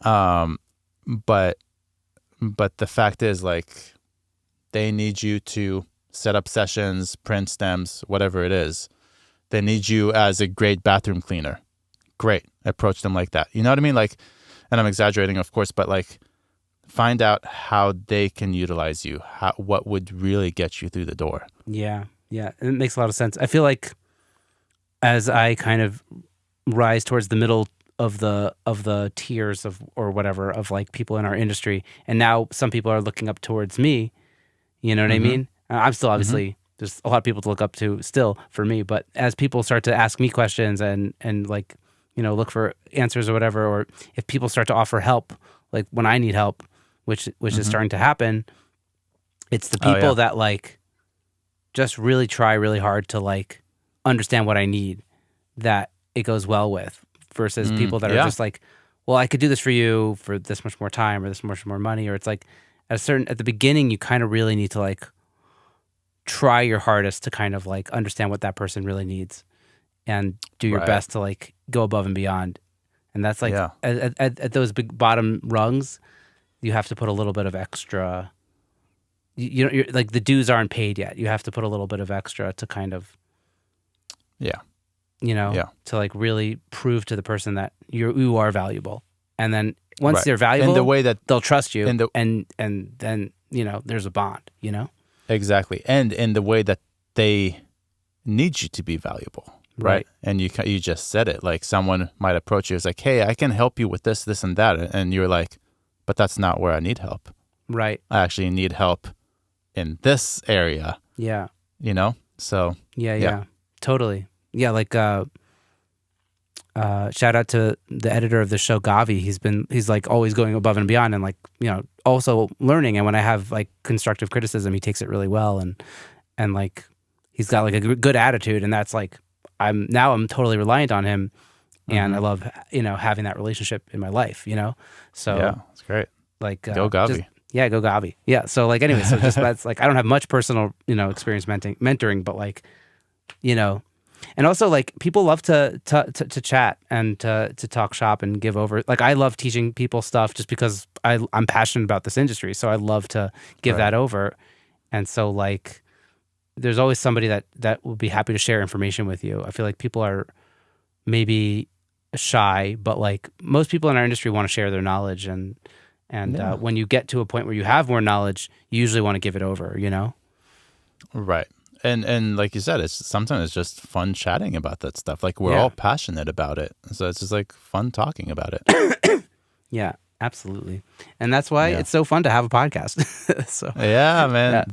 But the fact is, like, they need you to set up sessions, print stems, whatever it is. They need you as a great bathroom cleaner. Great. Approach them like that. You know what I mean? Like, and I'm exaggerating, of course, but like, find out how they can utilize you. What would really get you through the door. Yeah. Yeah. It makes a lot of sense. I feel like as I kind of rise towards the middle of the tiers of or whatever of like people in our industry, and now some people are looking up towards me. You know what I mean? I'm still obviously there's a lot of people to look up to still for me, but as people start to ask me questions and like, you know, look for answers or whatever, or if people start to offer help, like when I need help, which is starting to happen, it's the people that like just really try really hard to like understand what I need, that it goes well with, versus people that are just like, well, I could do this for you for this much more time or this much more money, or it's like at the beginning, you kind of really need to like try your hardest to kind of like understand what that person really needs and do your Right. best to like go above and beyond. And that's like Yeah. at those big bottom rungs, you have to put a little bit of extra. You know, you're, like the dues aren't paid yet. You have to put a little bit of extra to kind of, Yeah. to like really prove to the person that you are valuable. And then once Right. they're valuable, In the way that they'll trust you, in the- and then there's a bond. Exactly. And in the way that they need you to be valuable. Right. And you just said it. Like someone might approach you. It's like, hey, I can help you with this, this, and that. And you're like, but that's not where I need help. Right. I actually need help in this area. Yeah. So Yeah. Totally. Yeah. Like, shout out to the editor of the show, Gavi. He's like always going above and beyond and like, also learning. And when I have like constructive criticism, he takes it really well. And like, he's got like a good attitude. And that's like, I'm totally reliant on him. And I love, having that relationship in my life, so yeah, it's great. like, Go Gavi. go Gavi. Yeah. So like, anyway, so just that's like, I don't have much personal, experience mentoring, but like, and also like people love to chat and to talk shop and give over. Like I love teaching people stuff just because I'm passionate about this industry. So I love to give that over. And so like, there's always somebody that will be happy to share information with you. I feel like people are maybe shy, but like most people in our industry want to share their knowledge. And when you get to a point where you have more knowledge, you usually want to give it over, Right. And like you said, sometimes it's just fun chatting about that stuff. Like we're all passionate about it. So it's just like fun talking about it. Yeah, absolutely. And that's why it's so fun to have a podcast. So yeah, man,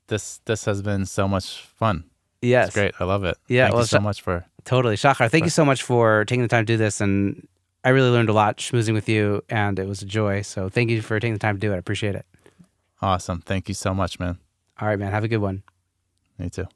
this has been so much fun. Yes. It's great. I love it. Yeah. Thank you so much for... Totally. Shachar, thank you so much for taking the time to do this. And I really learned a lot schmoozing with you, and it was a joy. So thank you for taking the time to do it. I appreciate it. Awesome. Thank you so much, man. All right, man. Have a good one. Me too.